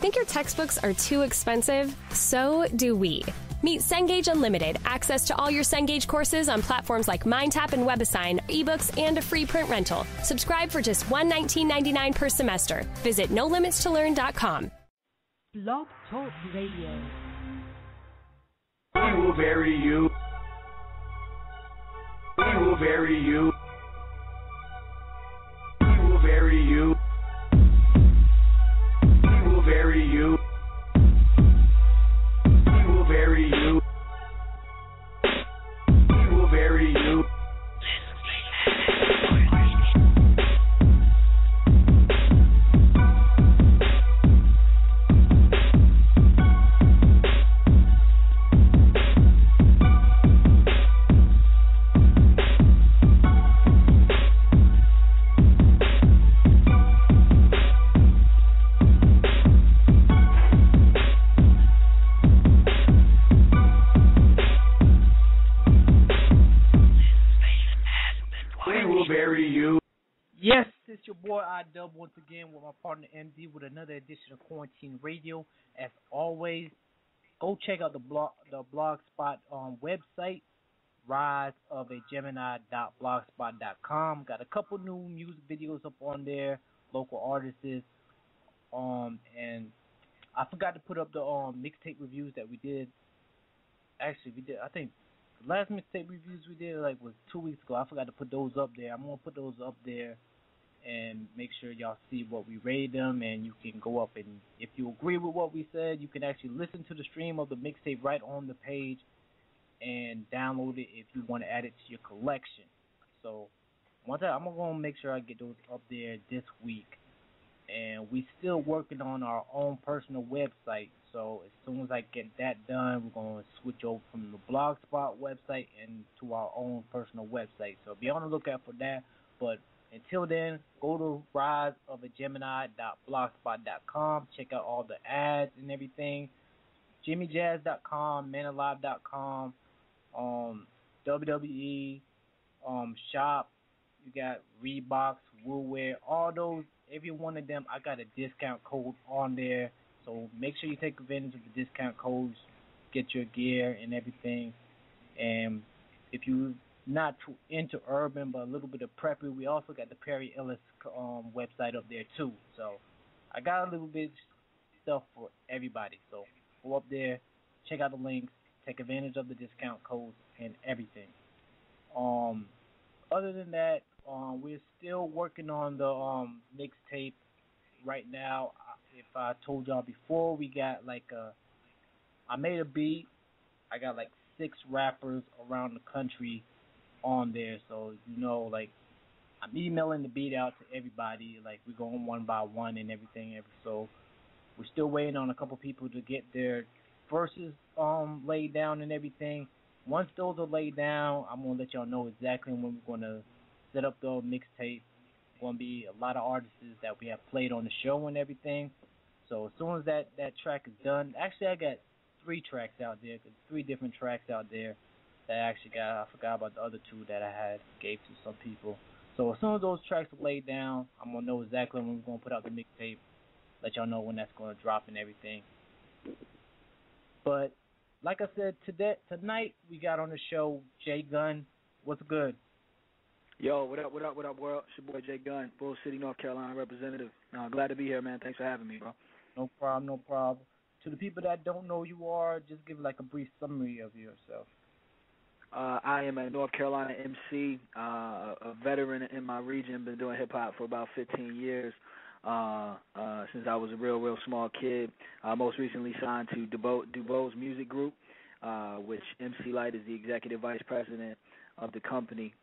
Think your textbooks are too expensive? So do we. Meet Cengage Unlimited, access to all your Cengage courses on platforms like MindTap and WebAssign, ebooks, and a free print rental. Subscribe for just $119.99 per semester. Visit NoLimitsToLearn.com. Blog Talk Radio. We will bury you. We will bury you. We will bury you. We will bury you. We will bury you. We will bury you. Yes, it's your boy iDub once again with my partner MD with another edition of Quarantine Radio. As always, go check out the blogspot website, riseofagemini.blogspot.com. Got a couple new music videos up on there, local artists. And I forgot to put up the mixtape reviews that we did. Actually, we did. I think the last mixtape reviews we did was 2 weeks ago. I forgot to put those up there. I'm gonna put those up there and make sure y'all see what we rated them, and you can go up and if you agree with what we said, you can actually listen to the stream of the mixtape right on the page and download it if you want to add it to your collection. So one time I'm gonna make sure I get those up there this week, and we still working on our own personal website. So as soon as I get that done, we're gonna switch over from the Blogspot website and to our own personal website. So be on the lookout for that. But until then, go to riseofagemini.blogspot.com. Check out all the ads and everything. JimmyJazz.com, manalive.com, WWE, shop. You got Reeboks, Woolwear, all those. Every one of them, I got a discount code on there. So make sure you take advantage of the discount codes, get your gear and everything. And if you're not too into urban but a little bit of preppy, we also got the Perry Ellis website up there too. So I got a little bit of stuff for everybody. So go up there, check out the links, take advantage of the discount codes and everything. Other than that, we're still working on the mixtape right now. If I told y'all before, we got I made a beat. I got 6 rappers around the country on there. So, I'm emailing the beat out to everybody. We're going one by one and everything. So we're still waiting on a couple people to get their verses laid down and everything. Once those are laid down, I'm going to let y'all know exactly when we're going to set up the mixtape. Going to be a lot of artists that we have played on the show and everything. So as soon as that track is done, actually I got 3 tracks out there, 3 different tracks out there that I actually got. I forgot about the other 2 that I had gave to some people. So as soon as those tracks are laid down, I'm going to know exactly when we're going to put out the mixtape, let y'all know when that's going to drop and everything. But like I said, tonight we got on the show J Gunn. What's good? Yo, what up, world? It's your boy J Gunn, Bull City, North Carolina representative. Glad to be here, man. Thanks for having me, bro. No problem. To the people that don't know who you are, just give a brief summary of yourself. I am a North Carolina MC, a veteran in my region. Been doing hip-hop for about 15 years since I was a real small kid. Most recently signed to DuBose Music Group, which MC Light is the executive vice president of the company.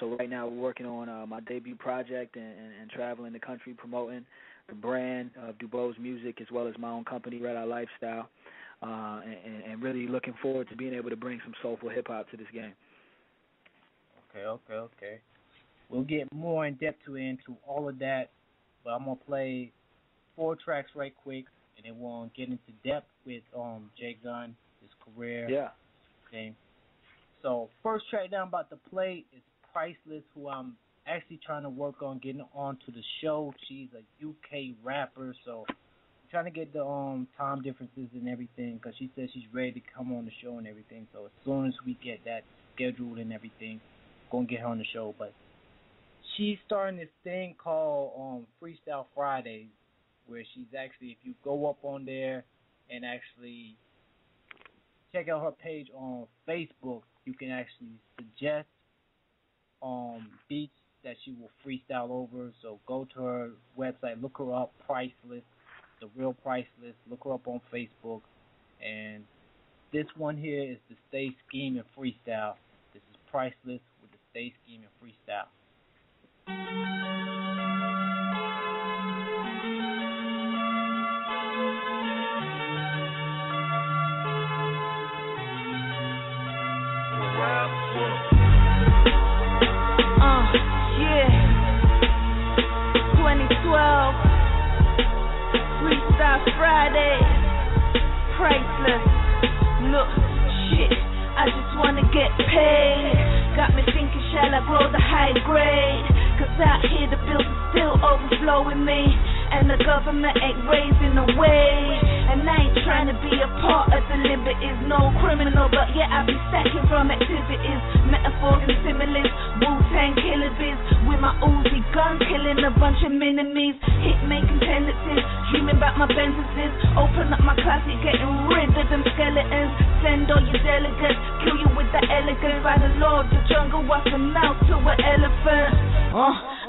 So right now we're working on my debut project and traveling the country promoting the brand of DuBose Music as well as my own company, Red Eye Lifestyle, and really looking forward to being able to bring some soulful hip-hop to this game. Okay. We'll get more in depth into all of that, but I'm going to play 4 tracks right quick, and then we'll get into depth with J Gunn, his career. Yeah. Okay. So first track that I'm about to play is Priceless, who I'm actually trying to work on getting onto the show. She's a UK rapper, so I'm trying to get the time differences and everything, because she says she's ready to come on the show and everything. So as soon as we get that scheduled and everything, gonna get her on the show. But she's starting this thing called Freestyle Fridays, where she's actually, if you go up on there and actually check out her page on Facebook, you can actually suggest beats that she will freestyle over. So go to her website, look her up, Priceless, The Real Priceless. Look her up on Facebook. And this one here is the Stay Scheming Freestyle. This is Priceless with the Stay Scheming Freestyle. Yeah. 2012 Freestyle Friday. Priceless. Look, shit, I just wanna get paid. Got me thinking, shall I grow the high grade? Cause out here the bills are still overflowing me, and the government ain't raising the wage. And I ain't trying to be a part of the liberties, no criminal, but yeah, I be stacking from activities, metaphors and similes, Wu-Tang killer biz, with my Uzi gun, killing a bunch of minimies, hit-making tendencies, dreaming about my businesses, open up my closet, getting rid of them skeletons, send all your delegates, kill you with the elegance, by the law of the jungle, what's a mouse to an elephant,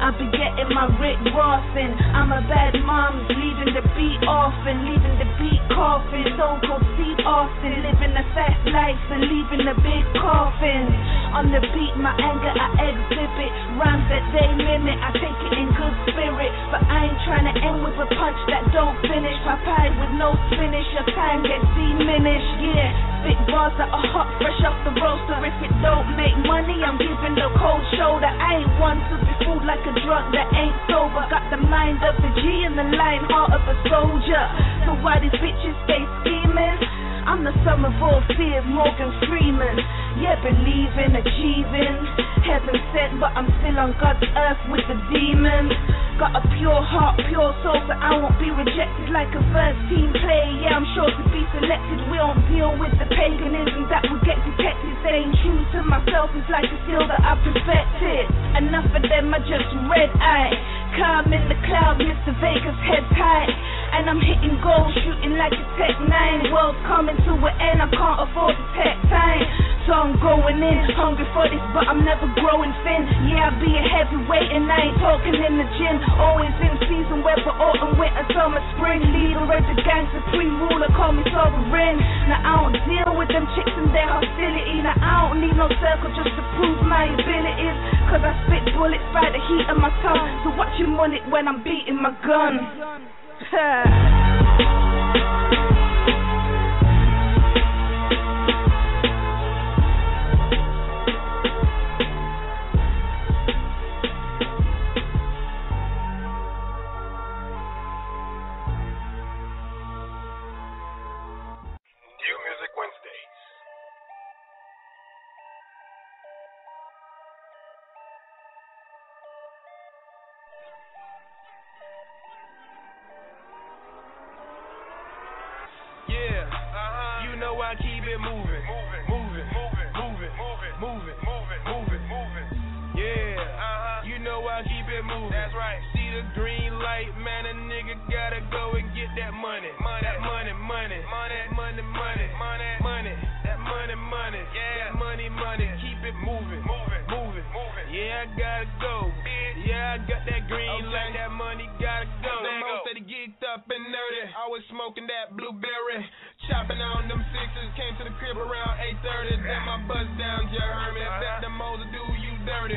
I be getting my Rick Rossing, I'm a bad mom, leaving the beat off and leaving the beat coughing, Stone Cold Steve Austin, living a fast life and leaving a big coffin. On the beat, my anger I exhibit, rhymes that they mimic, I take it in good spirit, but I ain't trying to end with a punch that don't finish. My pie with no finish, your time gets diminished, yeah. Spit bars that are hot, fresh off the roaster. If it don't make money, I'm giving the cold shoulder. I ain't one to be fooled like a drunk that ain't sober. Got the mind of a G and the lion heart of a soldier. So why these bitches stay scheming? I'm the sum of all fears, Morgan Freeman. Yeah, believing, achieving, heaven sent, but I'm still on God's earth with the demons. Got a pure heart, pure soul, so I won't be rejected like a first team player. Yeah, I'm sure to be selected. We don't deal with the paganism that will get detected. Staying true to myself is like a skill that I perfected. Enough of them are just red-eyed. Calm in the cloud, Mr. Vegas head tight. And I'm hitting goals, shooting like a Tech 9. World's coming to an end, I can't afford to take time. So I'm going in, hungry for this, but I'm never growing thin. Yeah, I be a heavyweight and I ain't talking in the gym. Always in season, weather, autumn, winter, summer, spring. Leader of the gang, supreme ruler, call me sovereign. Now I don't deal with them chicks and their hostility. Now I don't need no circle just to prove my abilities. Cause I spit bullets by the heat of my tongue. So watch your money when I'm beating my gun. I keep it moving, moving. Yeah, you know I keep it moving. That's right. See the green light, man, a nigga gotta go and get that money. That money. Yeah, that money. Keep it moving. Yeah, I gotta go. Yeah, I got that green light, that money gotta go. The most that he geeked up and nerdy, always smoking that blueberry. Chopping on them sixes, came to the crib around 8:30. Then my buzz down, you heard me. Bet them hoes do you dirty.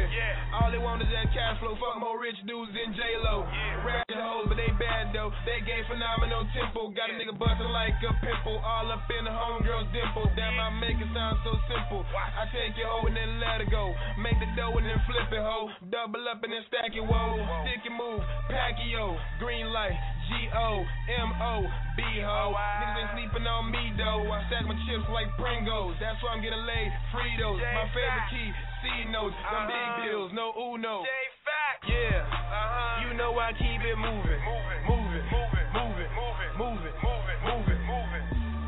All they want is that cash flow. Fuck more rich dudes than J-Lo. Ratchet hoes, but they bad though. They game phenomenal tempo. Got a nigga bustin' like a pimple. All up in the homegirl's dimple. Damn, I make it sound so simple. I take your hoe and then let it go. Make the dough and then flip it, ho. Double up and then stack it, whoa. Stick and move, Pacquiao. Green light, G-O-M-O-B, ho. Niggas ain't sleeping on me, though. I stack my chips like Pringles. That's why I'm getting laid, Fritos. My favorite key, C-notes. Them big bills, no Uno. Yeah, you know I keep it moving. moving, moving, moving, moving.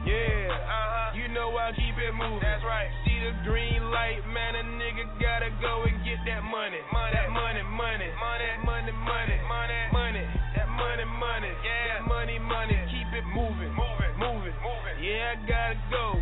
Yeah, you know I keep it moving. That's right. See the green light, man, a nigga gotta go and get that money. That money, money, money, money, money, money, money. That money, money, yeah, that money, money. Keep it moving, moving, moving, moving. Yeah, I gotta go.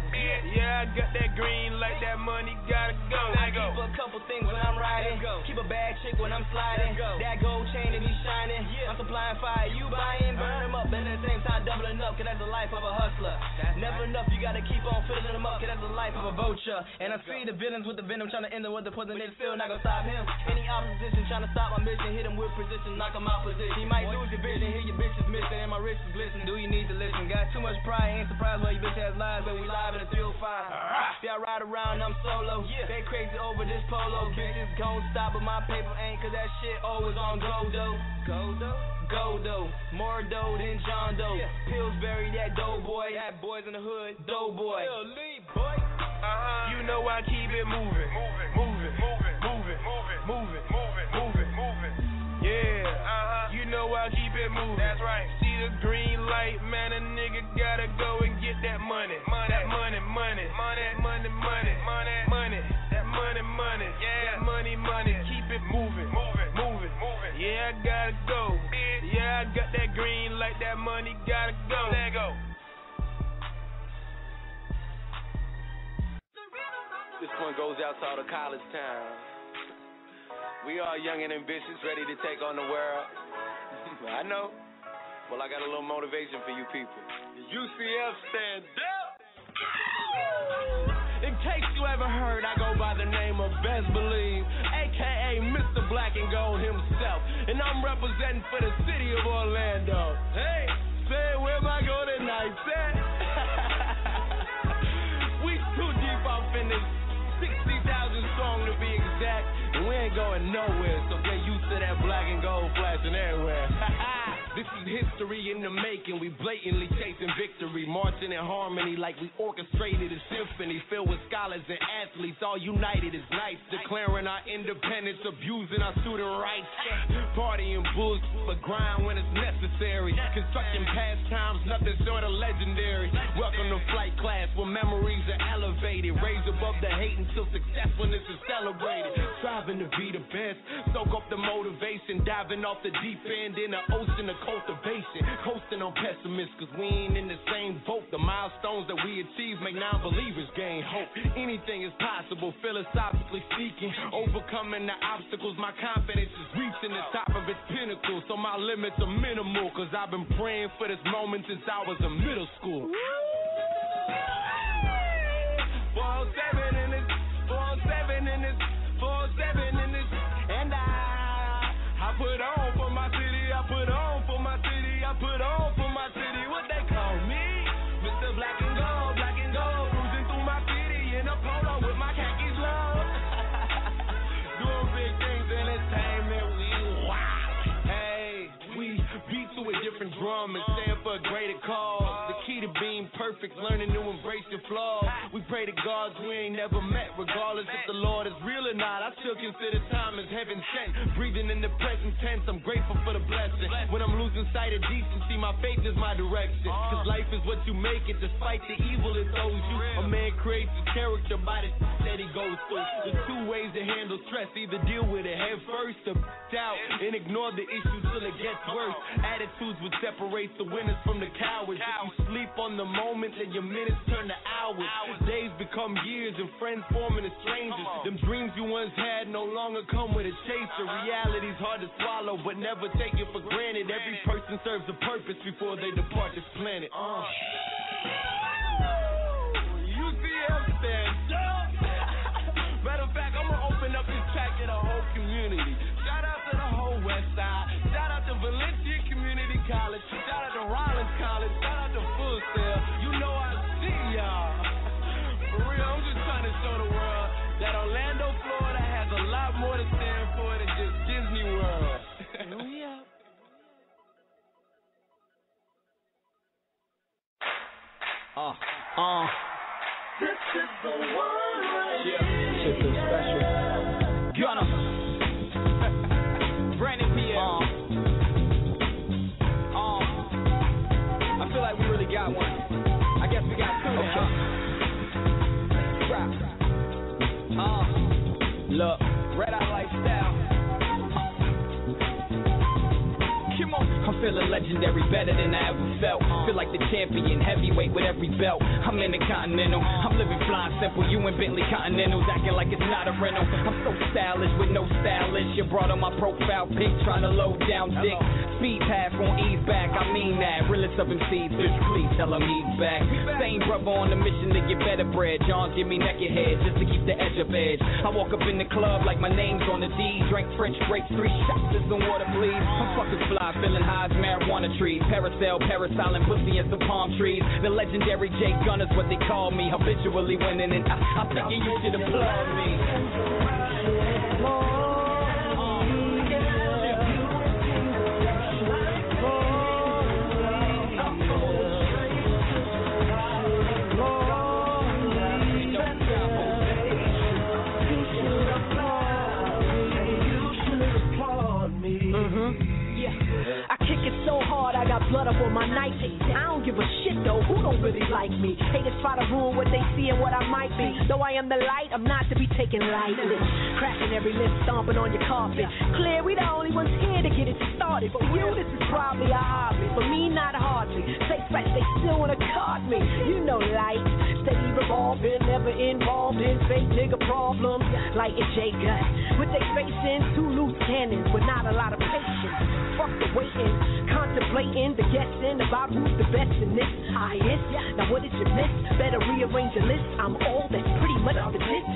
Yeah, I got that green light, that money gotta go. I keep a couple things when I'm riding. Keep a bad chick when I'm sliding. That gold chain to be shining. I'm supplying fire, you buying, burn them up, and at the same time doubling up, cause that's the life of a hustler. Never enough, you gotta keep on filling them up, cause that's the life of a vulture. And I see the villains with the venom trying to end them with the poison, they still not gonna stop him. Any opposition trying to stop my mission, hit him with precision, knock him out position. He might lose your vision, hear your bitches missing, and my wrist is glistening. Do you need to listen? Got too much pride, ain't surprised why you bitch ass lies, but we live in a 305. See, I ride around, I'm solo. They crazy over this polo. Bitches gon' stop, but my paper ain't, cause that shit always on go though. Go though, more dough than John Doe. Pillsbury, that dough boy. That boys in the hood, dough boy. You know I keep it moving, moving, moving, moving, moving, moving, moving, moving, moving. Yeah, you know I keep it moving. That's right. See the green light, man, a nigga gotta go and get that money. That money, money, money, money, money, money, money. That money, money, yeah, that money, money. Keep it moving, moving, moving, moving. Yeah, I gotta go. Yeah, I got that green light, that money gotta go. Let go. This one goes out to all the college towns. We are young and ambitious, ready to take on the world. I know. Well, I got a little motivation for you people. UCF stand up. In case you ever heard, I go by the name of Best Believe, a.k.a. Mr. Black and Gold himself. And I'm representing for the city of Orlando. Hey, say where am I going tonight, say? We too deep off in this, 60,000 strong to be exact. And we ain't going nowhere, so get used to that black and gold flashing everywhere. This is history in the making. We blatantly chasing victory, marching in harmony like we orchestrated a symphony filled with scholars and athletes, all united as knights, declaring our independence, abusing our student rights, partying bulls, but grind when it's necessary, constructing pastimes, nothing short of legendary. Welcome to flight class where memories are elevated, raised above the hate until successfulness is celebrated. Striving to be the best, soak up the motivation, diving off the deep end in the ocean of cultivation, coasting on pessimists, cause we ain't in the same boat. The milestones that we achieve make non-believers gain hope. Anything is possible, philosophically speaking, overcoming the obstacles. My confidence is reaching the top of its pinnacle, so my limits are minimal, cause I've been praying for this moment since I was in middle school. 407 in this, 407 in this, 407 in this, and I put on for my city, I put on for my city, I put on for my city. What they call me? Mr. Black and Gold, cruising through my city in a polo with my khakis low. Doing big things, entertainment, we wow. Hey, we beat to a different drum and stand for a greater cause. The key to being perfect, learning to embrace your flaws. We pray to gods we ain't never met, regardless if the Lord is real or not. I still consider time as heaven sent. Breathing in the present tense, I'm grateful for the blessing. When I'm losing sight of decency, my faith is my direction. Cause life is what you make it, despite the evil it throws you. A man creates his character by the that he goes through. There's two ways to handle stress, either deal with it head first or out and ignore the issue till it gets worse. Attitudes would separate the winners from the cowards. If you sleep on the moment, then your minutes turn to hours. Days become years and friends forming as strangers. Them dreams you once had no longer come with a chaser. Reality's hard to swallow, but never take it for granted. Every person serves a purpose before they depart this planet. UCF stands up. Matter of fact, I'm gonna open up this track to the whole community. Shout out to the whole West Side. Shout out to Valencia Community College. Shout out to Rollins College. Shout out to Full Sail. You know I see y'all. For real, I'm just trying to show the world that Orlando, Florida has a lot more to stand for than just Disney World. Yeah. This is the one right here. Shit feels special. Gunner. Brandon Pierre. I feel Look, Red Eye Lifestyle. Come on. I'm feeling legendary, better than I ever felt. Feel like the champion, heavyweight with every belt. I'm in the Continental, I'm living flying simple. You in Bentley Continentals, acting like it's not a rental. I'm so stylish with no stylish. You brought on my profile pic, trying to load down dick. Speed pass won't ease back, I mean that. Realest of MCs, bitch, please tell him he's back. Same brother on the mission to get better bread. John give me naked head just to keep the edge of edge. I walk up in the club like my name's on the D. Drink French breaks, 3 shots of some water, please. I'm fucking fly, feeling high as marijuana trees. Parasail, parasailing, pussy and some palm trees. The legendary J Gunn is what they call me. Habitually winning and I'm thinking you should applaud me. So hard, I got blood up on my knife. I don't give a shit though, who don't really like me? Haters try to ruin what they see and what I might be. Though I am the light, I'm not to be taken lightly. Cracking every lip, stomping on your carpet. Clear, we the only ones here to get it started. For you, this is probably a hobby. For me, not hardly. Say facts, they still wanna card me. You know light, steady revolving, never involved in fake nigga problems. Like a J Gunn, with they facing 2 loose cannons, with not a lot of patience. Fuck the waiting, contemplating, the guessing about who's the best in this highest. Now what did you miss? Better rearrange your list. I'm all that's pretty much the list.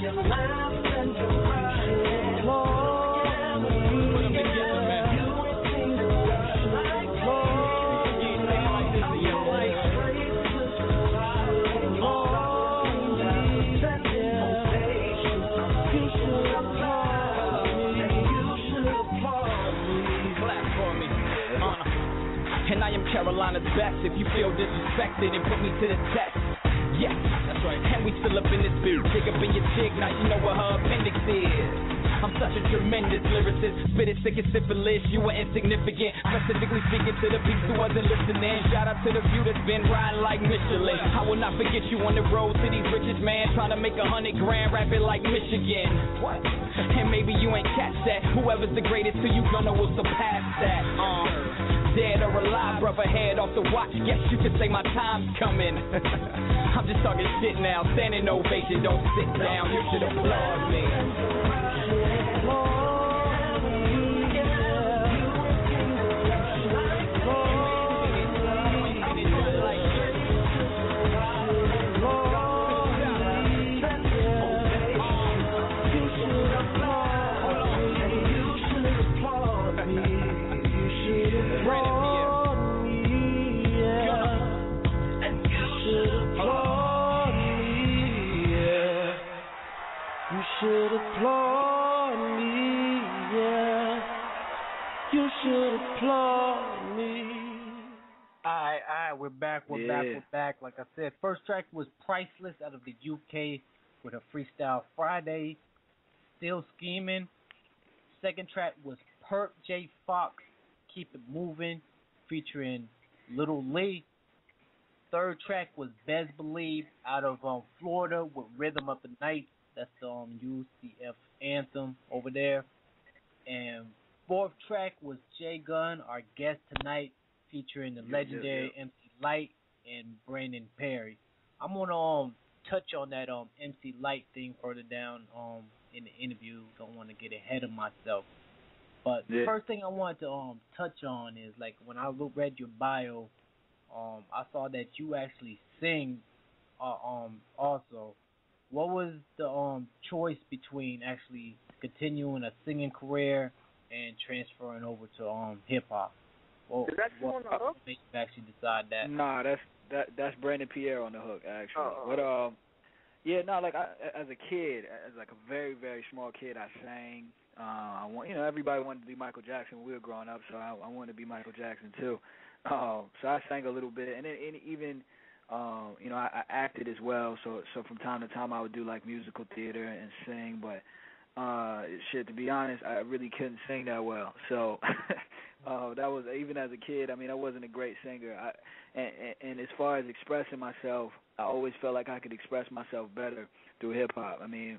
And I am Carolina's best. If you feel disrespected and put me to the test, yes, that's right. And we still up in this bitch. Dig up in your jig, now you know what her appendix is. I'm such a tremendous lyricist. Spit it sick as syphilis, you were insignificant. Specifically speaking to the peeps who wasn't listening. Shout out to the few that's been riding like Michelin. I will not forget you on the road to these riches, man. Trying to make $100 grand, rapping like Michigan. What? And maybe you ain't catch that. Whoever's the greatest to you, gonna will surpass that. Dead or alive, brother, head off the watch. Guess you could say my time's coming. I'm just talking shit now. Standing ovation, don't sit down. You should applaud me. Should applaud me, yeah. You should applaud me. Alright, we're back. Like I said, first track was Priceless out of the UK with a Freestyle Friday, Still Scheming. Second track was Perp J Fox, Keep It Moving, featuring Little Lee. Third track was Bez Believe out of Florida with Rhythm of the Night. That's the UCF anthem over there. And fourth track was J Gunn, our guest tonight, featuring the legendary MC Light and Brandon Perry. I'm gonna touch on that MC Light thing further down in the interview. Don't want to get ahead of myself. But the first thing I wanted to touch on is, like, when I read your bio, I saw that you actually sing also. What was the choice between actually continuing a singing career and transferring over to hip hop? Is that you on the hook? Made you actually decide that? Nah, that's Brandon Pierre on the hook actually. But like as a kid, as like a very very small kid, I sang. Everybody wanted to be Michael Jackson when we were growing up, so I wanted to be Michael Jackson too. So I sang a little bit, and even. I acted as well, so from time to time I would do like musical theater and sing, but to be honest, I really couldn't sing that well. So that was, even as a kid, I mean, I wasn't a great singer. And as far as expressing myself, I always felt like I could express myself better through hip hop. I mean,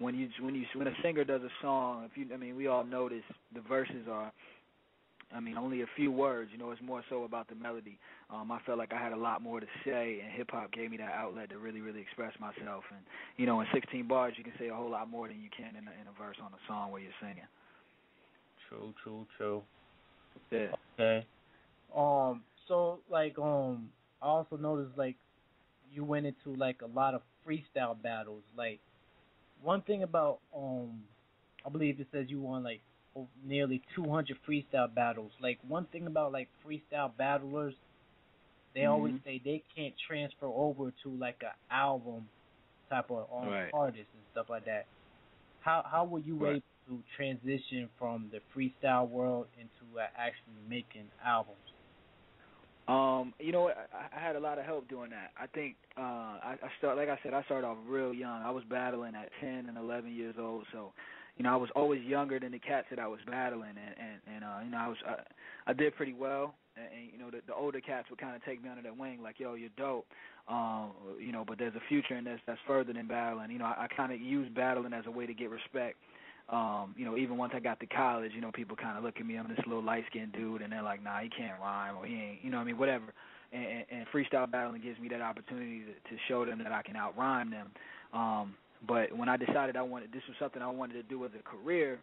when a singer does a song, we all notice the verses are, only a few words. It's more so about the melody. I felt like I had a lot more to say, and hip hop gave me that outlet to really, really express myself. And in 16 bars, you can say a whole lot more than you can in a verse on a song where you're singing. True. Yeah. Okay. So like I also noticed like you went into like a lot of freestyle battles. Like one thing about I believe it says you won like nearly 200 freestyle battles. Like one thing about like freestyle battlers, they always say they can't transfer over to like an album type of artist and stuff like that. How were you able to transition from the freestyle world into actually making albums? I had a lot of help doing that. I think I started off real young. I was battling at 10 and 11 years old, so I was always younger than the cats that I was battling, and I did pretty well. And the older cats would kind of take me under their wing, like, yo, you're dope, but there's a future in this that's further than battling. I kind of used battling as a way to get respect. Even once I got to college, people kind of look at me, I'm this little light-skinned dude, and they're like, nah, he can't rhyme, or he ain't, whatever. And freestyle battling gives me that opportunity to show them that I can out-rhyme them. But when I decided this was something I wanted to do as a career,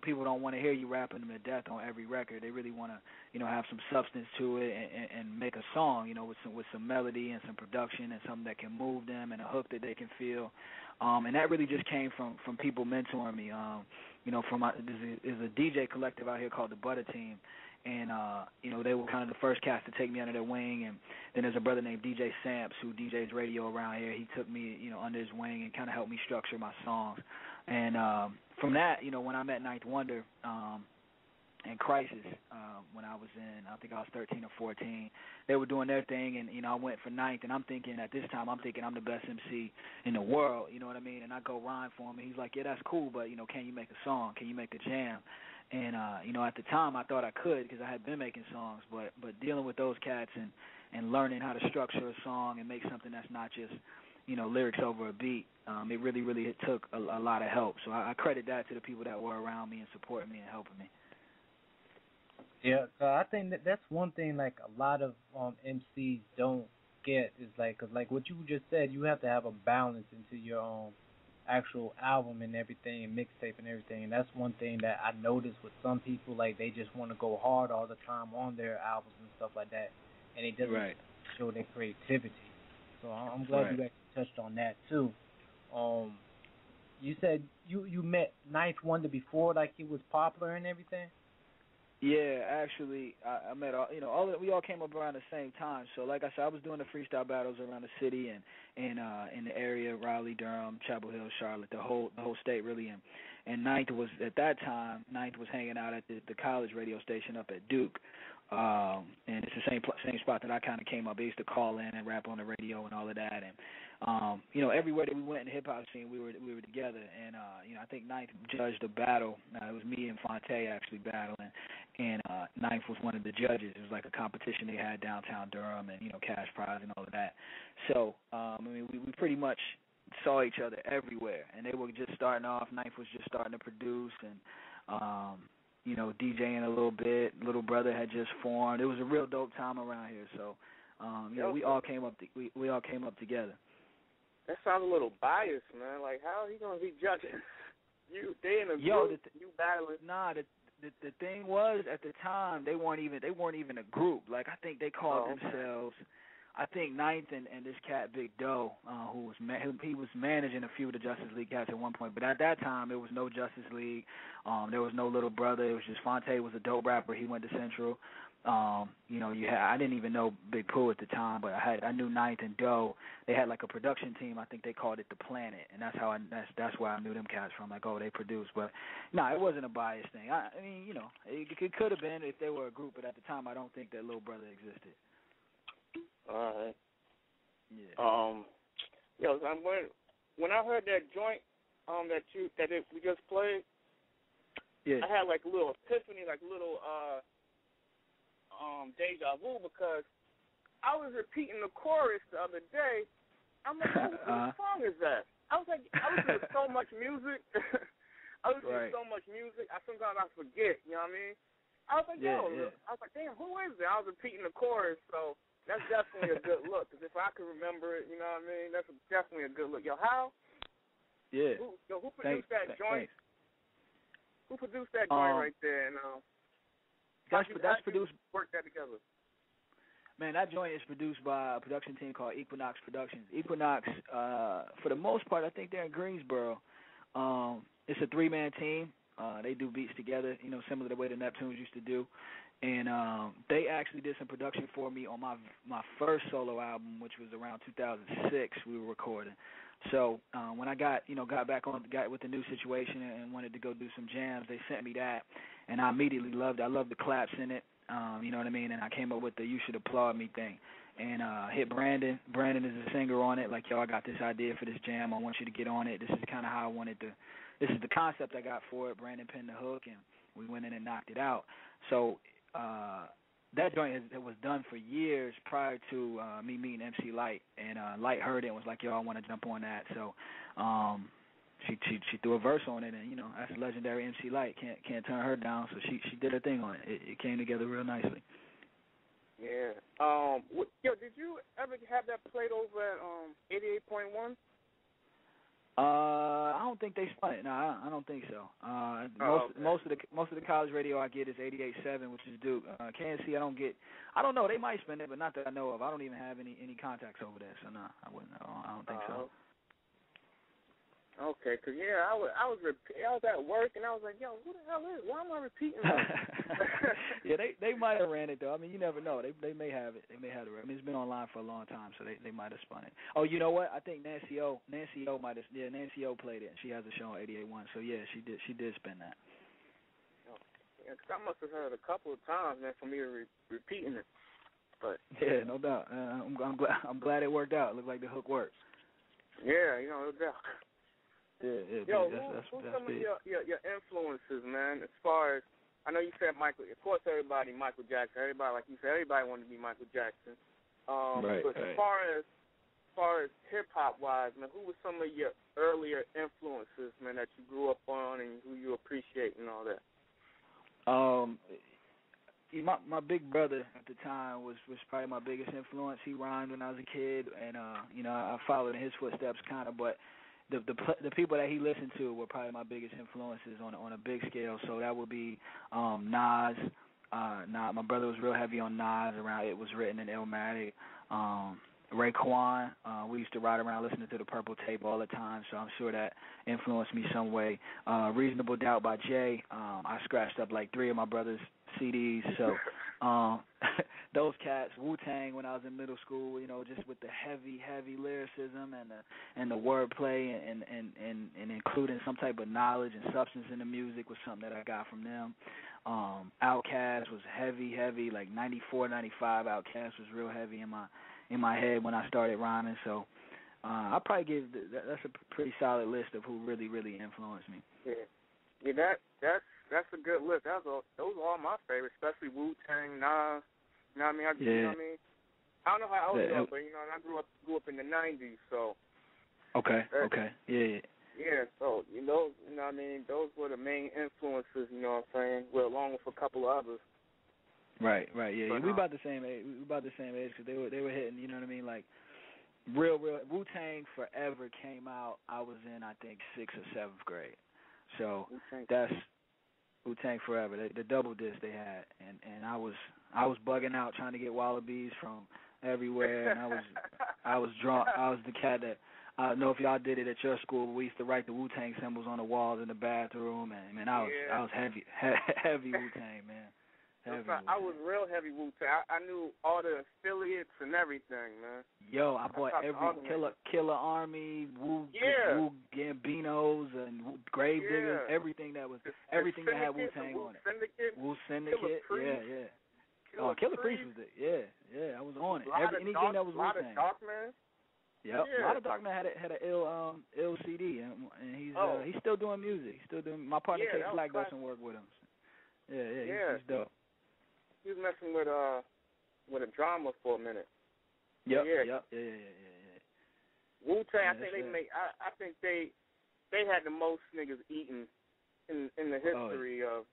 people don't want to hear you rapping them to death on every record. They really want to, have some substance to it and make a song, with some melody and some production and something that can move them and a hook that they can feel. And that really just came from people mentoring me. There's a DJ collective out here called the Butter Team, and they were kind of the first cast to take me under their wing. And then there's a brother named DJ Samps who DJs radio around here. He took me, under his wing and kind of helped me structure my songs. And from that, when I met Ninth Wonder and Crisis, when I was I think I was 13 or 14, they were doing their thing, and I went for Ninth, and I'm thinking I'm the best MC in the world, you know what I mean? And I go rhyme for him, and he's like, yeah, that's cool, but can you make a song? Can you make a jam? And at the time I thought I could because I had been making songs, but dealing with those cats and learning how to structure a song and make something that's not just lyrics over a beat, it really took a lot of help. So I credit that to the people that were around me and supporting me and helping me. Yeah, I think that's one thing like a lot of MCs don't get is like, cause like what you just said, you have to have a balance into your actual album and everything, and mixtape and everything. And that's one thing that I noticed with some people, like they just want to go hard all the time on their albums and stuff like that, and it doesn't show their creativity. So I'm glad you actually touched on that too. You said you met Ninth Wonder before, like he was popular and everything. Yeah, actually, I met we all came up around the same time. So, like I said, I was doing the freestyle battles around the city and in the area, Raleigh, Durham, Chapel Hill, Charlotte, the whole state really. And Ninth was at that time. Ninth was hanging out at the college radio station up at Duke, and it's the same spot that I kind of came up. I used to call in and rap on the radio and all of that. And everywhere that we went in the hip hop scene, we were together. And I think Ninth judged a battle. It was me and Fonte actually battling. And Ninth was one of the judges. It was like a competition they had downtown Durham, and cash prize and all of that. So we pretty much saw each other everywhere, and they were just starting off. Ninth was just starting to produce, and DJing a little bit. Little Brother had just formed. It was a real dope time around here. So we all came up. We all came up together. That sounds a little biased, man. Like, how are you gonna be judging? They in a group, you battling. Nah, the thing was, at the time they weren't even a group. Like, I think they called themselves. I think Ninth and this cat Big Doe, he was managing a few of the Justice League cats at one point. But at that time, there was no Justice League. There was no Little Brother. It was just Fonte was a dope rapper. He went to Central. I didn't even know Big Pooh at the time, but I knew Ninth and Doe. They had like a production team. I think they called it the Planet, and that's where I knew them cats from. Like, they produced, but it wasn't a biased thing. It could have been if they were a group, but at the time, I don't think that Little Brother existed. All right. Yeah. When I heard that joint we just played, I had like a little epiphany, like a little deja vu, because I was repeating the chorus the other day, I'm like, what song is that? I was listening to so much music. I sometimes I forget, you know what I mean? I was like, I was like, damn, who is it? I was repeating the chorus, so that's definitely a good look. Because if I can remember it, you know what I mean? That's definitely a good look. Yo, how? Yeah. Who produced that joint? Who produced that joint right there? And that's produced. Work that together. Man, that joint is produced by a production team called Equinox Productions. Equinox, for the most part, I think they're in Greensboro. It's a 3-man team. They do beats together, you know, similar to the way the Neptunes used to do. And they actually did some production for me on my first solo album, which was around 2006. We were recording. So when I got with the new situation and wanted to go do some jams, they sent me that, and I immediately loved it. I loved the claps in it, you know what I mean? And I came up with the "You Should Applaud Me" thing, and hit Brandon. Brandon is a singer on it. Like, yo, I got this idea for this jam. I want you to get on it. This is kind of how I wanted to. This is the concept I got for it. Brandon pinned the hook, and we went in and knocked it out. So that joint was done for years prior to me meeting MC Light, and Light heard it and was like, yo, I want to jump on that. So she threw a verse on it, and, you know, that's legendary MC Light. Can't turn her down, so she did her thing on it. It came together real nicely. Yeah. Yo, did you ever have that played over at 88.1? I don't think they spun it. No, I don't think so. Most of the college radio I get is 88.7, which is Duke. KNC I don't know. They might spin it, but not that I know of. I don't even have any contacts over there, so no, I wouldn't. I don't think so. Okay, cause I was at work and I was like, yo, who the hell is? Why am I repeating this? Yeah, they might have ran it though. I mean, you never know. They may have it. They may have it. I mean, it's been online for a long time, so they might have spun it. Oh, you know what? I think Nancy O might have. Yeah, Nancy O played it. She has a show on 88.1. So yeah, she did spin that. Yeah, cause I must have heard it a couple of times, man, for me to repeating it. But yeah, no doubt. I'm glad it worked out. It looked like the hook worked. Yeah, no doubt. Yeah, yo, who's some of your influences, man? As far as, I know you said Michael. Of course, Michael Jackson. Everybody, like you said, everybody wanted to be Michael Jackson. Right. But as far as hip hop wise, man, who were some of your earlier influences, man, that you grew up on and who you appreciate and all that? My big brother at the time was probably my biggest influence. He rhymed when I was a kid, and I followed in his footsteps kind of, but the people that he listened to were probably my biggest influences on a big scale. So that would be Nas. My brother was real heavy on Nas around It Was Written in Illmatic. Raekwon, we used to ride around listening to the Purple Tape all the time, so I'm sure that influenced me some way. Reasonable Doubt by Jay. I scratched up like 3 of my brother's CDs, so those cats. Wu-Tang when I was in middle school, just with the heavy lyricism and the wordplay and including some type of knowledge and substance in the music was something that I got from them. Outkast was heavy, like 94, 95. Outkast was real heavy in my head when I started rhyming, so I'll probably give that's a pretty solid list of who really influenced me. Yeah, that's a good list. Those are all my favorites, especially Wu-Tang, Nas. You know what I mean? You know what I mean? I don't know how old you are, but I grew up in the '90s, so. Okay. Yeah. Yeah, so you know what I mean. Those were the main influences. You know what I'm saying? Well, along with a couple of others. Right. Yeah. We about the same age. Because they were hitting. You know what I mean? Like real. Wu-Tang Forever came out. I was in, I think, 6th or 7th grade. So that's Wu-Tang Forever. The double disc they had, and I was bugging out trying to get wallabies from everywhere, and I was drawn. I was the cat that, I don't know if y'all did it at your school, but we used to write the Wu-Tang symbols on the walls in the bathroom, and man, I was heavy Wu-Tang, man. I was real heavy Wu-Tang. I knew all the affiliates and everything, man. Yo, I bought every Killer Army, Wu Gambinos, and Grave Diggers, everything that had Wu-Tang on it. Wu Syndicate, yeah. Killer Priest was it, yeah. I was on it. Anything that was Wu-Tang. Yep. A lot of Darkman had an ill CD, and he's still doing music. My partner Kate Black does some work with him. Yeah. He's dope. He was messing with a drama for a minute. Yep. Wu-Tang, I think I think they had the most niggas eating in the history of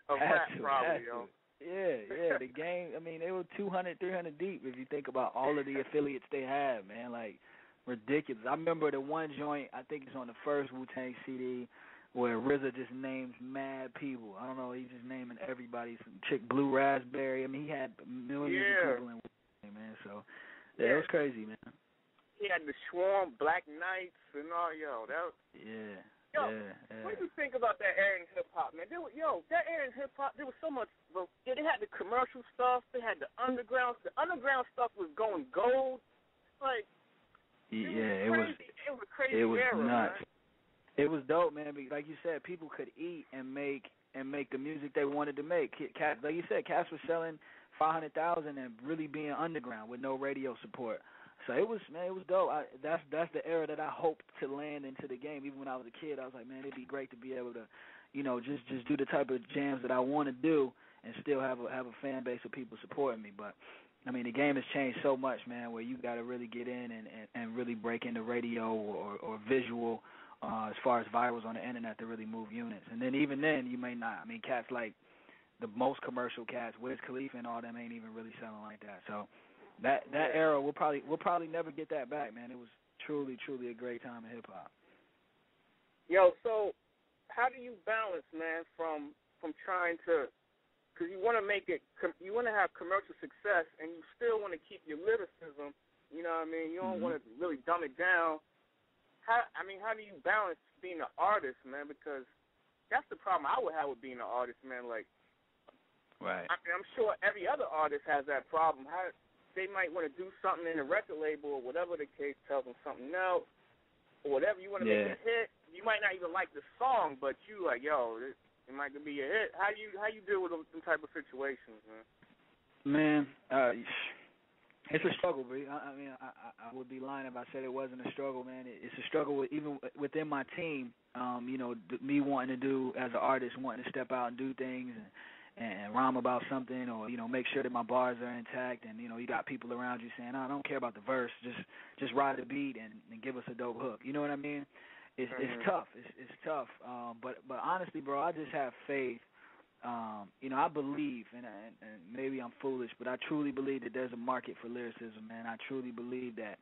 rap, probably, yo. Yeah, the game, I mean, they were 200, 300 deep if you think about all of the affiliates they had, man, like, ridiculous. I remember the one joint, I think it's on the first Wu-Tang CD, where RZA just names mad people. I don't know, he's just naming everybody. Some chick, Blue Raspberry, I mean, he had millions of people in Wu-Tang, man, so, it was crazy, man. He had the Swarm, Black Knights, and all, yo, that was... Yeah. What do you think about that era in hip-hop, man? That era in hip-hop, there was so much... they had the commercial stuff. They had the underground. The underground stuff was going gold. Like, it was a crazy era, nuts. Man. It was dope, man. Like you said, people could eat and make the music they wanted to make. Like you said, cats were selling 500,000 and really being underground with no radio support. So it was dope. That's the era that I hoped to land into the game. Even when I was a kid, I was like, man, it'd be great to be able to, just do the type of jams that I want to do and still have a fan base of people supporting me. But I mean, the game has changed so much, man, where you got to really get in and really break into radio or visual as far as virals on the internet to really move units. And then even then, you may not. I mean, cats like the most commercial cats, Wiz Khalifa and all them ain't even really selling like that. So. That era, we'll probably never get that back, man. It was truly a great time in hip hop. Yo, so how do you balance, man, from trying to, because you want to you want to have commercial success, and you still want to keep your lyricism. You know what I mean? You don't want to really dumb it down. How do you balance being an artist, man? Because that's the problem I would have with being an artist, man. Like, right. I mean, I'm sure every other artist has that problem. They might want to do something in a record label or whatever the case, tells them something else or whatever. You want to make a hit. You might not even like the song, but you like, yo, it might be a hit. How you deal with them type of situations, man? Man, it's a struggle, bro. I mean, I would be lying if I said it wasn't a struggle, man. It's a struggle even within my team. Me wanting to do as an artist, wanting to step out and do things and rhyme about something, or make sure that my bars are intact, and you got people around you saying, I don't care about the verse, just ride the beat and give us a dope hook. You know what I mean? It's tough. It's tough. But honestly, bro, I just have faith. I believe, and maybe I'm foolish, but I truly believe that there's a market for lyricism, man. I truly believe that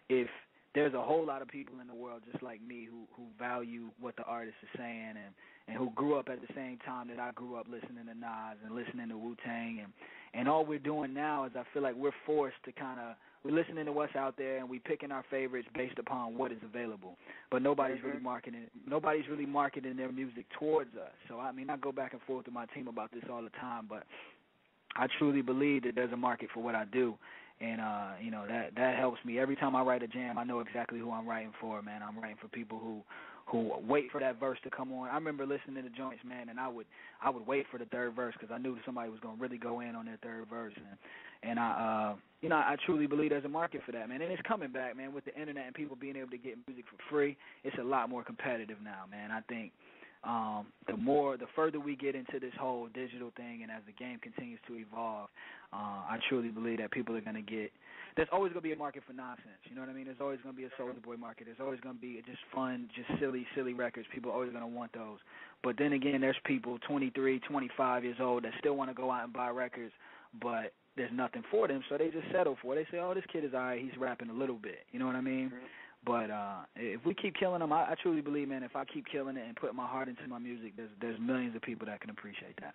if there's a whole lot of people in the world just like me who value what the artist is saying and who grew up at the same time that I grew up listening to Nas and listening to Wu-Tang. And all we're doing now is I feel like we're forced to we're listening to what's out there and we're picking our favorites based upon what is available. But nobody's really marketing their music towards us. So, I mean, I go back and forth with my team about this all the time, but I truly believe that there's a market for what I do. And, that helps me. Every time I write a jam, I know exactly who I'm writing for, man. I'm writing for people who wait for that verse to come on. I remember listening to joints, man, and I would wait for the third verse because I knew that somebody was going to really go in on their third verse. And I truly believe there's a market for that, man. And it's coming back, man, with the internet and people being able to get music for free. It's a lot more competitive now, man. I think the further we get into this whole digital thing and as the game continues to evolve, I truly believe that people are going to get – there's always going to be a market for nonsense. You know what I mean? There's always going to be a Soulja Boy market. There's always going to be just fun, just silly records. People are always going to want those. But then again, there's people 23, 25 years old that still want to go out and buy records, but there's nothing for them, so they just settle for it. They say, oh, this kid is all right. He's rapping a little bit. You know what I mean? But if we keep killing them, I truly believe, man, if I keep killing it and putting my heart into my music, there's millions of people that can appreciate that.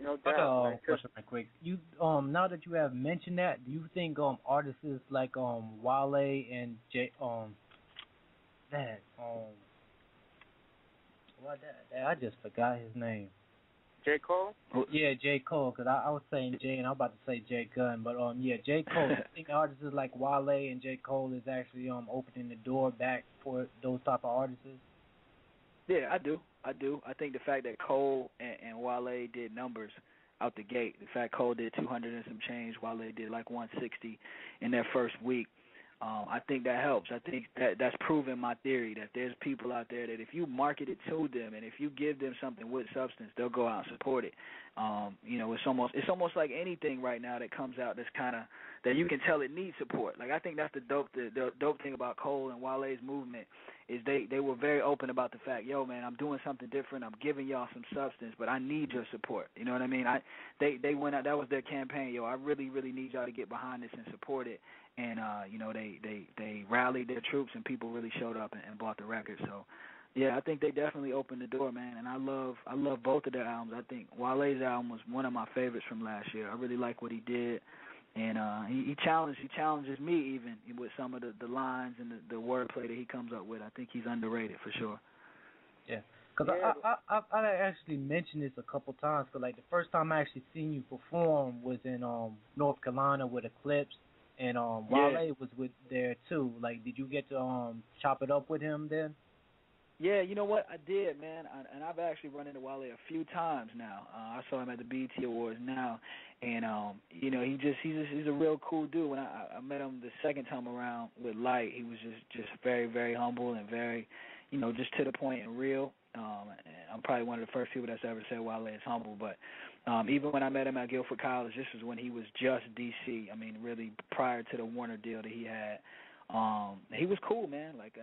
No doubt. Question real quick. You now that you have mentioned that, do you think artists like Wale and I just forgot his name. J. Cole? Yeah, J. Cole, because I was saying J, and I was about to say J Gunn, but J. Cole. I think artists like Wale and J. Cole is actually opening the door back for those type of artists. Yeah, I do. I think the fact that Cole and Wale did numbers out the gate, the fact Cole did 200 and some change, Wale did like 160 in their first week, I think that helps. I think that's proven my theory that there's people out there that if you market it to them and if you give them something with substance, they'll go out and support it. It's almost like anything right now that comes out that's kind of that you can tell it needs support. Like I think that's the dope thing about Cole and Wale's movement is they were very open about the fact, yo man, I'm doing something different. I'm giving y'all some substance, but I need your support. You know what I mean? They went out. That was their campaign. Yo, I really need y'all to get behind this and support it. And they rallied their troops and people really showed up and bought the record. So. Yeah, I think they definitely opened the door, man, and I love both of their albums. I think Wale's album was one of my favorites from last year. I really like what he did, and he challenges me even with some of the lines and the wordplay that he comes up with. I think he's underrated for sure. Yeah, because I actually mentioned this a couple times. Cause like the first time I actually seen you perform was in North Carolina with Eclipse, and Wale was there too. Like, did you get to chop it up with him then? Yeah, you know what? I did, man, and I've actually run into Wale a few times now. I saw him at the BET Awards now, and he's a real cool dude. When I met him the second time around with Light, he was just very, very humble and very, just to the point and real. I'm probably one of the first people that's ever said Wale is humble, but even when I met him at Guilford College, this was when he was just DC. I mean, really prior to the Warner deal that he had. He was cool, man. Like,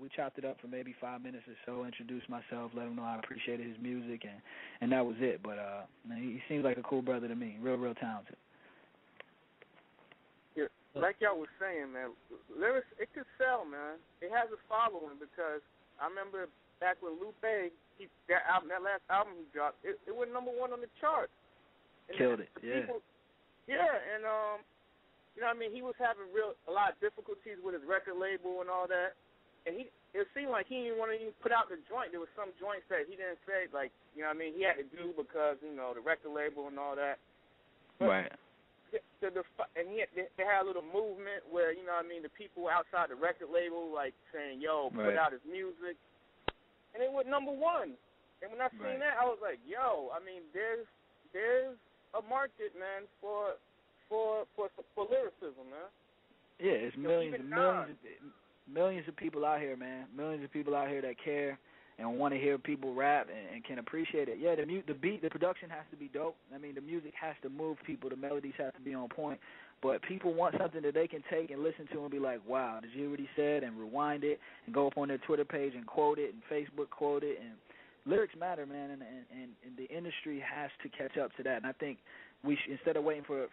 we chopped it up for maybe 5 minutes or so, introduced myself, let him know I appreciated his music, and that was it. But he seems like a cool brother to me, real talented. Yeah, like y'all was saying, man, lyrics, it could sell, man. It has a following because I remember back when Lupe, that last album he dropped, it went number one on the charts. Killed it, yeah. And you know what I mean? He was having a lot of difficulties with his record label and all that. And it seemed like he didn't want to even put out the joint. There was some joints that he didn't say, like, you know what I mean, he had to do because, the record label and all that. But right. They had a little movement where, you know what I mean, the people outside the record label, like, saying, yo, put out his music. And it went number one. And when I seen that, I was like, yo, I mean, there's a market, man, for lyricism, man. Yeah, it's millions of people out here, man. Millions of people out here that care and want to hear people rap and can appreciate it. Yeah, the beat, the production has to be dope. I mean, the music has to move people. The melodies have to be on point. But people want something that they can take and listen to and be like, wow, did you hear what he said? And rewind it and go up on their Twitter page and quote it and Facebook quote it. And lyrics matter, man, and the industry has to catch up to that. And I think instead of waiting for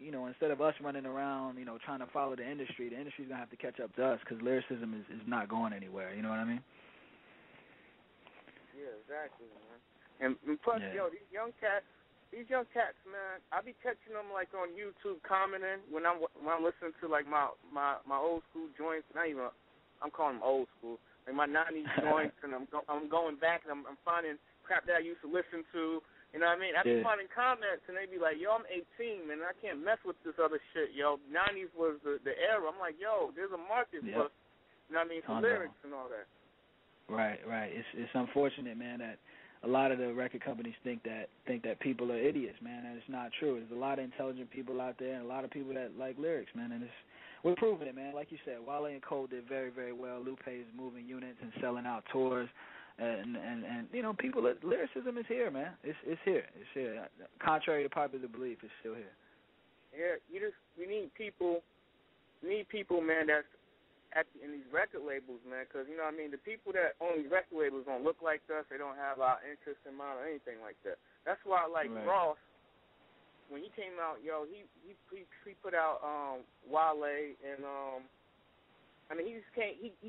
instead of us running around, trying to follow the industry's going to have to catch up to us because lyricism is not going anywhere. You know what I mean? Yeah, exactly, man. And plus, these young cats, man, I be catching them like on YouTube commenting when I'm listening to like my old school joints. I'm calling them old school. Like my 90s joints, and I'm going back and I'm finding crap that I used to listen to. You know what I mean? I be finding comments, and they be like, yo, I'm 18, man, I can't mess with this other shit, yo. 90s was the era. I'm like, yo, there's a market for, you know what I mean, for lyrics and all that. Right. It's unfortunate, man, that a lot of the record companies think that people are idiots, man, and it's not true. There's a lot of intelligent people out there and a lot of people that like lyrics, man, and we're proving it, man. Like you said, Wale and Cole did very, very well. Lupe is moving units and selling out tours. And people, lyricism is here, man. It's here. Contrary to popular belief, it's still here. Yeah, you need people, man, that's in these record labels, man, because, you know what I mean, the people that own these record labels don't look like us. They don't have our interest in mind or anything like that. That's why, like, Ross, when he came out, yo, he put out Wale and I mean, he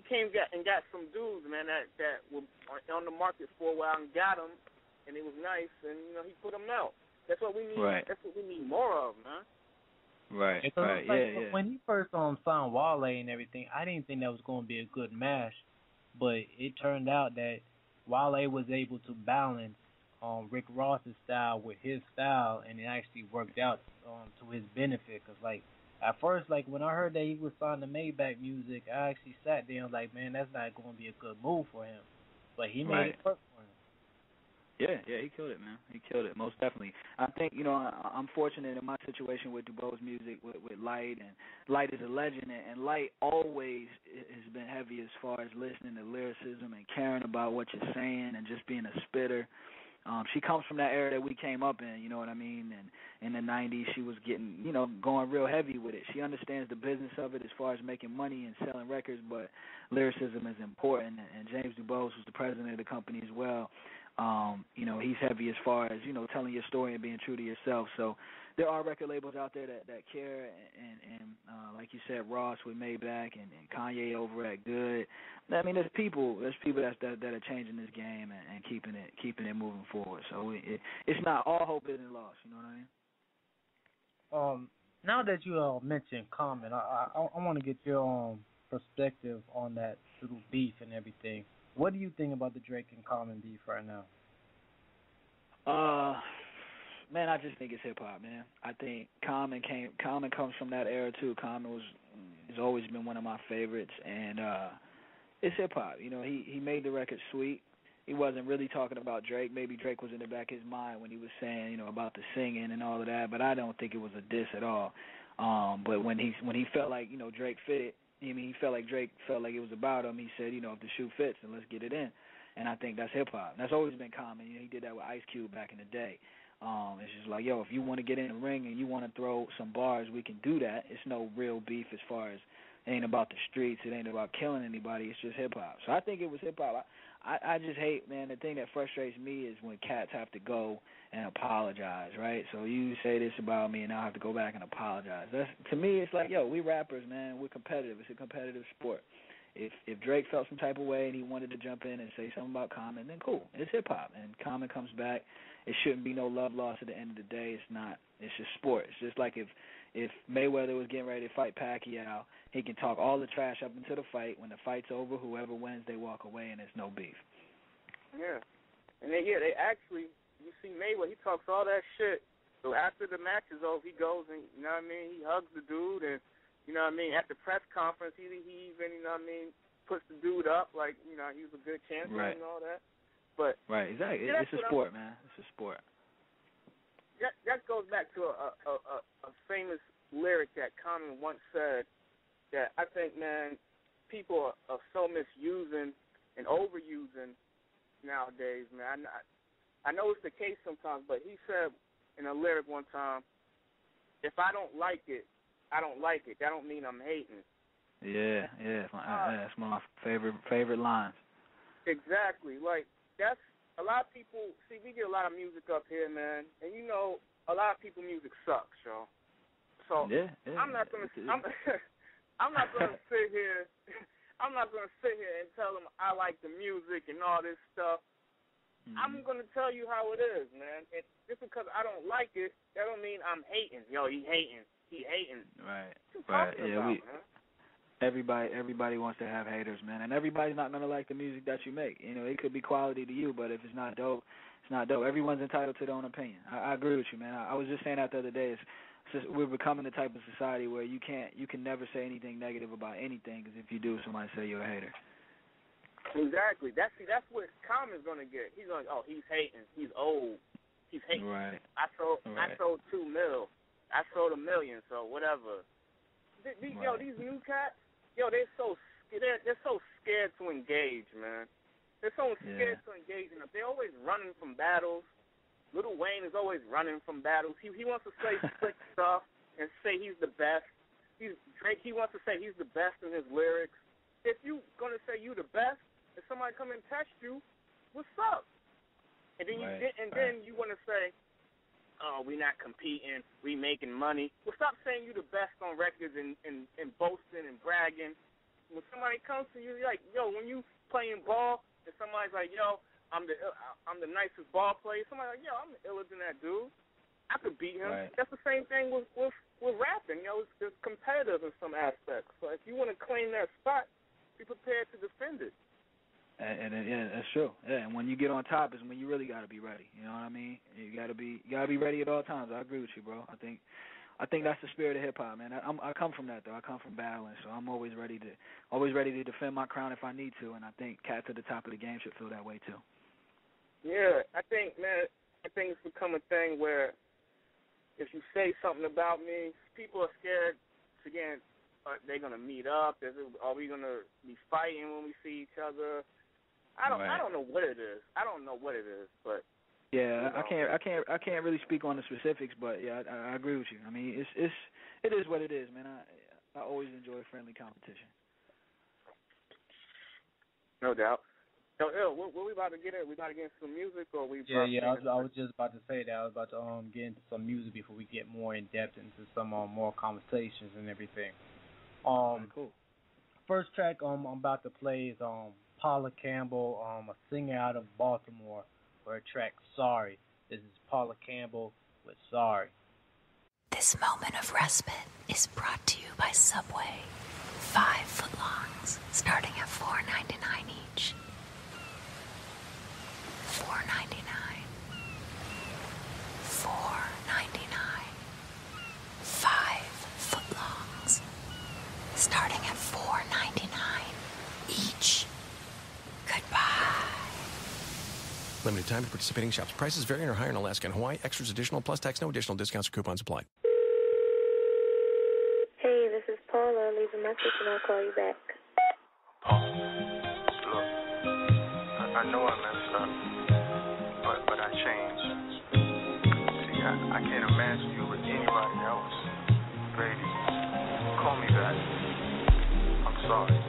came and got some dudes, man, that were on the market for a while and got them, and it was nice, and he put them out. That's what we need. Right. That's what we need more of, man. Right. When he first signed Wale and everything, I didn't think that was going to be a good match, but it turned out that Wale was able to balance Rick Ross's style with his style, and it actually worked out to his benefit. Because, like, at first, like, when I heard that he was signed to Maybach Music, I actually sat there and was like, man, that's not going to be a good move for him. But he made it work for him. Yeah, he killed it, man. He killed it, most definitely. I think, I'm fortunate in my situation with Dubois Music, with Light, and Light is a legend, and Light always has been heavy as far as listening to lyricism and caring about what you're saying and just being a spitter. She comes from that era that we came up in, you know what I mean? And in the 90s, she was getting, going real heavy with it. She understands the business of it as far as making money and selling records, but lyricism is important. And James DuBose was the president of the company as well. He's heavy as far as, telling your story and being true to yourself. So there are record labels out there that care, and like you said, Ross with Maybach and Kanye over at Good. I mean, there's people that are changing this game and keeping it moving forward. So it's not all hope isn't lost. You know what I mean? Now that you mentioned Common, I want to get your perspective on that little beef and everything. What do you think about the Drake and Common beef right now? Man, I just think it's hip hop, man. I think Common comes from that era too. Common has always been one of my favorites, and it's hip hop. He made the record sweet. He wasn't really talking about Drake. Maybe Drake was in the back of his mind when he was saying, about the singing and all of that. But I don't think it was a diss at all. But when he felt like Drake fit it, he felt like Drake felt like it was about him. He said, if the shoe fits, then let's get it in. And I think that's hip hop. That's always been Common. He did that with Ice Cube back in the day. It's just like, if you want to get in the ring and you want to throw some bars, we can do that. It's no real beef as far as it ain't about the streets. It ain't about killing anybody. It's just hip hop. So I think it was hip hop. I just hate, man, the thing that frustrates me is when cats have to go and apologize, right? So you say this about me and I have to go back and apologize. To me, it's like, we rappers, man, we're competitive. It's a competitive sport. If Drake felt some type of way and he wanted to jump in and say something about Common, then cool. It's hip hop, and Common comes back. It shouldn't be no love lost at the end of the day. It's not. It's just sport. It's just like if Mayweather was getting ready to fight Pacquiao, he can talk all the trash up until the fight. When the fight's over, whoever wins, they walk away, and there's no beef. Yeah, and they actually, you see Mayweather, he talks all that shit. So after the match is over, he goes and he hugs the dude, and at the press conference, he even puts the dude up like he was a good champion and all that. But right, exactly. It's a sport, man. It's a sport. That goes back to a famous lyric that Common once said that I think, man, people are so misusing and overusing nowadays, man. I know it's the case sometimes, but he said in a lyric one time, if I don't like it, I don't like it. That don't mean I'm hating. Yeah. That's one of my favorite lines. Exactly. Like, that's a lot of people. See, we get a lot of music up here, man, and a lot of people music sucks, yo. So I'm not gonna I'm not gonna sit here. I'm not gonna sit here and tell them I like the music and all this stuff. Mm-hmm. I'm gonna tell you how it is, man. Just because I don't like it, that don't mean I'm hating. Yo, he hating. Right. Yeah, Everybody wants to have haters, man, and everybody's not gonna like the music that you make. It could be quality to you, but if it's not dope, it's not dope. Everyone's entitled to their own opinion. I agree with you, man. I was just saying that the other day. We're becoming the type of society where you can never say anything negative about anything, because if you do, somebody say you're a hater. Exactly. That's what Common's gonna get. He's like, oh, he's hating. He's old. He's hating. Right. I sold $2 million. I sold $1 million. So whatever. Yo, these new cats. Yo, they're so scared to engage, man. They're so scared to engage in them. They're always running from battles. Lil Wayne is always running from battles. He wants to say slick stuff and say he's the best. Drake, he wants to say he's the best in his lyrics. If you gonna say you the best, if somebody come and test you, what's up? And then then you wanna say, oh, we not competing, we making money. Well, stop saying you the best on records and boasting and bragging. When somebody comes to you, like, yo, when you playing ball, and somebody's like, yo, I'm the nicest ball player. Somebody's like, yo, I'm iller than that dude. I could beat him. Right. That's the same thing with rapping. It's competitive in some aspects. So if you want to claim that spot, be prepared to defend it. And that's true. Yeah, and when you get on top is when you really got to be ready. You know what I mean? You got to be ready at all times. I agree with you, bro. I think that's the spirit of hip hop, man. I come from that though. I come from battling, so I'm always ready to defend my crown if I need to. And I think cats at the top of the game should feel that way too. Yeah, I think it's become a thing where if you say something about me, people are scared to get. Are they gonna meet up? Are we gonna be fighting when we see each other? I don't know what it is. But Yeah, I can't really speak on the specifics, but yeah, I agree with you. I mean, it is what it is, man. I always enjoy friendly competition. No doubt. So, what we about to get at? We about to get into some music, or we? Yeah. I was just about to say that. I was about to get into some music before we get more in depth into some more conversations and everything. Cool. First track I'm about to play is Paula Campbell, a singer out of Baltimore, for her track Sorry. This is Paula Campbell with Sorry. This moment of respite is brought to you by Subway. 5 footlongs, starting at $4.99 each. $4.99. $4.99. 5 footlongs, starting at $4.99 each. Goodbye. Limited time to participating shops. Prices vary and are higher in Alaska and Hawaii. Extras additional plus tax. No additional discounts or coupons applied. Hey, this is Paula. Leave a message and I'll call you back. Paula, look, I know I messed up, but I changed. See, I can't imagine you with anybody else. Baby, call me back. I'm sorry.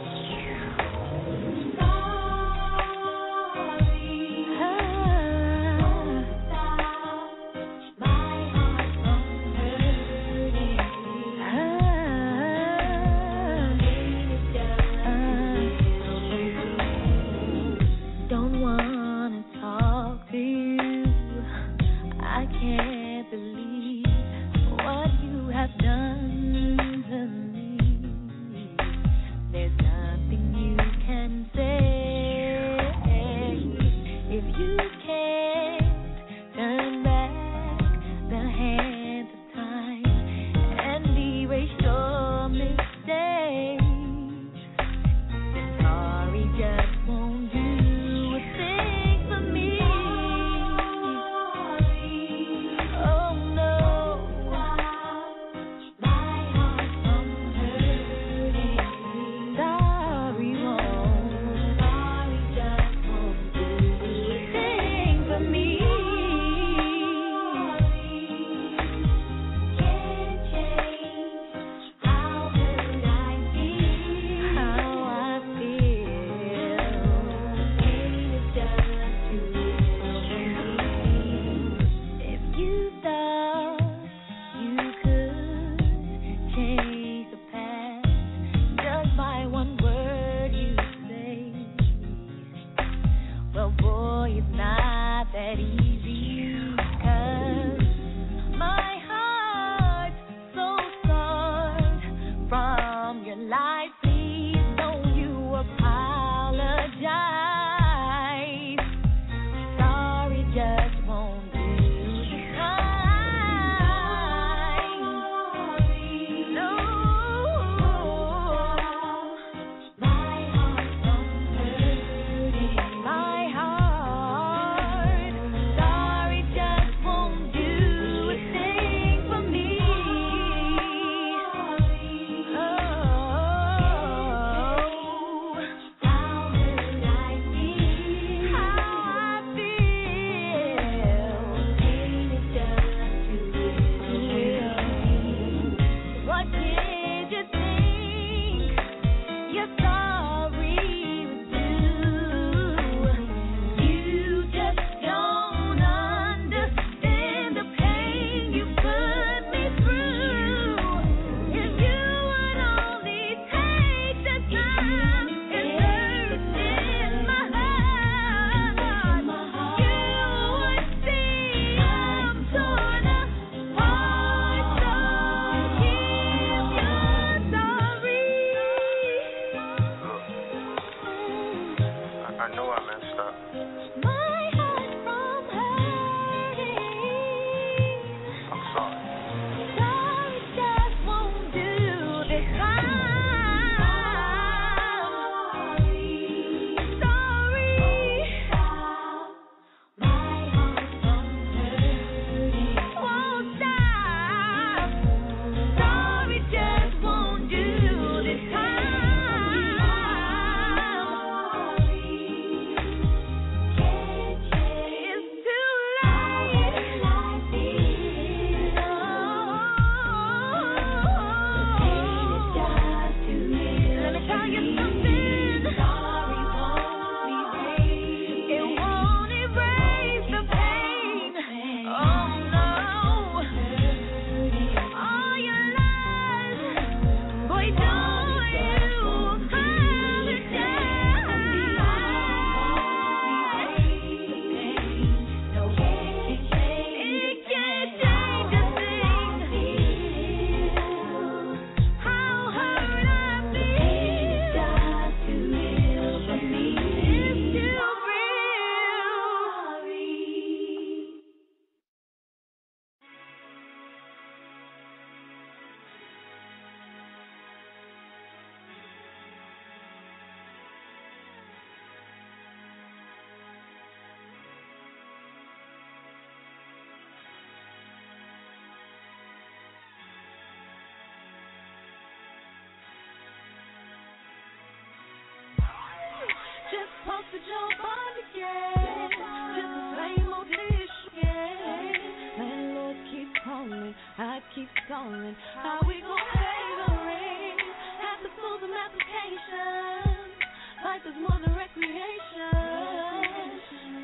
calling. How we gon' pay the ring? Have to pull some applications. Life is more than recreation.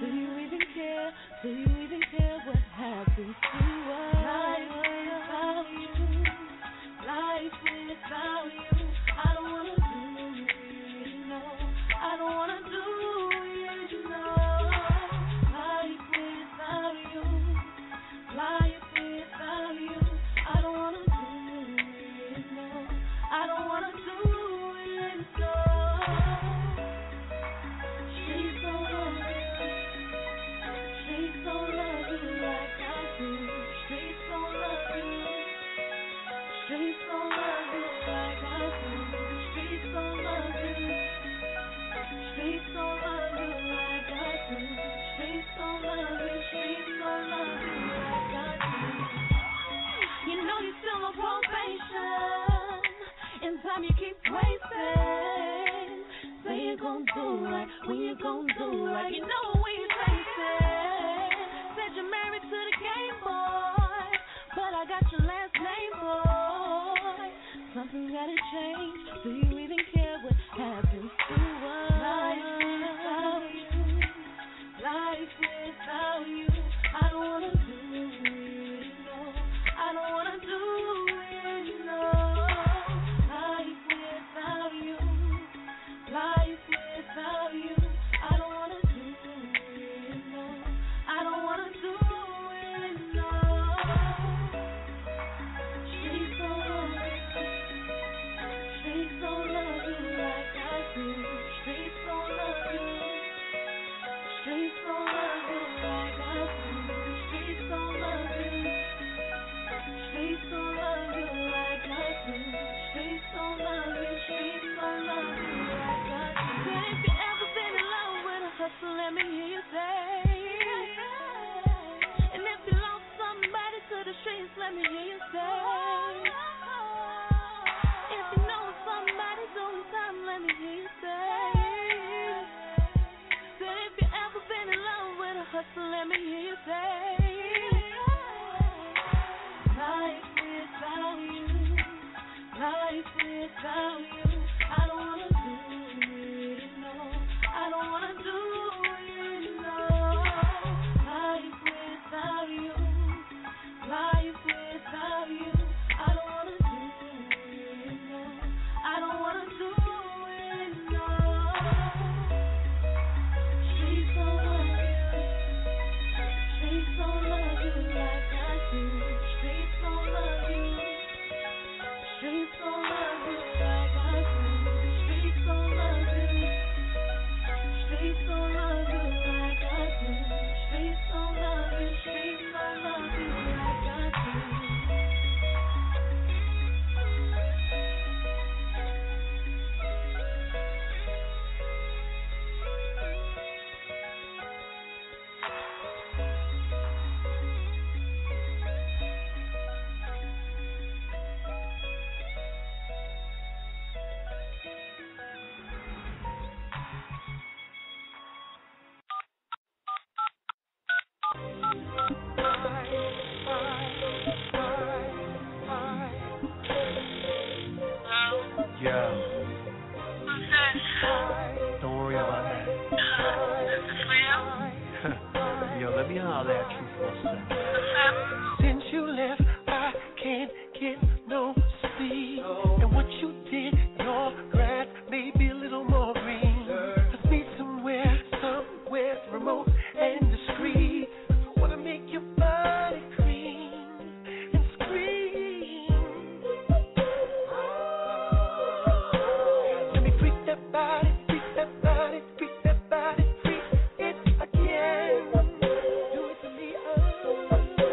Do you even care? Do you even care what happens to us? Life without you. Life without you. I don't wanna do it, no. I don't wanna do it, no. Life without you. Life without you. I don't wanna do it, no. I don't wanna do it, no. She's so lovely. She's so lovely like I do. She's so lovely. She's so lovely like I do. She's so lovely. She's so lovely like I do. She's so lovely. She's so lovely like I do. You know you're still on probation. In time you keep wasting. Say you're gon' do right when you gon' do right. You know what you're facing. Said you're married to the game boy, but I got your last name, boy. Something's gotta change. Do you even care what happens to us? Life without you. Life without you. I don't wanna do it, no. I don't wanna do it, no. Life without you. Life without you. I don't wanna do it, no. I don't wanna do it, no. She's so lovely. She's so lovely like I do. She's so lovely. She's so lovely like I do. She's so lovely. She's so lovely like I do. She's so lovely. She's so lovely like I do. But if you ever been in love with a hustle, let me hear you say. And if you lost somebody to the streets, let me hear you say. If you know somebody doing something, let me hear you say. But if you ever been in love with a hustle, let me hear you say. Life without you. Life without you. I don't wanna do it, no. I don't wanna do it, no. Life without you. Life without you. I don't wanna do it, no. I don't wanna do it, no. She's so lovely. She's so lovely like I do. She's so lovely. She's so lovely like I do. She's so lovely. She's so lovely like I do. She's so lovely. She's so lovely like I do. Yeah. Don't worry about that. Yo, let me holler at you for a second. Since you left, I can't get no sleep. And what you did, your grass may be a little more green. Let's meet somewhere remote and discreet. I wanna make your body cream and scream. Let me freak that body, freak that body, freak that body, freak it again. Do it to me, oh.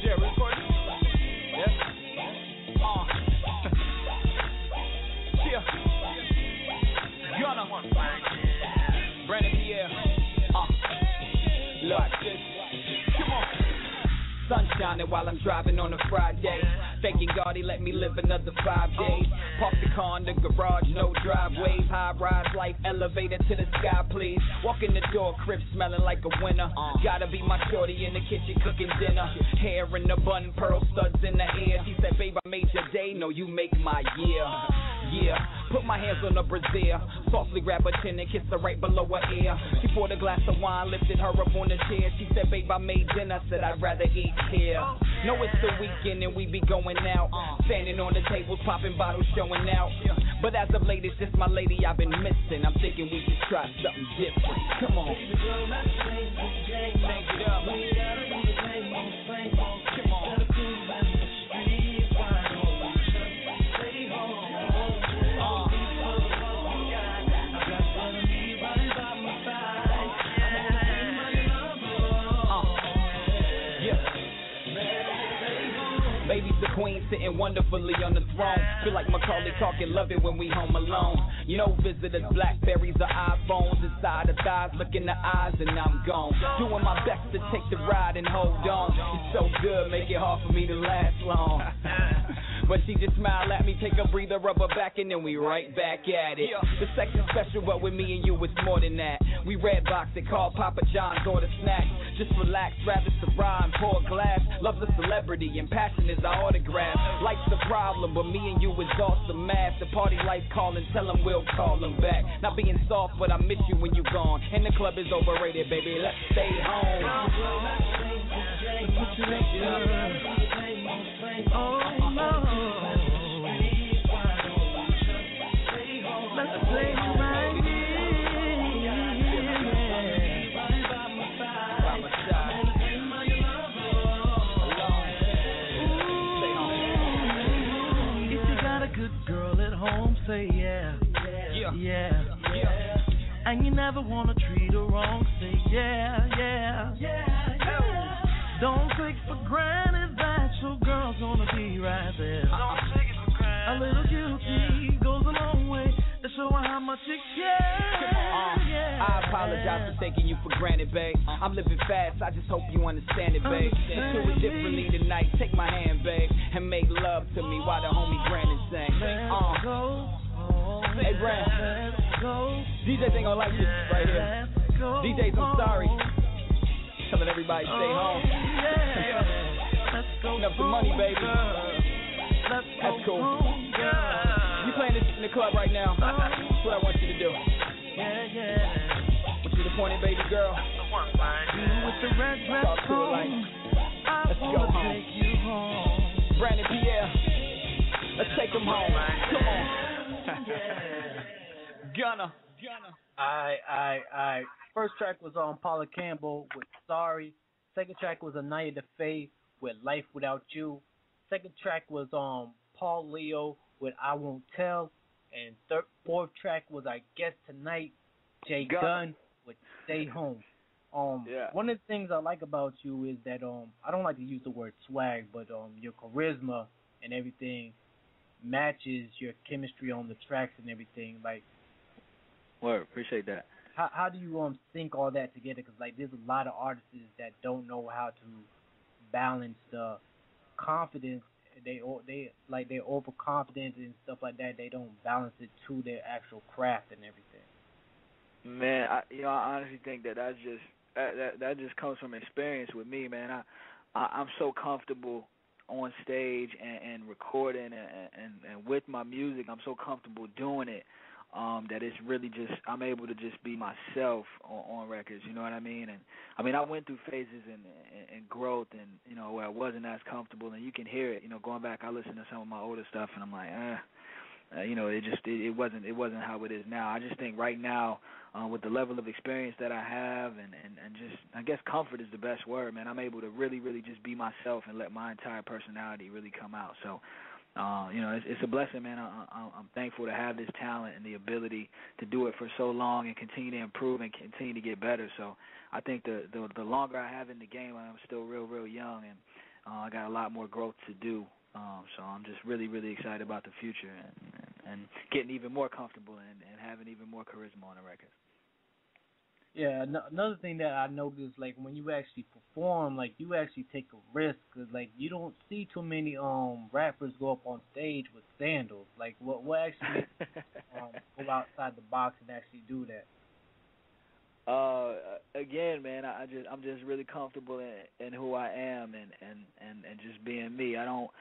Yeah, recording. Yeah. Yeah. Gunner. Brandon Pierre. Look. Come on. Sun shining while I'm driving on a Friday. Thanking God he let me live another 5 days. Park the car in the garage, no driveways. High rise life, elevator to the sky, please. Walk in the door, crib smelling like a winner. Gotta be my shorty in the kitchen cooking dinner. Hair in the bun, pearl studs in the hair. She said, babe, I made your day. No, you make my year. Yeah, put my hands on her brassiere. Softly grab her chin and kiss her right below her ear. She poured a glass of wine, lifted her up on the chair. She said, babe, I made dinner. Said, I'd rather eat here. Know it's the weekend and we be going out. Standing on the tables, popping bottles, showing out. But as of late, it's just my lady I've been missing. I'm thinking we should try something different. Come on. Change it up. Come on. Baby's the queen sitting wonderfully on the throne. Feel like Macaulay talking, love it when we home alone. No visitors, Blackberries or iPhones. Inside the thighs, look in the eyes and I'm gone. Doing my best to take the ride and hold on. It's so good, make it hard for me to last long. But she just smiled at me, take a breather, rub her back, and then we right back at it. The sex is special, but with me and you it's more than that. We red box it, call Papa John's, order snacks. Just relax, grab the Ciroc and pour a glass. Love the celebrity and passion is our autograph. Life's the problem, but me and you is awesome math. The party life calling, tell them we'll call them back. Not being soft, but I miss you when you gone. And the club is overrated, baby, let's stay home. Oh no. Let's play right here. By my side. If you got a good girl at home, say yeah. Yeah. And you never wanna treat her wrong, say yeah. Don't take for granted that your girl's gonna be right there. Don't take it for granted. A little guilty goes a long way to show her how much you care. I apologize for taking you for granted, babe. I'm living fast, I just hope you understand it, babe. Let's do it differently tonight. Take my hand, babe, and make love to me while the homie Brandon sing. Hey, Brandon. DJs ain't gonna like this right here. DJs, I'm sorry. Telling everybody stay home. Enough the money, baby. That's cool. You playing this in the club right now. That's what I want you to do. I want you to point it, baby girl. Talk to her like, let's go home. Brandon Pierre, let's take him home. Come on. Gunner. Alright. First track was on Paula Campbell with Sorry. Second track was Anaya DeFay with Life Without You. Second track was Paul Leo with I Won't Tell. And fourth track was I Guess Tonight, J Gunn with Stay Home. One of the things I like about you is that I don't like to use the word swag, but your charisma and everything matches your chemistry on the tracks and everything. Like, word, appreciate that. How do you sync all that together? Because like there's a lot of artists that don't know how to balance the confidence. They're overconfident and stuff like that. They don't balance it to their actual craft and everything. Man, I honestly think that that just comes from experience with me, man. I'm so comfortable on stage and recording and with my music. I'm so comfortable doing it. That it's really just I'm able to just be myself on records, you know what I mean? And I mean I went through phases and growth and where I wasn't as comfortable, and you can hear it, going back I listen to some of my older stuff and I'm like, it wasn't how it is now. I just think right now with the level of experience that I have and just I guess comfort is the best word, man. I'm able to really, really just be myself and let my entire personality really come out. So It's a blessing, man. I'm thankful to have this talent and the ability to do it for so long and continue to improve and continue to get better. So I think the longer I have in the game, I'm still real young, and I got a lot more growth to do. So I'm just really excited about the future and getting even more comfortable and having even more charisma on the record. Yeah, another thing that I noticed, like when you actually perform, like you actually take a risk, 'cause like you don't see too many rappers go up on stage with sandals. Like what actually go outside the box and actually do that? Again, man, I'm just really comfortable in who I am and just being me. I don't.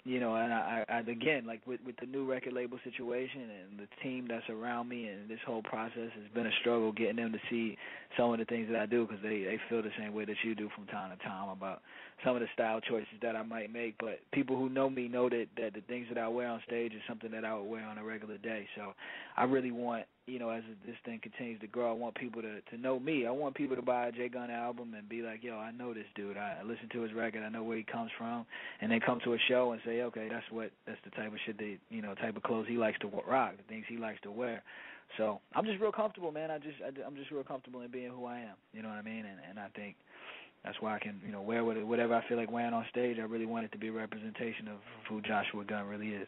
And I again, like with the new record label situation and the team that's around me, and this whole process has been a struggle getting them to see some of the things that I do, because they feel the same way that you do from time to time about some of the style choices that I might make. But people who know me know that the things that I wear on stage is something that I would wear on a regular day. So I really want, as this thing continues to grow, I want people to know me. I want people to buy a J Gunn album and be like, yo, I know this dude. I listen to his record. I know where he comes from. And then come to a show and say, okay, that's the type of shit that, type of clothes he likes to rock, the things he likes to wear. So I'm just real comfortable, man. I'm just real comfortable in being who I am. You know what I mean? And I think that's why I can, wear whatever I feel like wearing on stage. I really want it to be a representation of who Joshua Gunn really is.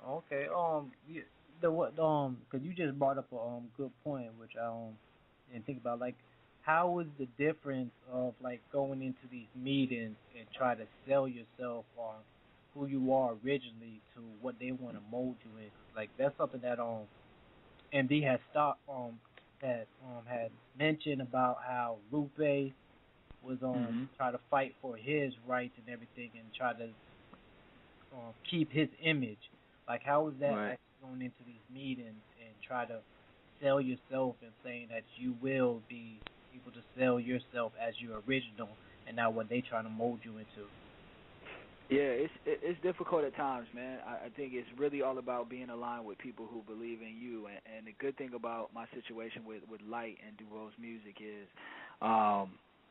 Okay. Because you just brought up a good point, which I didn't think about. Like, how is the difference of like going into these meetings and try to sell yourself on who you are originally to what they want to mold you in? Like, that's something that MD had had mentioned about how Lupe was try to fight for his rights and everything and try to keep his image. Like, how is that actually going into these meetings and try to sell yourself and saying that you will be able to sell yourself as your original and not what they trying to mold you into? Yeah, it's difficult at times, man. I think it's really all about being aligned with people who believe in you. And the good thing about my situation with Light and Duo's music is,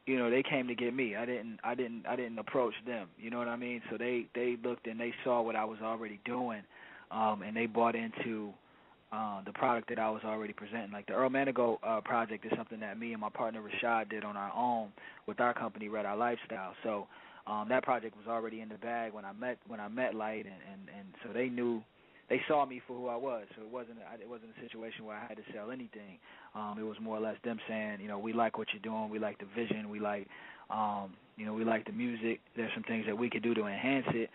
they came to get me. I didn't approach them. You know what I mean? So they looked and they saw what I was already doing, and they bought into the product that I was already presenting. Like the Earl Manigault project is something that me and my partner Rashad did on our own with our company, Red Eye Lifestyle. So that project was already in the bag when I met Light, and so they saw me for who I was. So it wasn't a situation where I had to sell anything. It was more or less them saying, we like what you're doing, we like the vision, we like we like the music. There's some things that we could do to enhance it.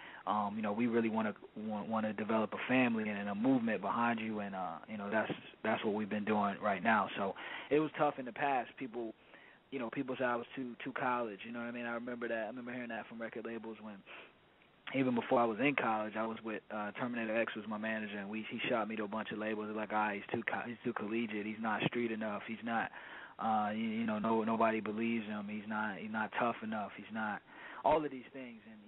We really want to develop a family and a movement behind you, and that's what we've been doing right now. So it was tough in the past. People said I was too college. You know what I mean? I remember that. I remember hearing that from record labels when, even before I was in college, I was with Terminator X was my manager, and he shot me to a bunch of labels. They're like, he's too collegiate. He's not street enough. He's not, nobody believes him. He's not tough enough. He's not all of these things, and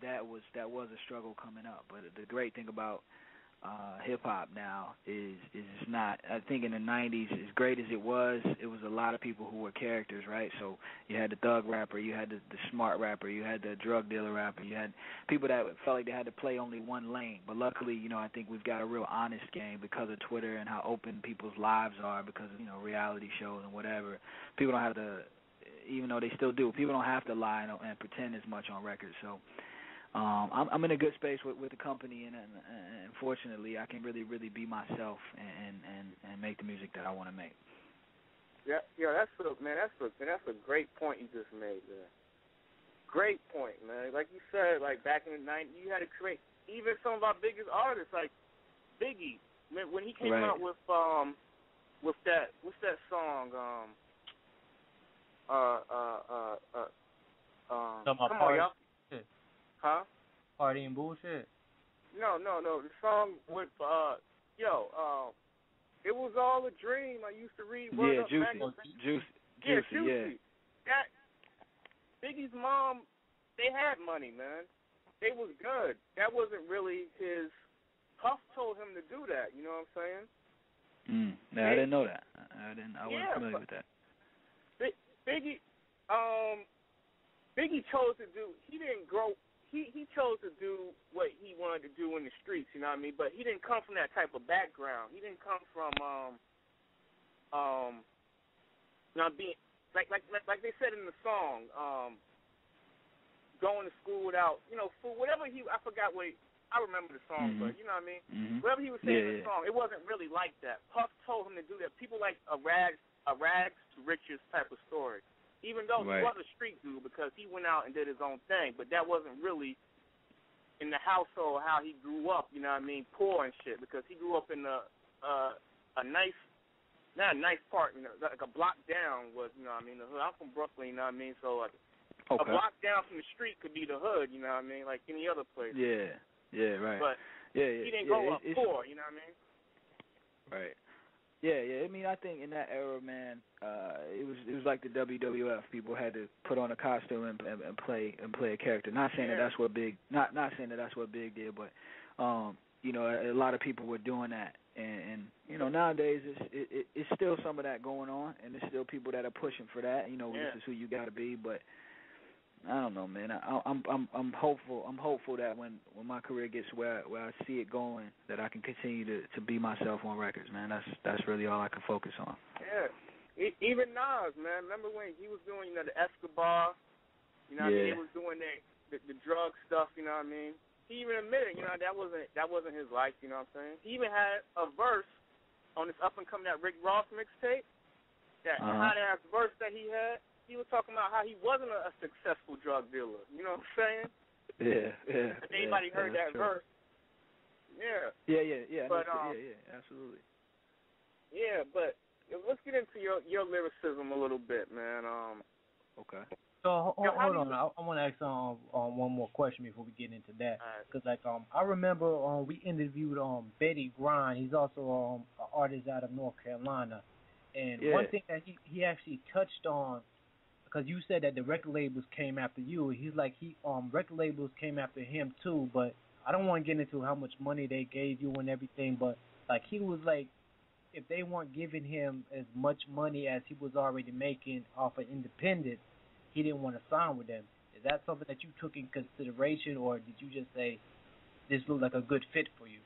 that was a struggle coming up. But the great thing about hip hop now is it's not. I think in the '90s, as great as it was a lot of people who were characters, right? So you had the thug rapper, you had the smart rapper, you had the drug dealer rapper, you had people that felt like they had to play only one lane. But luckily, I think we've got a real honest game because of Twitter and how open people's lives are because of reality shows and whatever. People don't have to, even though they still do. People don't have to lie and pretend as much on record. So. I'm in a good space with the company, and fortunately, I can really be myself and make the music that I want to make. Yeah, that's a great point you just made there. Great point, man. Like you said, like back in the '90s, you had to create. Even some of our biggest artists, like Biggie, when he came out with that, what's that song? Come on, y'all. Huh? Party and bullshit. No. The song with it was all a dream. I used to read Word Up magazine. Juicy. That Biggie's mom, they had money, man. They was good. That wasn't really his. Puff told him to do that. You know what I'm saying? No, I didn't know that. I wasn't familiar with that. Biggie chose to do. He didn't grow. he chose to do what he wanted to do in the streets, you know what I mean? But he didn't come from that type of background. He didn't come from being like they said in the song, going to school without, food, whatever I forgot what I remember the song, but you know what I mean? Mm-hmm. Whatever he was saying in the song, it wasn't really like that. Puff told him to do that. People like a rags to riches type of story. Even though he was a street dude because he went out and did his own thing, but that wasn't really in the household how he grew up, you know what I mean, poor and shit, because he grew up in a nice, not a nice part, like a block down was, you know what I mean, the hood. I'm from Brooklyn, you know what I mean, so like a block down from the street could be the hood, you know what I mean, like any other place. Yeah, right. But he didn't grow up poor, you know what I mean? Right. Yeah. I mean, I think in that era, man, it was like the WWF. People had to put on a costume and play a character. Not saying that that's what Big, not saying that that's what Big did, but a lot of people were doing that. And nowadays it's still some of that going on, and there's still people that are pushing for that. This is who you got to be, but I don't know, man. I'm hopeful. I'm hopeful that when my career gets where I see it going, that I can continue to be myself on records, man. That's really all I can focus on. Yeah. Even Nas, man. Remember when he was doing the Escobar? You know what I mean? He was doing the drug stuff. You know what I mean? He even admitted, that wasn't his life. You know what I'm saying? He even had a verse on this up and coming that Rick Ross mixtape. That hot ass verse that he had. He was talking about how he wasn't a successful drug dealer. You know what I'm saying? Yeah. If anybody heard that verse. Yeah. Yeah. But, absolutely. Yeah, but let's get into your lyricism a little bit, man. Okay. So hold on. I want to ask one more question before we get into that, because I remember we interviewed Betty Grind. He's also an artist out of North Carolina, and one thing that he actually touched on. Because you said that the record labels came after you. He's like, record labels came after him too, but I don't want to get into how much money they gave you and everything, but like he was like, if they weren't giving him as much money as he was already making off of independent, he didn't want to sign with them. Is that something that you took in consideration, or did you just say, this looked like a good fit for you?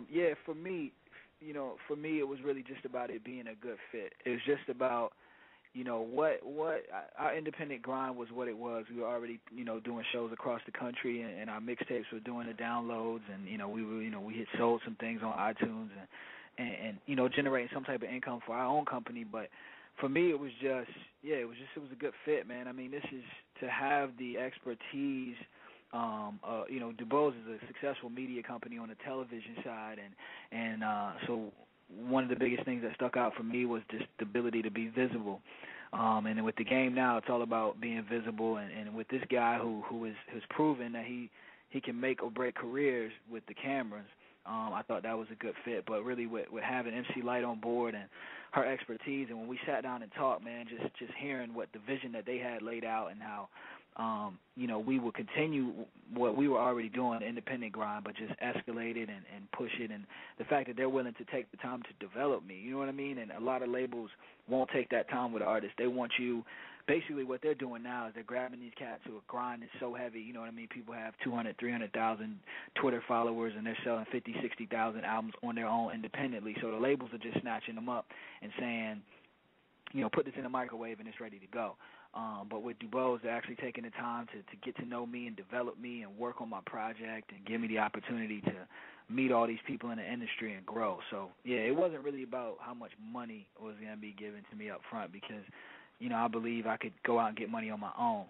Yeah, for me, it was really just about it being a good fit. It was just about, what our independent grind was what it was. We were already, doing shows across the country, and our mixtapes were doing the downloads, and we had sold some things on iTunes, and generating some type of income for our own company. But for me, it was a good fit, man. I mean, this is to have the expertise. DuBose is a successful media company on the television side, and so one of the biggest things that stuck out for me was just the ability to be visible. And with the game now, it's all about being visible. And with this guy who has proven that he can make or break careers with the cameras, I thought that was a good fit. But really, with having MC Light on board and her expertise, and when we sat down and talked, man, just hearing what the vision that they had laid out and how we would continue what we were already doing, the independent grind, but just escalate it and push it. And the fact that they're willing to take the time to develop me, you know what I mean? And a lot of labels won't take that time with artists. They want you, basically what they're doing now is they're grabbing these cats who are grinding so heavy, you know what I mean? People have 200, 300,000 Twitter followers, and they're selling 50, 60,000 albums on their own independently. So the labels are just snatching them up and saying, put this in the microwave and it's ready to go. But with DuBose, they're actually taking the time to get to know me and develop me and work on my project and give me the opportunity to meet all these people in the industry and grow. So, yeah, it wasn't really about how much money was going to be given to me up front because, I believe I could go out and get money on my own.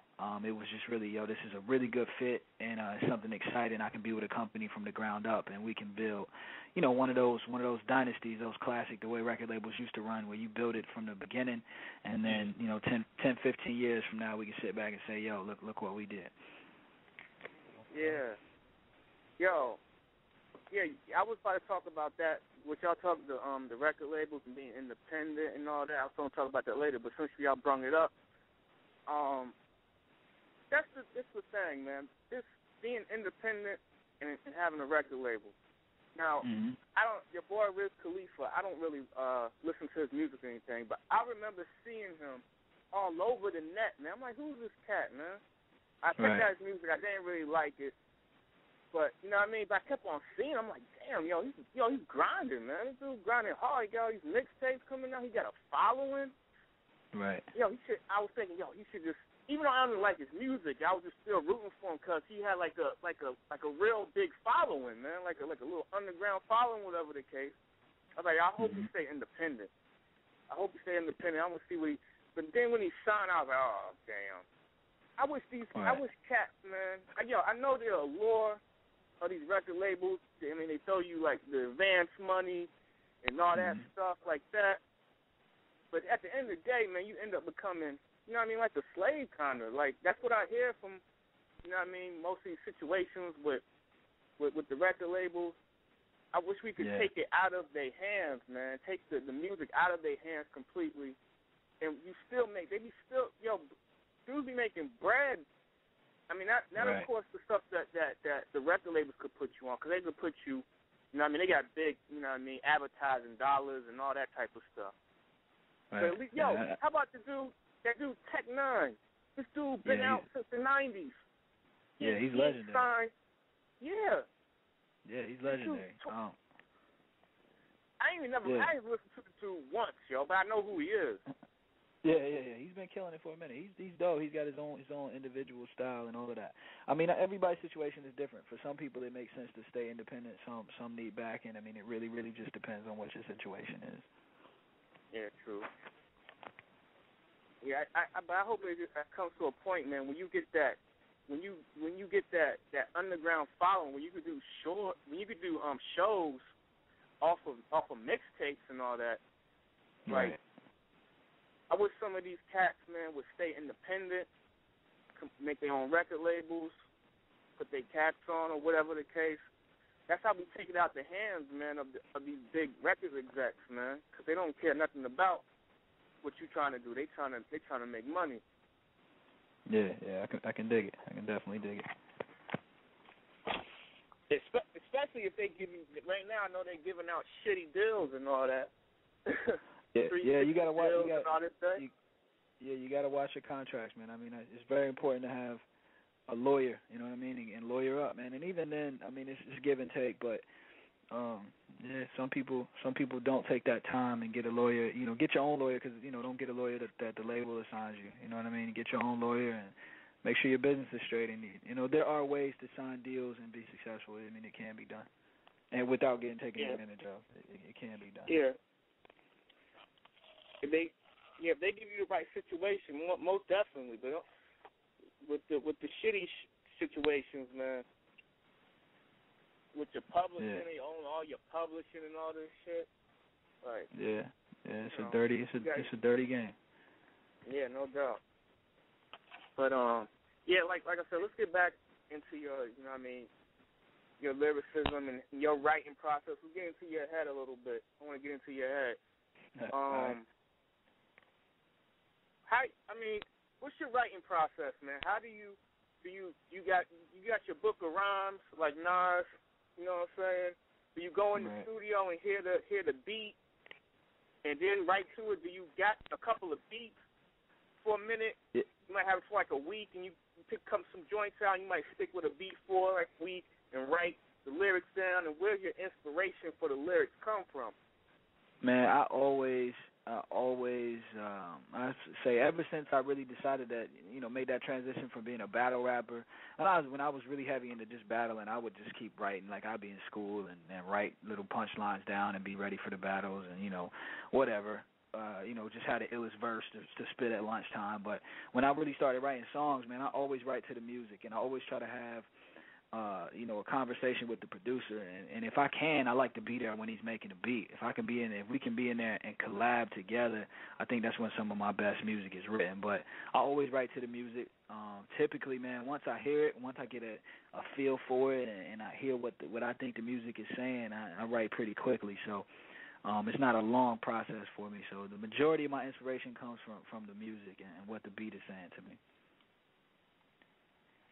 It was just really, this is a really good fit and it's something exciting. I can be with a company from the ground up and we can build, one of those dynasties, those classic, the way record labels used to run, where you build it from the beginning and then, 10, 15 years from now we can sit back and say, look what we did. Yeah. I was about to talk about that. What y'all talk the record labels and being independent and all that. I was going to talk about that later, but since y'all brung it up, that's the thing, man. This being independent and having a record label. Now, your boy Wiz Khalifa, I don't really listen to his music or anything, but I remember seeing him all over the net, man. I'm like, who's this cat, man? I checked out his music. I didn't really like it. But, you know what I mean? But I kept on seeing him. I'm like, damn, he's grinding, man. This dude grinding hard. He got all these mixtapes coming out. He got a following. Right. I was thinking, he should just, even though I don't like his music, I was just still rooting for him because he had like a real big following, man, like a little underground following, whatever the case. I was like, I hope he stay independent. I'm gonna see what he. But then when he signed, I was like, oh damn. I wish cats, man. I know they're a lure of these record labels. I mean, they throw you like the advance money and all that stuff like that. But at the end of the day, man, you end up becoming, you know what I mean, like a slave kind of. Like, that's what I hear from, you know what I mean, most of these situations with the record labels. I wish we could take it out of their hands, man. Take the music out of their hands completely. And you still dudes be making bread. I mean, not of course the stuff that the record labels could put you on, because they could put you, you know what I mean, they got big, you know what I mean, advertising dollars and all that type of stuff. Right. But at least, how about that dude Tech Nine? This dude been out since the 90s. Yeah, he's legendary. Signed. Yeah, he's legendary. I ain't listened to the dude once, but I know who he is. Yeah. He's been killing it for a minute. He's dope. He's got his own individual style and all of that. I mean, everybody's situation is different. For some people, it makes sense to stay independent. Some need backing. I mean, it really, really just depends on what your situation is. Yeah, true. Yeah, but I hope it comes to a point, man, when you get that, when you get that underground following, when you could do shows off of mixtapes and all that. Right. I wish some of these cats, man, would stay independent, make their own record labels, put their caps on or whatever the case. That's how we take it out the hands, man, of these big record execs, man, because they don't care nothing about what you're trying to do. They trying to make money. Yeah, I can dig it. I can definitely dig it. Especially if they give you, right now I know they're giving out shitty deals and all that. You gotta watch. You gotta watch your contracts, man. I mean, it's very important to have a lawyer. You know what I mean, and lawyer up, man. And even then, I mean, it's give and take. But some people don't take that time and get a lawyer. You know, get your own lawyer, because don't get a lawyer that the label assigns you. You know what I mean? Get your own lawyer and make sure your business is straight. And there are ways to sign deals and be successful. I mean, it can be done, and without getting taken advantage of, it can be done. Yeah. If they give you the right situation, most definitely. But with the shitty situations, man, with your publishing, they own all your publishing and all this shit. Right. Yeah. It's a dirty game. Yeah, no doubt. But like I said, let's get back into your, you know what I mean, your lyricism and your writing process. We'll get into your head a little bit. I want to get into your head. What's your writing process, man? How do you got your book of rhymes like Nas, you know what I'm saying? Do you go in the studio and hear the beat and then write to it? Do you got a couple of beats for a minute? You might have it for like a week, and you pick some joints out, and you might stick with a beat for like a week and write the lyrics down. And where's your inspiration for the lyrics come from? Man, I say ever since I really decided that, made that transition from being a battle rapper, and when I was really heavy into just battling, I would just keep writing. Like, I'd be in school and write little punchlines down and be ready for the battles and, whatever. Just had the illest verse to spit at lunchtime. But when I really started writing songs, man, I always write to the music, and I always try to have a conversation with the producer, and if I can, I like to be there when he's making a beat. If we can be in there and collab together, I think that's when some of my best music is written. But I always write to the music. Typically, man, once I hear it, once I get a feel for it, and I hear what I think the music is saying, I write pretty quickly. So it's not a long process for me. So the majority of my inspiration comes from the music and what the beat is saying to me.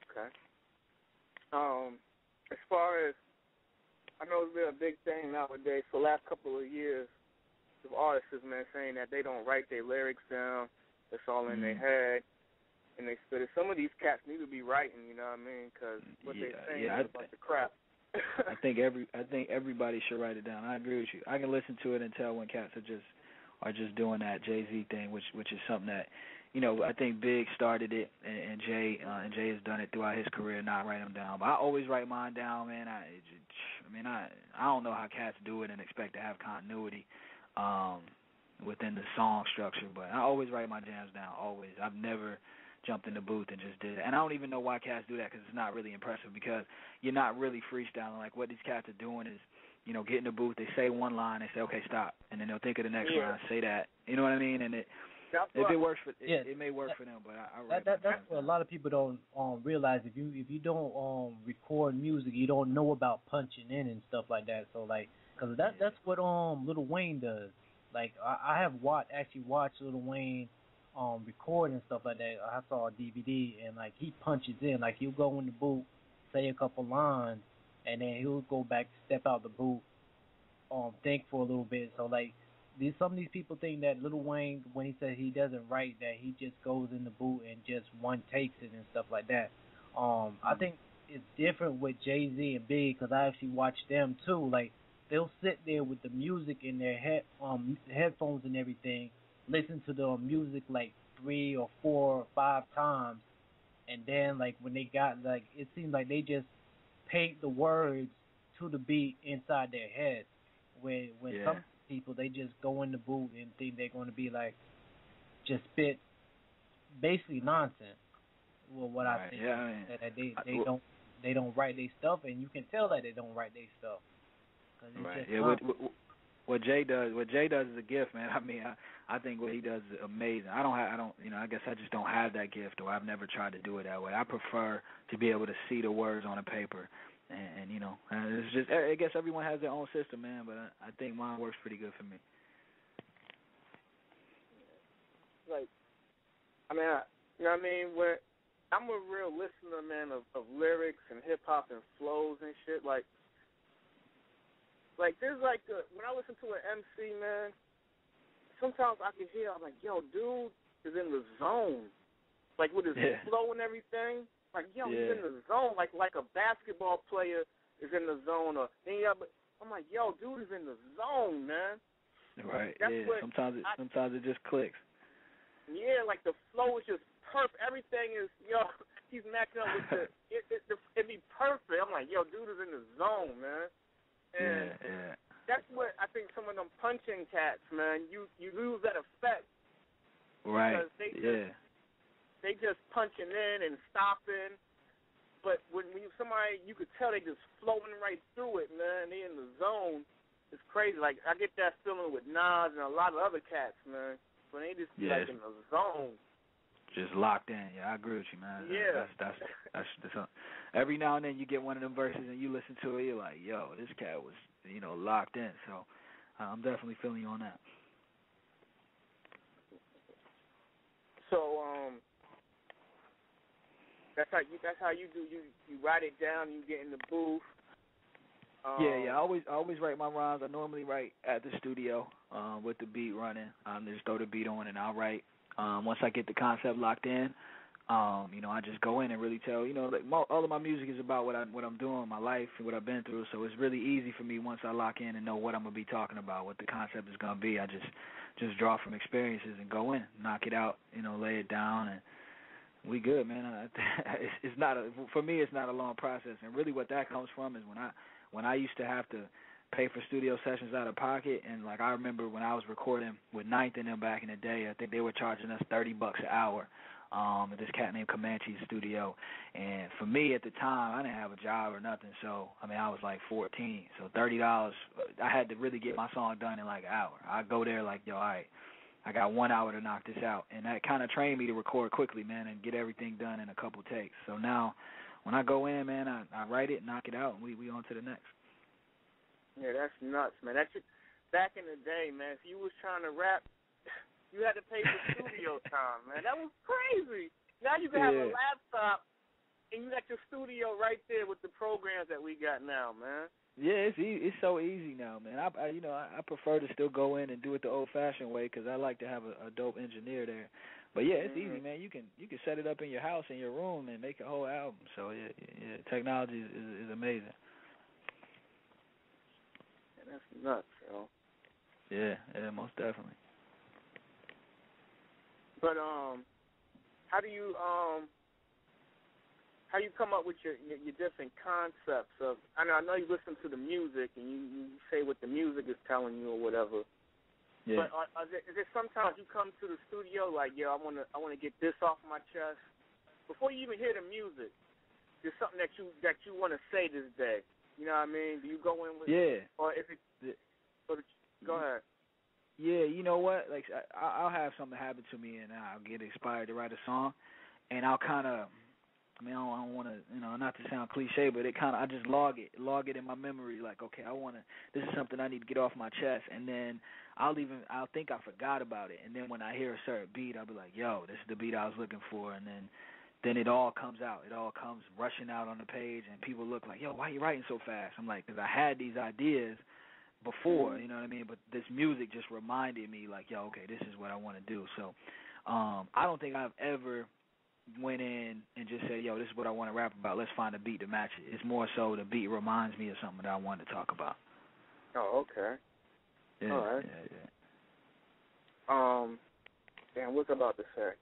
Okay. As far as, I know it's been a big thing nowadays for the last couple of years of artists, man, saying that they don't write their lyrics down, it's all in their head. and they spit it. Some of these cats need to be writing, you know what I mean? Because what they're saying is a bunch of crap. I think everybody should write it down. I agree with you. I can listen to it and tell when cats are just doing that Jay-Z thing, which is something that, you know, I think Big started it, and Jay has done it throughout his career, not write them down. But I always write mine down, man. I don't know how cats do it and expect to have continuity within the song structure, but I always write my jams down, always. I've never jumped in the booth and just did it. And I don't even know why cats do that, because it's not really impressive, because you're not really freestyling. Like, what these cats are doing is, you know, get in the booth, they say one line, they say, okay, stop, and then they'll think of the next line, say that. You know what I mean? And if it works for it may work for them, but that's what a lot of people don't realize. If you don't record music, you don't know about punching in and stuff like that. So like, because that's what Lil Wayne does. Like I have actually watched Lil Wayne record and stuff like that. I saw a DVD, and like he punches in. Like he'll go in the booth, say a couple lines, and then he'll go back, step out the booth, think for a little bit. So like some of these people think that Lil Wayne, when he says he doesn't write, that he just goes in the booth and just one takes it and stuff like that. I think it's different with Jay-Z and Big, because I actually watch them too. Like they'll sit there with the music in their headphones and everything, listen to the music like 3 or 4 or 5 times, and then like when they got, like, it seems like they just paint the words to the beat inside their head. When some people, they just go in the booth and think they're going to be like, just spit basically nonsense. Well, what I think that they don't write their stuff, and you can tell that they don't write their stuff. Right. Yeah. What Jay does is a gift, man. I mean, I think what he does is amazing. I guess I just don't have that gift, or I've never tried to do it that way. I prefer to be able to see the words on a paper, and you know, it's just, I guess everyone has their own system, man. But I think mine works pretty good for me. Like, I mean, you know what I mean? When I'm a real listener, man, of lyrics and hip hop and flows and shit, like there's like when I listen to an MC, man, sometimes I can hear, I'm like, yo, dude is in the zone, like with his flow and everything. Like, yo, he's in the zone, like a basketball player is in the zone, but I'm like, yo, dude is in the zone, man. Right. Sometimes it just clicks. Yeah, like the flow is just perfect. Everything is, yo, he's matching up with it'd be perfect. I'm like, yo, dude is in the zone, man. And that's what I think some of them punching cats, man, you lose that effect. Right. Because they just punching in and stopping. But when somebody, you could tell they just flowing right through it, man. They in the zone. It's crazy. Like, I get that feeling with Nas and a lot of other cats, man. When they just like in the zone. Just locked in. Yeah, I agree with you, man. Yeah. That's every now and then you get one of them verses and you listen to it, you're like, yo, this cat was, you know, locked in. So I'm definitely feeling you on that. So that's how you do. You write it down. You get in the booth. I always write my rhymes. I normally write at the studio with the beat running. Just throw the beat on and I'll write. Once I get the concept locked in, you know, I just go in and really tell, you know, like all of my music is about what I'm doing, my life, and what I've been through. So it's really easy for me once I lock in and know what I'm gonna be talking about, what the concept is gonna be. I just draw from experiences and go in, knock it out, you know, lay it down, and we good, man. For me, it's not a long process, and really what that comes from is when I used to have to pay for studio sessions out of pocket, and like I remember when I was recording with Ninth and them back in the day, I think they were charging us $30 an hour at this cat named Comanche's studio. And for me at the time, I didn't have a job or nothing, so I mean I was like 14, so $30, I had to really get my song done in like an hour. I'd go there like, yo, all right, I got 1 hour to knock this out, and that kind of trained me to record quickly, man, and get everything done in a couple takes. So now when I go in, man, I write it, knock it out, and we on to the next. Yeah, that's nuts, man. Back in the day, man, if you was trying to rap, you had to pay for studio time, man. That was crazy. Now you can have a laptop, and you got your studio right there with the programs that we got now, man. Yeah, it's so easy now, man. I prefer to still go in and do it the old-fashioned way because I like to have a dope engineer there. But yeah, it's easy, man. You can set it up in your house, in your room, and make a whole album. So yeah, technology is amazing. Yeah, that's nuts, yo. Yeah, most definitely. But how do you come up with your different concepts of? I know you listen to the music and you say what the music is telling you or whatever. Yeah. But is there sometimes you come to the studio like, I want to get this off my chest before you even hear the music? There's something that you want to say this day. You know what I mean? Do you go in with? Yeah. Or is it? Go ahead. Yeah, you know what? Like I'll have something happen to me and I'll get inspired to write a song, and I'll kind of. I mean, I don't want to, not to sound cliche, but I just log it in my memory. Like, okay, this is something I need to get off my chest, and then I'll think I forgot about it, and then when I hear a certain beat, I'll be like, yo, this is the beat I was looking for, and then it all comes out. It all comes rushing out on the page, and people look like, yo, why are you writing so fast? I'm like, because I had these ideas before, you know what I mean? But this music just reminded me, like, yo, okay, this is what I want to do. So I don't think I've ever went in and just said, yo, this is what I want to rap about. Let's find a beat to match it. It's more so the beat reminds me of something that I wanted to talk about. Oh, okay. Yeah, all right. Yeah. Damn, what's I about to say?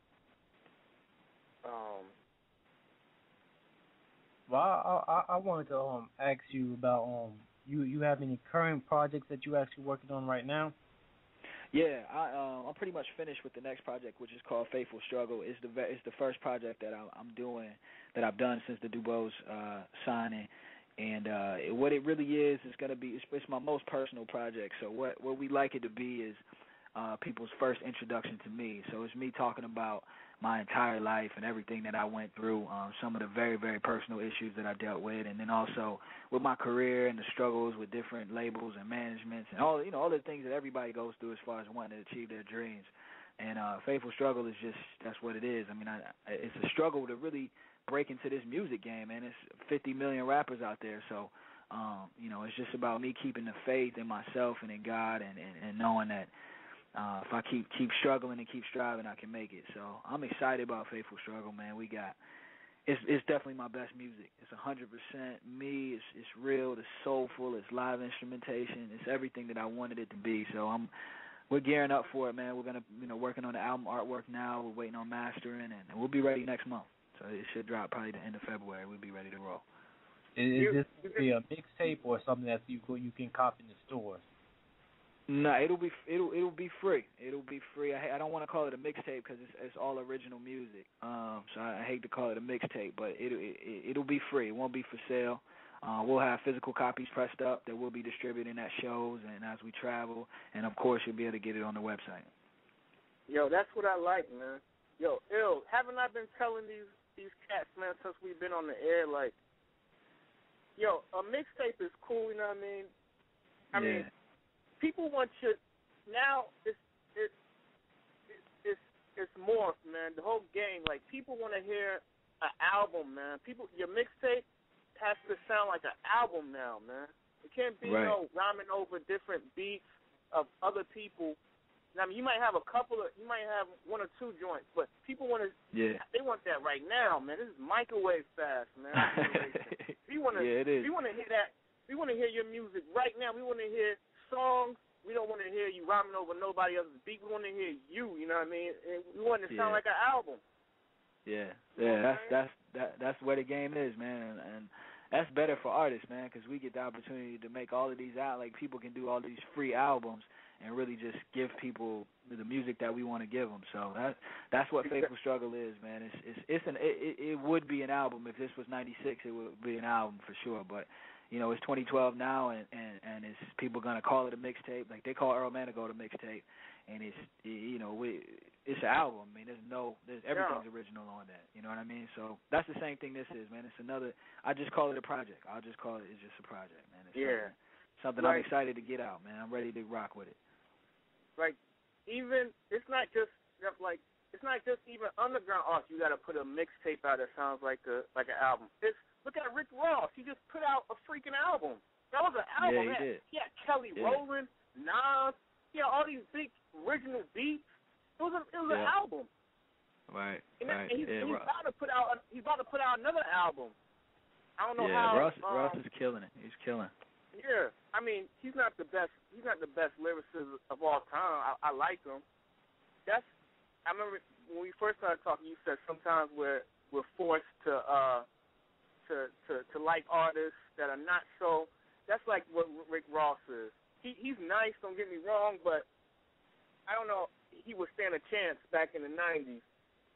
Well, I wanted to ask you about you have any current projects that you actually working on right now? Yeah, I'm pretty much finished with the next project, which is called Faithful Struggle. It's the first project that I'm doing, that I've done since the Dubose signing, and what it really is going to be, it's my most personal project. So what we like it to be is people's first introduction to me. So it's me talking about my entire life and everything that I went through, some of the very, very personal issues that I dealt with, and then also with my career and the struggles with different labels and managements and all the things that everybody goes through as far as wanting to achieve their dreams. And Faithful Struggle is just, that's what it is. I mean, it's a struggle to really break into this music game, man. It's 50 million rappers out there, so it's just about me keeping the faith in myself and in God, and knowing that if I keep struggling and keep striving, I can make it. So I'm excited about Faithful Struggle, man. It's definitely my best music. It's 100% me. It's real. It's soulful. It's live instrumentation. It's everything that I wanted it to be. So we're gearing up for it, man. We're gonna working on the album artwork now. We're waiting on mastering, and we'll be ready next month. So it should drop probably the end of February. We'll be ready to roll. Is this be a mixtape or something that you can cop in the stores? No, it'll be free. It'll be free. I don't want to call it a mixtape because it's all original music. So I hate to call it a mixtape, but it'll be free. It won't be for sale. We'll have physical copies pressed up that we'll be distributing at shows and as we travel, and of course you'll be able to get it on the website. Yo, that's what I like, man. Yo, haven't I been telling these cats, man, since we've been on the air, like, yo, a mixtape is cool, you know what I mean? I mean, people want you now. It's morphed, man. The whole game, like, people want to hear an album, man. Your mixtape has to sound like an album now, man. It can't be rhyming over different beats of other people. I mean, you might have one or two joints, but people want to. Yeah. They want that right now, man. This is microwave fast, man. We want to hear that. We want to hear your music right now. We want to hear songs. We don't want to hear you rhyming over nobody else's beat. We want to hear you. You know what I mean? And we want it to sound like an album. Yeah. That's where the game is, man, and that's better for artists, man, because we get the opportunity to make all of these out. Like, people can do all these free albums and really just give people the music that we want to give them. So that's what Faithful Struggle is, man. It would be an album if this was '96. It would be an album for sure, but. It's 2012 now, and it's people gonna call it a mixtape. Like, they call Earl Manigault a mixtape, and it's it's an album. I mean, everything's original on that. You know what I mean? So that's the same thing this is, man. It's another. I just call it a project. I'll just call it. It's just a project, man. It's something I'm excited to get out, man. I'm ready to rock with it. Like, even it's not just even underground art. You got to put a mixtape out that sounds like an album. Look at Rick Ross. He just put out a freaking album. That was an album. Yeah, he did. He had Kelly Rowland, Nas. He had all these big original beats. It was an album. Right. And he's about to put out another album. I don't know how. Ross is killing it. He's killing. Yeah, I mean, he's not the best lyricist of all time. I like him. I remember when we first started talking, you said sometimes we're forced to like artists that are not so. That's like what Rick Ross is. He's nice, don't get me wrong, but I don't know. He would stand a chance back in the 90s.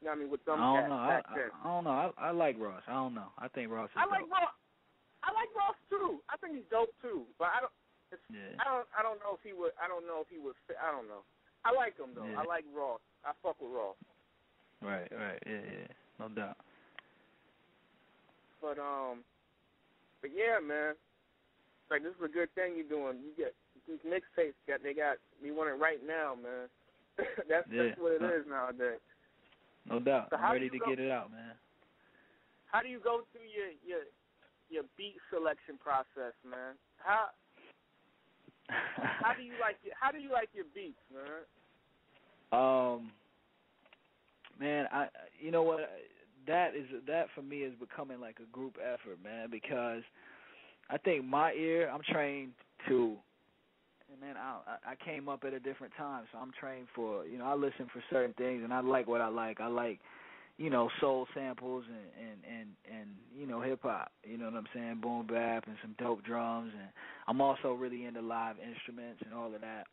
You know what I mean? With them cats back then. I don't know. I like Ross. I don't know. I think Ross is dope. I like Ross too. I think he's dope too. But I don't know if he would. I don't know. I like him though. Yeah. I like Ross. I fuck with Ross. Right. Yeah. No doubt. But yeah, man. Like, this is a good thing you're doing. You get these mixtapes. We want it right now, man. That's what it is nowadays. No doubt. So I'm ready to get it out, man. How do you go through your beat selection process, man? How do you like your beats, man? Man, you know what? That for me is becoming like a group effort, man, because I think my ear, I'm trained to, and man, I came up at a different time, so I'm trained for, I listen for certain things, and I like what I like. I like, soul samples and hip hop, you know what I'm saying, boom bap and some dope drums, and I'm also really into live instruments and all of that.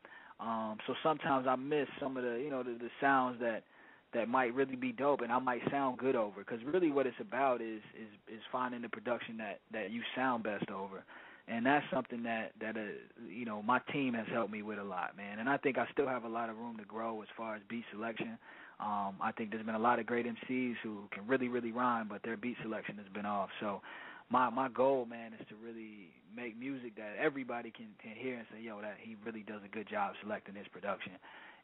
So sometimes I miss some of the, the sounds that might really be dope and I might sound good over, because really what it's about is finding the production that you sound best over. And that's something that my team has helped me with a lot, man. And I think I still have a lot of room to grow as far as beat selection. I think there's been a lot of great MCs who can really, really rhyme, but their beat selection has been off. So my goal, man, is to really make music that everybody can hear and say, yo, that he really does a good job selecting his production.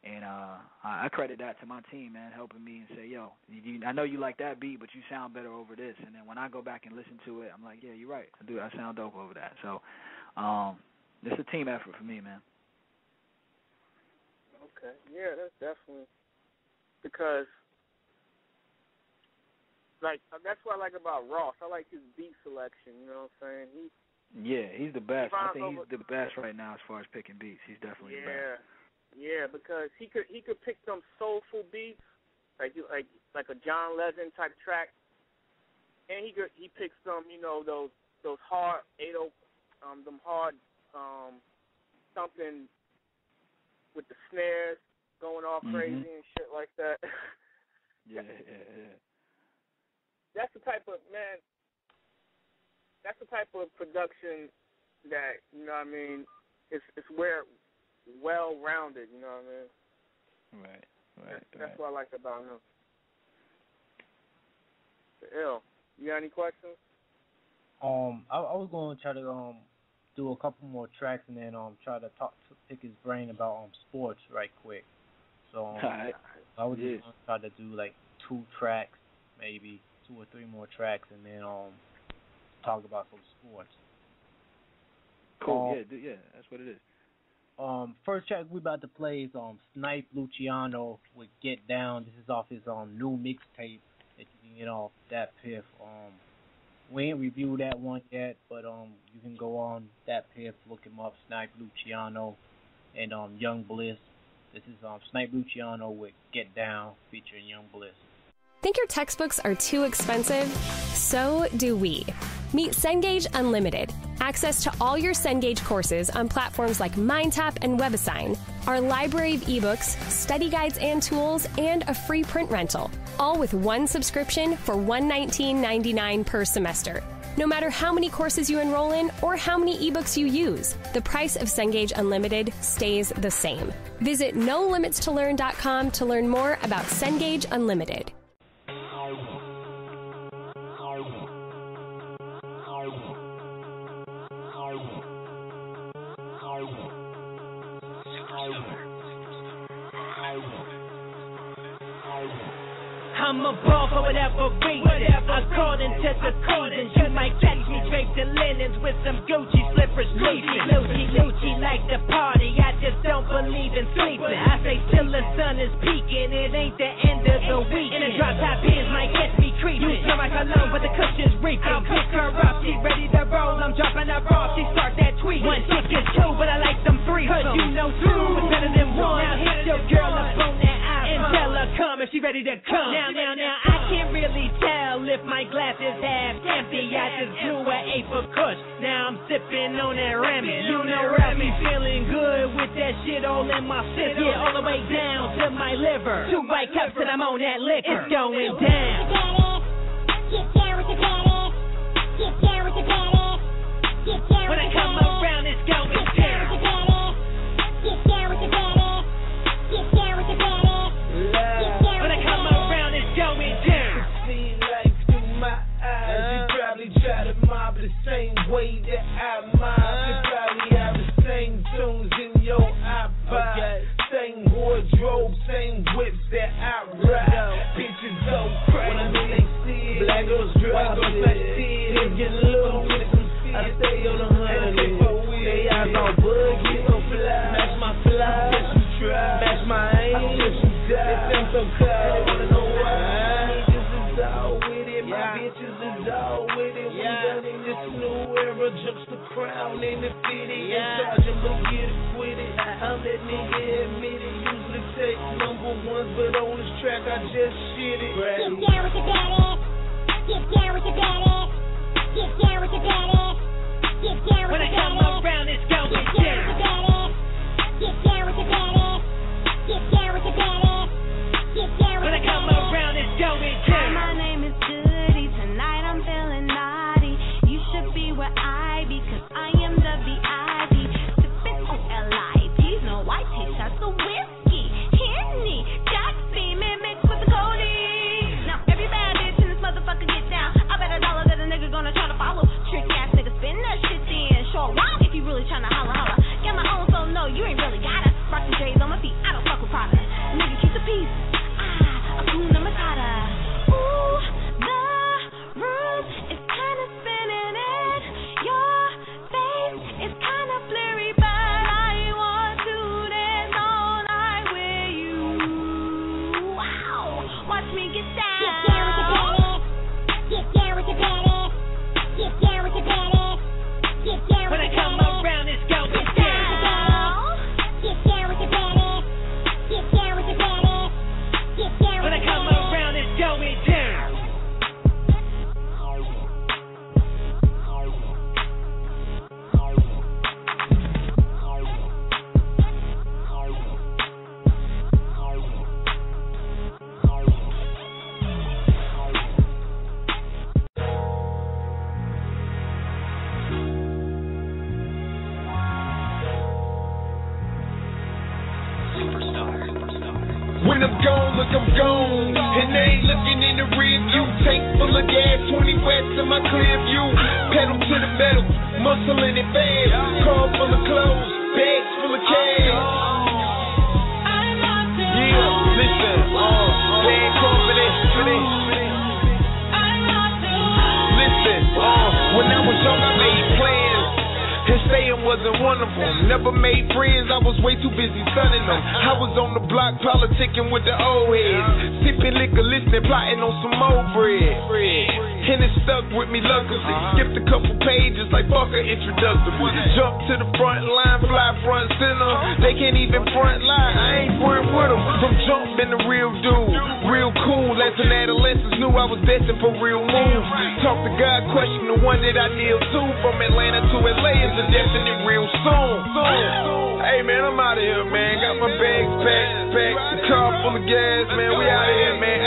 And I credit that to my team, man, helping me and say, yo, I know you like that beat, but you sound better over this. And then when I go back and listen to it, I'm like, yeah, you're right. I sound dope over that. So it's a team effort for me, man. Okay. Yeah, that's definitely. Because, like, that's what I like about Ross. I like his beat selection, you know what I'm saying? He's the best. I think he's the best right now as far as picking beats. He's definitely the best. Yeah, because he could pick some soulful beats, like a John Legend type track, and he picks some, those hard 80, them hard something with the snares going all crazy and shit like that. Yeah. That's the type of production that, it's where well-rounded, you know what I mean? Right. That's what I like about him. Ill, you got any questions? I was going to try to do a couple more tracks and then try to pick his brain about sports right quick. So right. I was just going to try to do like 2 tracks, maybe 2 or 3 more tracks, and then talk about some sports. Cool. Yeah, that's what it is. First track we about to play is Snipe Luciano with Get Down. This is off his new mixtape that you can get off that Piff. We ain't reviewed that one yet, but you can go on that Piff, look him up, Snipe Luciano and Young Bliss. This is Snipe Luciano with Get Down featuring Young Bliss. Think your textbooks are too expensive? So do we. Meet Cengage Unlimited. Access to all your Cengage courses on platforms like MindTap and WebAssign, our library of ebooks, study guides and tools, and a free print rental. All with one subscription for $119.99 per semester. No matter how many courses you enroll in or how many ebooks you use, the price of Cengage Unlimited stays the same. Visit NoLimitsToLearn.com to learn more about Cengage Unlimited. I'm a ball for whatever reason. According to the seasons, you might catch me draped in linens with some Gucci slippers creeping. Lucci like the party, I just don't believe in sleeping. I say till the sun is peaking, it ain't the end of the week. In a drop come if she ready to come. Now, I can't really tell if my glass is half empty. I just blew an 8 for Kush. Now I'm sipping on that Remy. You know I be feeling good with that shit all in my system. Yeah, all the way down to my liver. 2 white cups and I'm on that liquor. It's going down. Get down with the badass. Get down with the badass. Get down with the badass. When I come around, it's going down. Get down with the badass. Get down with the badass. When I come around, it's going down. See life through my eyes. You probably try to mob the same way that I mob. You probably have the same tunes in your iPod. Same wardrobe, same whips that I ride. Bitches so crazy when they see it. Black girls white girls like see it. They get low with some shit. I stay on the honey. Stay out on buggy, so fly. Match my fly, yes you try. Match my aim, yes you die. It sounds so cold. They wanna know why. Niggas is all with it. My bitches is all with it. We done in this new era. Jumps the crown in the city. In charge of look get it with it. I'm that nigga admit it. Usually take number ones, but on this track I just shit it. Get down with the badass. Get down with the badass. Get down with the badass. Get down with the badass. When I come around, it's going down. Get down with the badass. Get down with the badass. Get down with the badass. When I come around, it's going down. My name is Goody. Tonight I'm feeling naughty. You should be where I be, 'cause I am the VIP. Sipping on LIPs, no white taste shots of whiskey. Henny, Jack Beeman mixed with the Cody. Now every bad bitch in this motherfucker get down. I bet $1 that a nigga gonna try to follow. Tricky ass nigga spin that shit then. Short wild if you really tryna holla. Get my own, so no, you ain't really gotta. Rockin' J's on my feet, I don't fuck with Prada. Nigga, keep the peace. Hakuna Matata. Ooh, the room is kinda spinning in your face. It's kinda blurry, but I want to dance all night with you. Wow, watch me get down. Get down with the badass. Get down with the badass. Get down with the badass. Get down with the badass. When I come around, it's going down. Get down with the badass. Get down with the badass. Get down when I come around, it's going down. When I'm gone, look, I'm gone. And they ain't looking in the rear view. Tank full of gas, 20 west in my clear view. Pedal to the metal, muscling it fast. Car full of clothes, bags full of cash. Yeah, listen, bad confidence. Listen, when I was young, I made plans. And staying wasn't one of them. Never made friends, I was way too busy stunning them. I was on the block politicking with the old heads. Sipping liquor, listening, plotting on some more bread. And it stuck with me luckily. Skipped a couple pages like fuck a introductory. Jump to the front line, fly front center. They can't even front line, I ain't front with them. From jump been the real dude, real cool. As an adolescent, knew I was destined for real moves. Talk to God, question the one that I kneel to. From Atlanta to LA is a definite real soon. Hey man, I'm out of here, man. Got my bags packed, car full of gas, man. We out of here, man.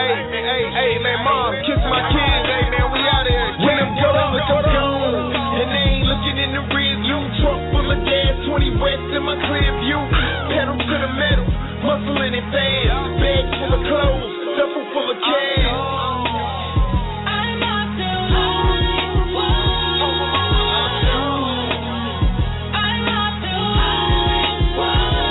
Hey, man, mom, kiss my kids, hey man. We out of here. When I'm gone, look, I'm gone. And they ain't looking in the rear view. Truck full of gas, 20 west in my clear view. Pedal to the metal, muscling it fast. Bags full of clothes, duffel full of cash.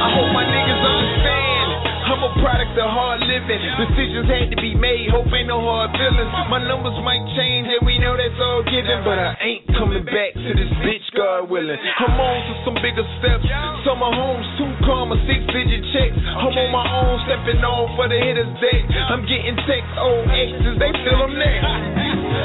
I hope my niggas understand. I'm a product of hard living. Decisions had to be made, hope ain't no hard feelings. My numbers might change, and we know that's all given. But I ain't coming back to this bitch, God willing. I'm on to some bigger steps. Summer homes, 2 comma, 6-digit checks. I'm on my own, stepping on for the hitters deck. I'm getting texts, old exes, they feel them next.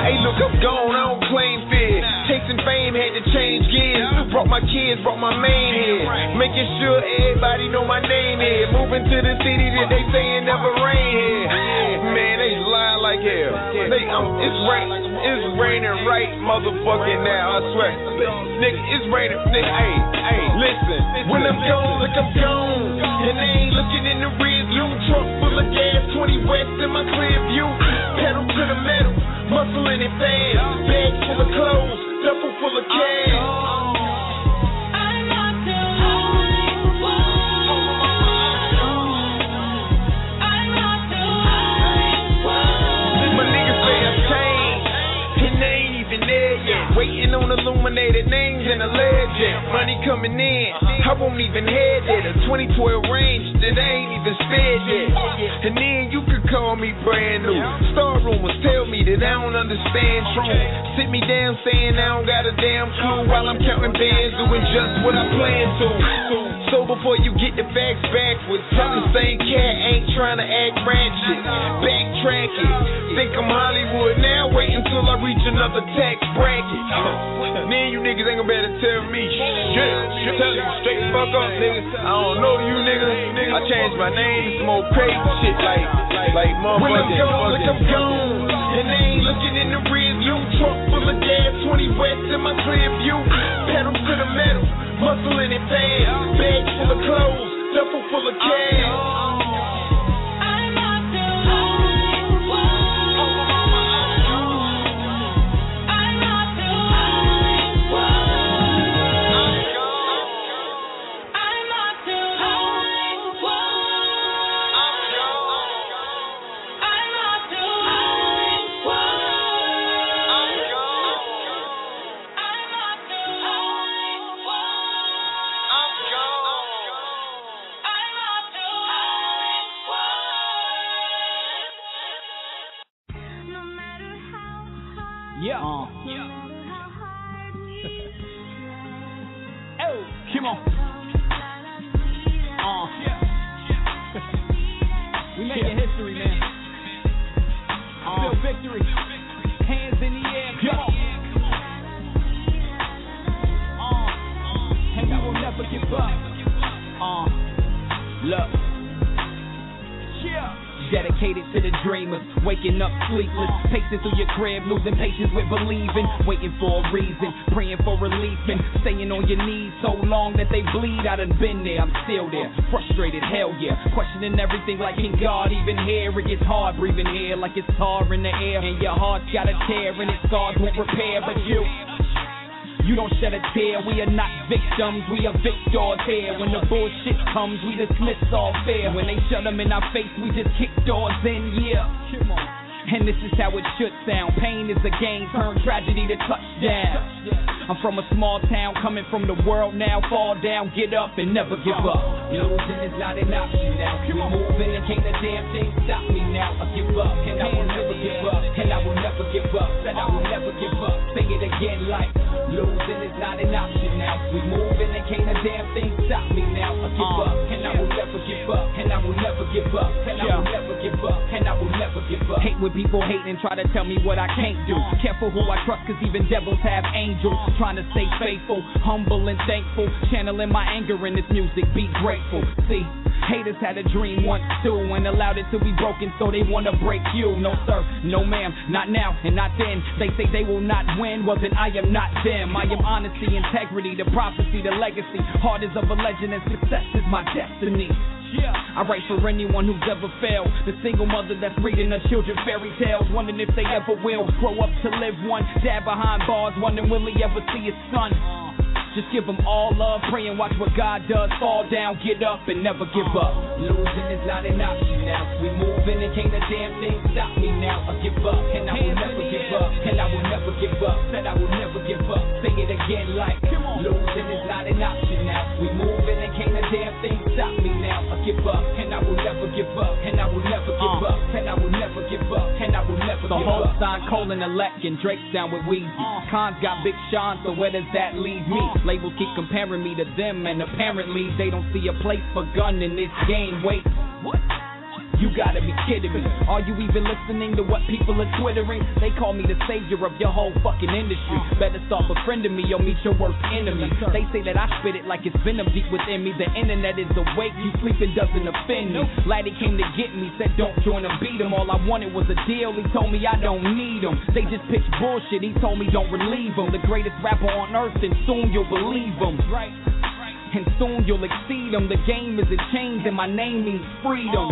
Hey, look, I'm gone, I don't claim fear. Take chasing fame, had to change gears. Brought my kids, brought my main here. Making sure everybody know my name here. Moving to the city that they saying never rain here. Man, they lie like hell. It's raining right motherfucking now, I swear. Nigga, it's raining. Nigga, hey, listen. When I'm gone, look, I'm gone. And they ain't looking in the rear view. Truck full of gas, 20 west in my clear view. Pedal to the metal, muscle in it fast. Bag full of clothes, duffel full of cash. Waiting on illuminated names and a legend. Money coming in, I won't even head it. A 2012 range that I ain't even spared yet. And then you could call me brand new. Star rumors tell me that I don't understand truth. Sit me down saying I don't got a damn clue while I'm counting bands, doing just what I plan to. So before you get the facts backwards, tell the same cat ain't trying to act ratchet. Backtrack it. Think I'm Hollywood now, wait until I reach another tax bracket. Man, you niggas ain't gonna be able to tell me shit. Tell you straight fuck up, niggas. I don't know you niggas. I changed my name to some old crazy shit like motherfuckers. When I'm gone, look, I'm gone. And they ain't looking in the rear view. Truck full of gas, 20 west in my clear view. Pedal to the metal, muscle in it fast. Bag full of clothes, duffel full of cash. Waking up sleepless, pacing through your crib, losing patience with believing, waiting for a reason, praying for relief, and staying on your knees so long that they bleed. I done been there, I'm still there, frustrated, hell yeah, questioning everything like can God even hear? It gets hard breathing here like it's tar in the air, and your heart's got a tear and its scars won't repair, but you don't shed a tear. We are not victims, we are victors here. When the bullshit comes, we dismiss all fear. When they shut them in our face, we just kick doors in, yeah. Come on. And this is how it should sound. Pain is a game, turn tragedy to touchdown. I'm from a small town, coming from the world now. Fall down, get up, and never give up. Losing is not an option now. We moving and can't a damn thing stop me now. I give up, and I will never give up. And I will never give up, said I will never give up. Say it again like, losing is not an option now. We moving and can't a damn thing stop me now. I give up, and I will never give up. And I will never give up, and I will never give up. And I will never give up. Hate when people hate and try to tell me what I can't do. Careful who I trust, cause even devils have angels. Trying to stay faithful, humble and thankful. Channeling my anger in this music, be grateful. See, haters had a dream once too and allowed it to be broken, so they wanna break you. No sir, no ma'am, not now and not then. They say they will not win, well then I am not them. I am honesty, integrity, the prophecy, the legacy. Heart is of a legend and success is my destiny. I write for anyone who's ever failed. The single mother that's reading her children fairy tales, wondering if they ever will grow up to live one. Dad behind bars, wondering will he ever see his son. Just give them all love, pray and watch what God does. Fall down, get up, and never give up. Losing is not an option now. We moving and can't a damn thing stop me now. I give up, and I will never give up. And I will never give up, said I will never give up. Say it again like, losing is not an option now. We moving and can't a damn thing stop me now. I give up, and I will never give up. And I will never give up, and I will never give up. And I will never give up. The whole sign, Colin elect, and Drake's down with Weezy. Khan's got Big Sean, so where does that leave me? Labels keep comparing me to them, and apparently they don't see a place for Gunn in this game. Wait, what? You gotta be kidding me. Are you even listening to what people are twittering? They call me the savior of your whole fucking industry. Better start befriending me or meet your worst enemy. They say that I spit it like it's venom deep within me. The internet is awake, you sleeping doesn't offend me. Laddie came to get me, said don't join him, beat him. All I wanted was a deal, he told me I don't need him. They just pitch bullshit, he told me don't relieve him. The greatest rapper on earth, and soon you'll believe him. Right. And soon you'll exceed him. The game isn't changed and my name means freedom.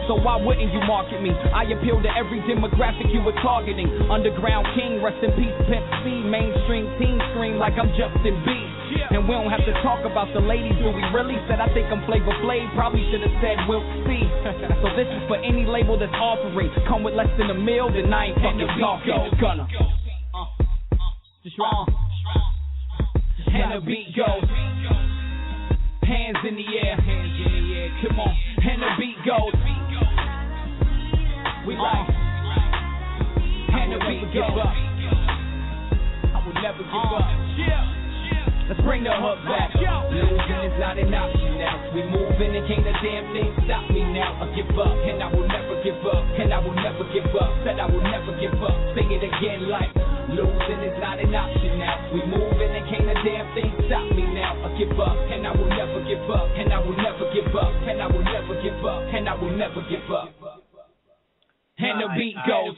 So why wouldn't you market me? I appeal to every demographic you were targeting. Underground king, rest in peace, Pimp C. Mainstream team scream like I'm Justin B. And we don't have to talk about the ladies, do we really? Said I think I'm Flavor Flav, probably should have said Wilt C. So this is for any label that's offering. Come with less than $1 million, then I ain't fucking talking. Gunna. Just right. And the beat goes. Hands in the air, come on. And the beat goes. We right. And the beat goes. I will never give up. Let's bring the hook back. Losing is not an option now. We moving and can't a damn thing stop me now. I give up and I will never give up. And I will never give up. Said I will never give up. Sing it again like losing is not an option now. We moving and can't a damn thing stop me now. I give up and I will never give up. And I will never give up. And I will never give up. And I will never give up. And the beat goes.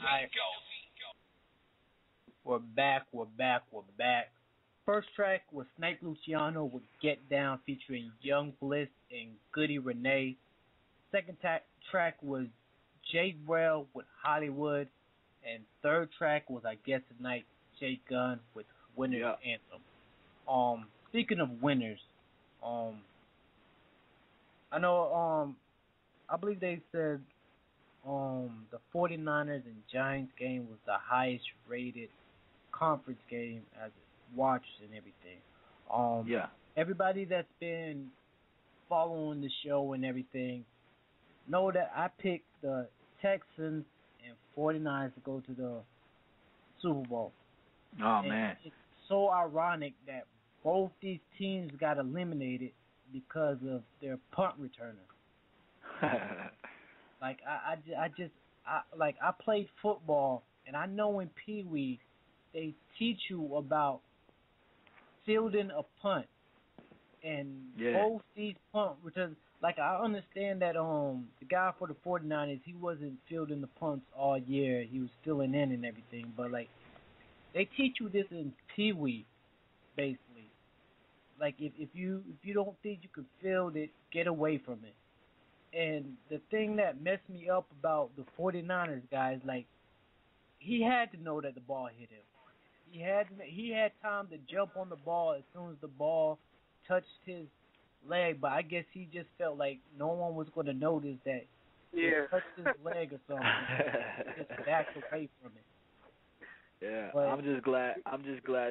We're back. First track was Snipe Luciano with Get Down featuring Young Bliss and Goody Renee. Second track was J Rel with Hollywood. And third track was, I Guess Tonight, J Gunn with Winner's Anthem. Speaking of winners, I know, I believe they said the 49ers and Giants game was the highest rated conference game as watched and everything. Everybody that's been following the show and everything know that I picked the Texans and 49ers to go to the Super Bowl. Man. It's so ironic that both these teams got eliminated because of their punt returner. Like I played football, and I know in Pee Wee they teach you about fielding a punt, and both these punt returns. Like I understand that the guy for the 49ers, he wasn't fielding the punts all year. He was filling in and everything, but like they teach you this in Pee Wee, basically. Like if you don't think you can field it, get away from it. And the thing that messed me up about the 49ers guys, like he had to know that the ball hit him. He had time to jump on the ball as soon as the ball touched his leg, but I guess he just felt like no one was going to notice that it touched his leg or something. Just backed away from it. Yeah, but I'm just glad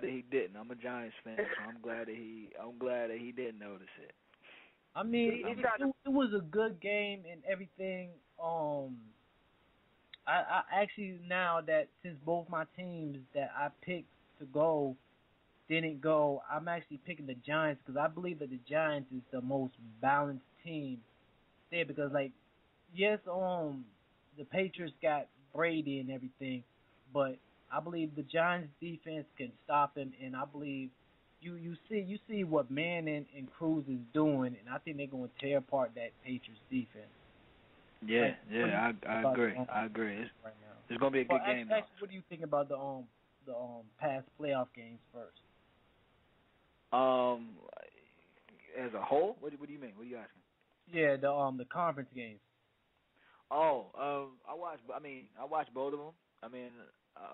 that he didn't. I'm a Giants fan, so I'm glad that he didn't notice it. I mean, it was a good game and everything. I actually, now that since both my teams that I picked to go didn't go, I'm actually picking the Giants because I believe that the Giants is the most balanced team there. Because like, yes, the Patriots got Brady and everything, but I believe the Giants defense can stop him, and I believe you see what Manning and Cruz is doing, and I think they're going to tear apart that Patriots defense. I agree. It's going to be a good game. Actually, what do you think about the past playoff games first? As a whole, what do you mean? What are you asking? Yeah, the conference games. I watched both of them. I mean,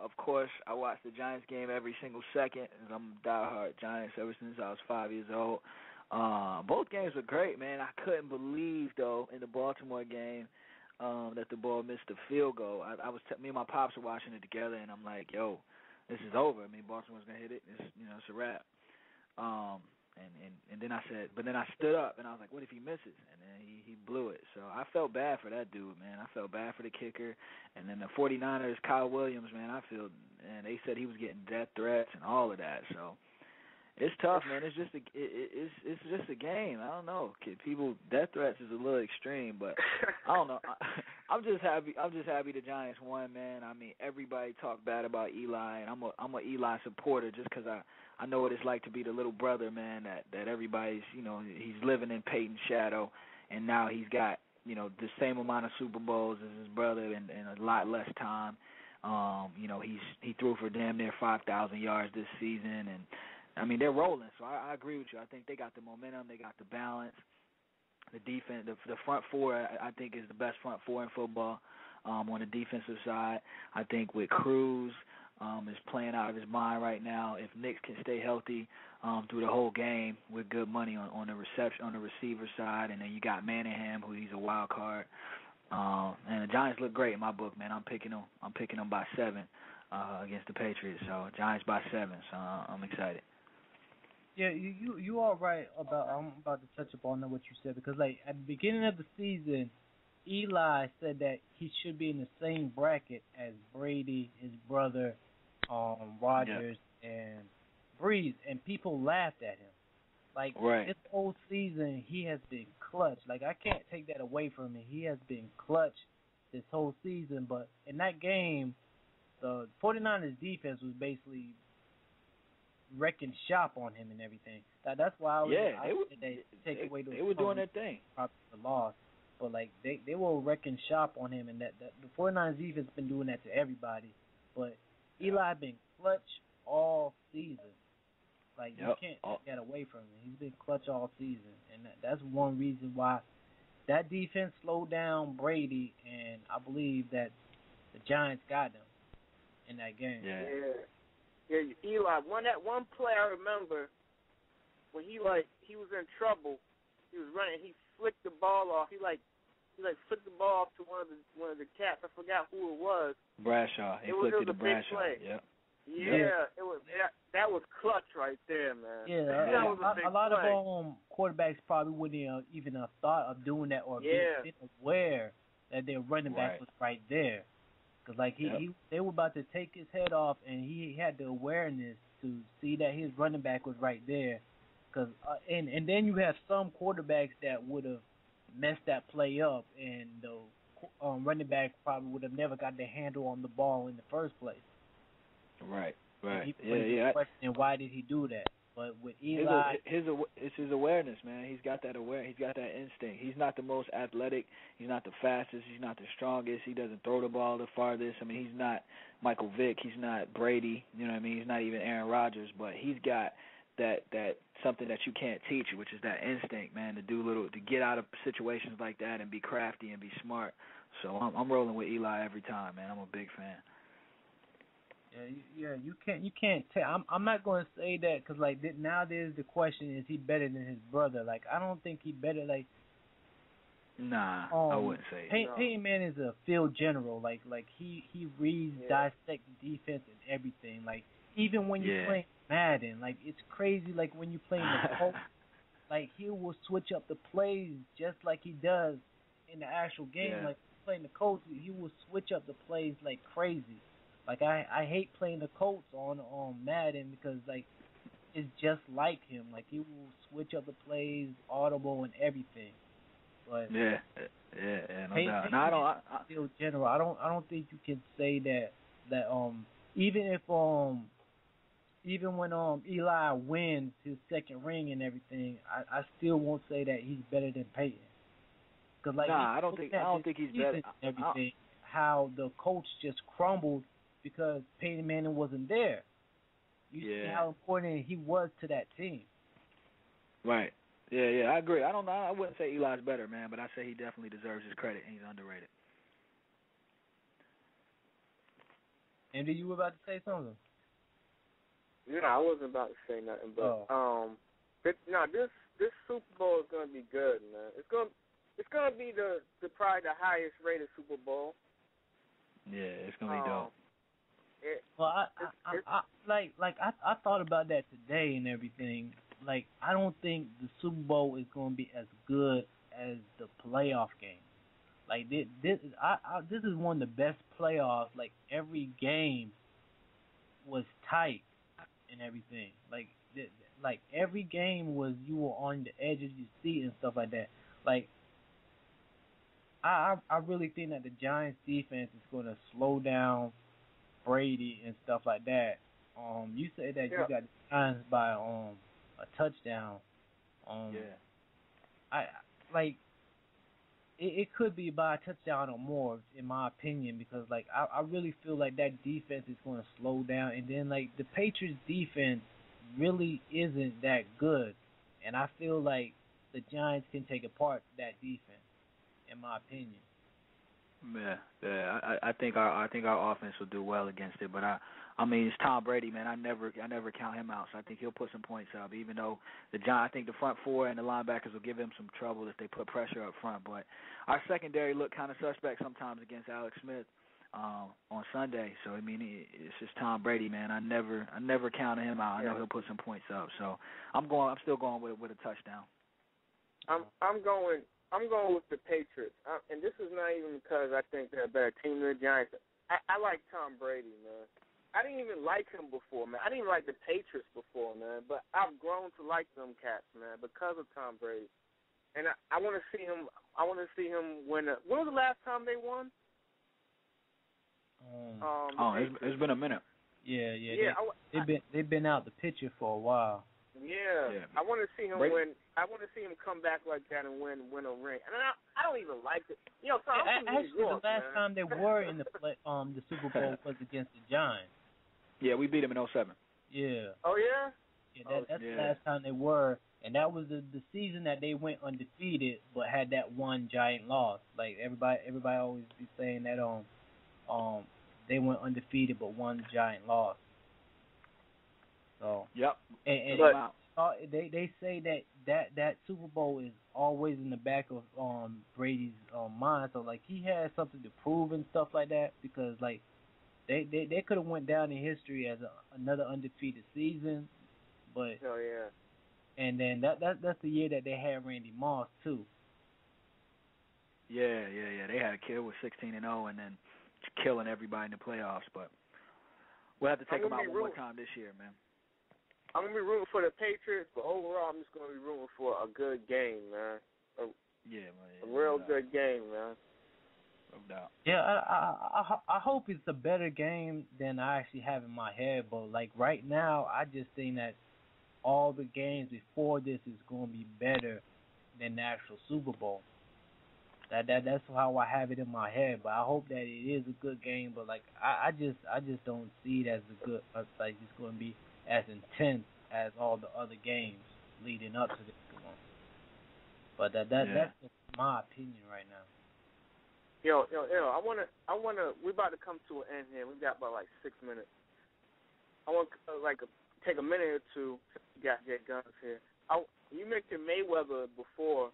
of course, I watched the Giants game every single second. I'm a diehard Giants ever since I was 5 years old. Both games were great, man. I couldn't believe, though, in the Baltimore game that the ball missed the field goal. Me and my pops were watching it together, and I'm like, yo, this is over. I mean, Baltimore's going to hit it. It's a wrap. And then I said, but then I stood up, and I was like, what if he misses? And then he blew it. So I felt bad for that dude, man. I felt bad for the kicker. And then the 49ers, Kyle Williams, man, they said he was getting death threats and all of that. So It's tough, man. It's just it's just a game. I don't know. People, death threats is a little extreme, but I don't know. I'm just happy. I'm just happy the Giants won, man. I mean, everybody talked bad about Eli, and I'm a Eli supporter just because I know what it's like to be the little brother, man. That everybody's, he's living in Peyton's shadow, and now he's got the same amount of Super Bowls as his brother and a lot less time. He threw for damn near 5,000 yards this season, and I mean, they're rolling, so I agree with you. I think they got the momentum, they got the balance, the defense, the front four. I think is the best front four in football. On the defensive side, I think with Cruz is playing out of his mind right now. If Nix can stay healthy through the whole game, with good money on the receiver side, and then you got Manningham, who he's a wild card. And the Giants look great in my book, man. I'm picking them by 7 against the Patriots. So Giants by 7. So I'm excited. Yeah, you are right about. I'm about to touch upon what you said, because like at the beginning of the season, Eli said that he should be in the same bracket as Brady, his brother, Rodgers, and Breeze, and people laughed at him. Like this whole season, he has been clutch. Like I can't take that away from him. He has been clutch this whole season. But in that game, the 49ers defense was basically wrecking shop on him and everything. That's why they were doing their thing. Probably the loss, but like they were wrecking shop on him, and that the 49ers defense been doing that to everybody. But Eli been clutch all season. Like you can't take that away from him. He's been clutch all season, and that's one reason why that defense slowed down Brady, and I believe that the Giants got them in that game. Yeah, Eli. One play I remember when he was in trouble. He was running. He flicked the ball off. He flicked the ball off to one of the cats. I forgot who it was. Bradshaw. He flicked it to Bradshaw. Yeah, it was that was clutch right there, man. Yeah, a lot of quarterbacks probably wouldn't even have thought of doing that or been aware that their running back was right there. Because like they were about to take his head off, and he had the awareness to see that his running back was right there. Cause and then you have some quarterbacks that would have messed that play up, and the running back probably would have never got the handle on the ball in the first place. Right. And why did he do that? But with Eli, it's his awareness, man. He's got that He's got that instinct. He's not the most athletic. He's not the fastest. He's not the strongest. He doesn't throw the ball the farthest. I mean, he's not Michael Vick. He's not Brady. You know what I mean? He's not even Aaron Rodgers. But he's got that something that you can't teach, which is that instinct, man, to get out of situations like that and be crafty and be smart. So I'm rolling with Eli every time, man. I'm a big fan. Yeah, you can't tell. I'm not going to say that because like now there's the question: is he better than his brother? Like I don't think he better. Like nah, I wouldn't say. Peyton Manning is a field general. Like he reads, dissects defense and everything. Like even when you play Madden, like it's crazy. Like when you play in the Colts, like he will switch up the plays just like he does in the actual game. Yeah. Like playing the Colts, he will switch up the plays like crazy. Like I hate playing the Colts on Madden because like it's just like him. Like he will switch up the plays, audible and everything. But no doubt. No, I don't. General, I don't think you can say that even when Eli wins his second ring and everything, I still won't say that he's better than Peyton. Cause like I don't think he's better. Everything how the Colts just crumbled. Because Peyton Manning wasn't there. You see how important he was to that team. Right. Yeah, I agree. I wouldn't say Eli's better, man, but I say he definitely deserves his credit and he's underrated. Andy, you were about to say something? No, I wasn't about to say nothing, but this Super Bowl is gonna be good, man. It's gonna be the probably the highest rated Super Bowl. Yeah, it's gonna be dope. Well, I thought about that today and everything. Like, I don't think the Super Bowl is going to be as good as the playoff game. Like, this is one of the best playoffs. Like, every game was tight and everything. Like, like every game was you were on the edge of your seat and stuff like that. Like I really think that the Giants defense is going to slow down Brady and stuff like that. You said that you got the Giants by a touchdown. I like it could be by a touchdown or more, in my opinion, because like I really feel like that defense is going to slow down, and then like the Patriots defense really isn't that good, and I feel like the Giants can take apart that defense, in my opinion. Yeah. I think our offense will do well against it, but I mean, it's Tom Brady, man. I never count him out, so I think he'll put some points up. Even though I think the front four and the linebackers will give him some trouble if they put pressure up front. But our secondary looked kind of suspect sometimes against Alex Smith on Sunday. So I mean, it's just Tom Brady, man. I never counted him out. I know he'll put some points up. So I'm still going with a touchdown. I'm going with the Patriots, and this is not even because I think they're a better team than the Giants. I like Tom Brady, man. I didn't even like him before, man. I didn't even like the Patriots before, man. But I've grown to like them cats, man, because of Tom Brady. And I want to see him. I want to see him win. When was the last time they won? It's been a minute. Yeah. They've been out the picture for a while. Yeah. I want to see him win. I want to see him come back like that and win a ring. And I don't even like it. You know, so actually, the last time they were in the Super Bowl was against the Giants. Yeah, we beat them in 2007. Yeah. Oh yeah. Yeah, that's the last time they were, and that was the season that they went undefeated, but had that one giant loss. Like everybody always be saying that they went undefeated but one giant loss. So yep. And they say that Super Bowl is always in the back of Brady's mind. So like he has something to prove and stuff like that, because like they could have went down in history as another undefeated season, but and then that's the year that they had Randy Moss too. Yeah. They had a kid with 16-0 and then killing everybody in the playoffs. But we'll have to take them out one more time this year, man. I'm going to be rooting for the Patriots, but overall I'm just going to be rooting for a good game, man. A real good game, man. No doubt. Yeah, I hope it's a better game than I actually have in my head, but like right now, I just think that all the games before this is going to be better than the actual Super Bowl. That's how I have it in my head, but I hope that it is a good game. But like I just don't see it as a good, like it's going to be as intense as all the other games leading up to this one. But that's just my opinion right now. Yo, I wanna. We're about to come to an end here. We've got about like 6 minutes. I want take a minute or two. You got J Gunn here. You mentioned Mayweather before.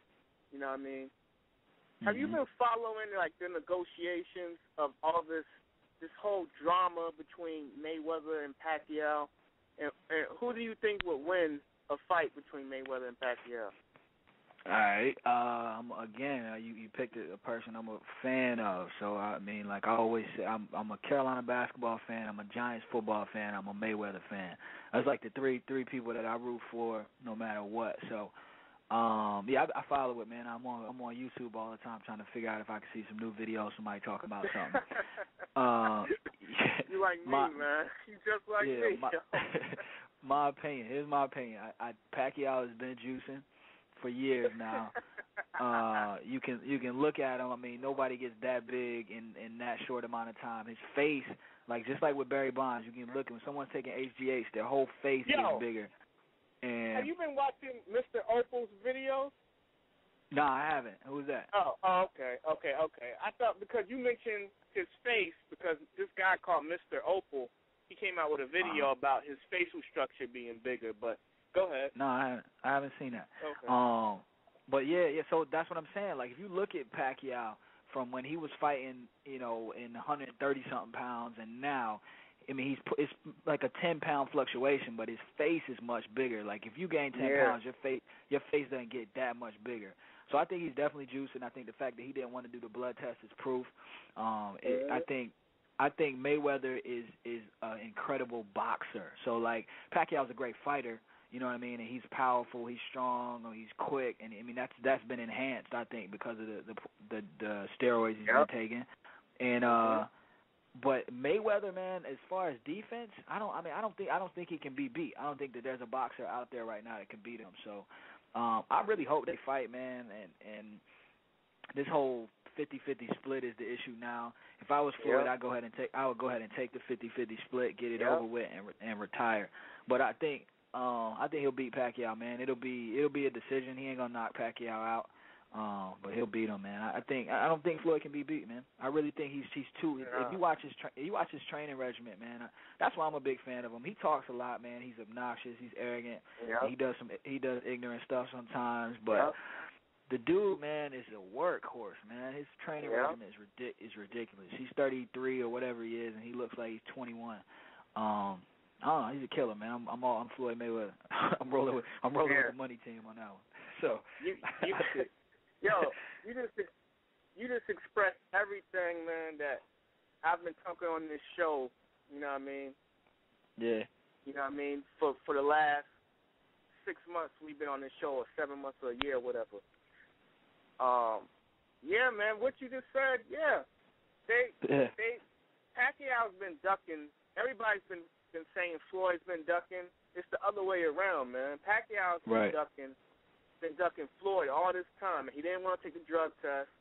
You know what I mean? Mm-hmm. Have you been following like the negotiations of all this whole drama between Mayweather and Pacquiao? And who do you think would win a fight between Mayweather and Pacquiao? All right. Again, you picked a person I'm a fan of. So I mean, like I always say, I'm a Carolina basketball fan. I'm a Giants football fan. I'm a Mayweather fan. That's like the three people that I root for, no matter what. So, I follow it, man. I'm on YouTube all the time trying to figure out if I can see some new videos, somebody talking about something. You like me, man. You just like me. My opinion. Here's my opinion. Pacquiao has been juicing for years now. You can look at him. I mean, nobody gets that big in that short amount of time. His face, like just like with Barry Bonds, you can look, when someone's taking HGH, their whole face gets bigger. And have you been watching Mr. Opal's videos? No, I haven't. Who's that? Oh, okay. I thought because you mentioned his face, because this guy called Mr. Opal, he came out with a video about his facial structure being bigger, but go ahead. No, I haven't seen that. Okay. But yeah, so that's what I'm saying. Like, if you look at Pacquiao from when he was fighting, in 130-something pounds, and now, I mean, it's like a 10-pound fluctuation, but his face is much bigger. Like, if you gain 10 pounds, your face doesn't get that much bigger. So I think he's definitely juicing. I think the fact that he didn't want to do the blood test is proof. I think Mayweather is an incredible boxer. So, like, Pacquiao's a great fighter. You know what I mean? And he's powerful, he's strong, or he's quick, and I mean that's been enhanced, I think, because of the steroids he's been taking. And but Mayweather, man, as far as defense, I don't think he can be beat. I don't think that there's a boxer out there right now that can beat him. So I really hope they fight, man, and this whole 50-50 split is the issue now. If I was Floyd, I would go ahead and take the 50-50 split, get it over with, and retire. But I think he'll beat Pacquiao, man. It'll be a decision. He ain't gonna knock Pacquiao out, but he'll beat him, man. I don't think Floyd can be beat, man. I really think he's too. Yeah. If you watch his training regimen, man, that's why I'm a big fan of him. He talks a lot, man. He's obnoxious. He's arrogant. Yeah. He does ignorant stuff sometimes, but. The dude, man, is a workhorse, man. His training regimen is ridiculous. He's 33 or whatever he is, and he looks like he's 21. I don't know. He's a killer, man. I'm Floyd Mayweather. I'm rolling with the money team on that one. So you just expressed everything, man, that I've been talking on this show. You know what I mean? Yeah. You know what I mean? For the last 6 months we've been on this show, or 7 months or a year, or whatever. Yeah, man, what you just said, Pacquiao's been ducking. Everybody's been saying Floyd's been ducking. It's the other way around, man. Pacquiao's been ducking Floyd all this time, and he didn't want to take the drug test.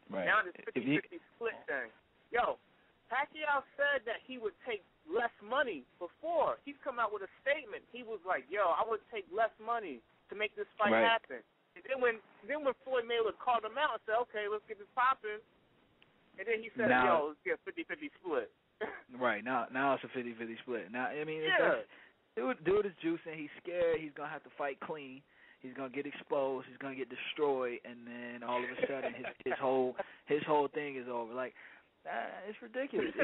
Right. Now this 50-50 split thing. Yo, Pacquiao said that he would take less money before. He's come out with a statement. He was like, I would take less money to make this fight happen. And then when Floyd Mayweather called him out and said, okay, let's get this popping, and then he said, let's get a 50-50 split. Right, now it's a 50-50 split. Now, I mean, dude is juicing. He's scared. He's going to have to fight clean. He's going to get exposed. He's going to get destroyed, and then all of a sudden his whole thing is over. Like, it's ridiculous.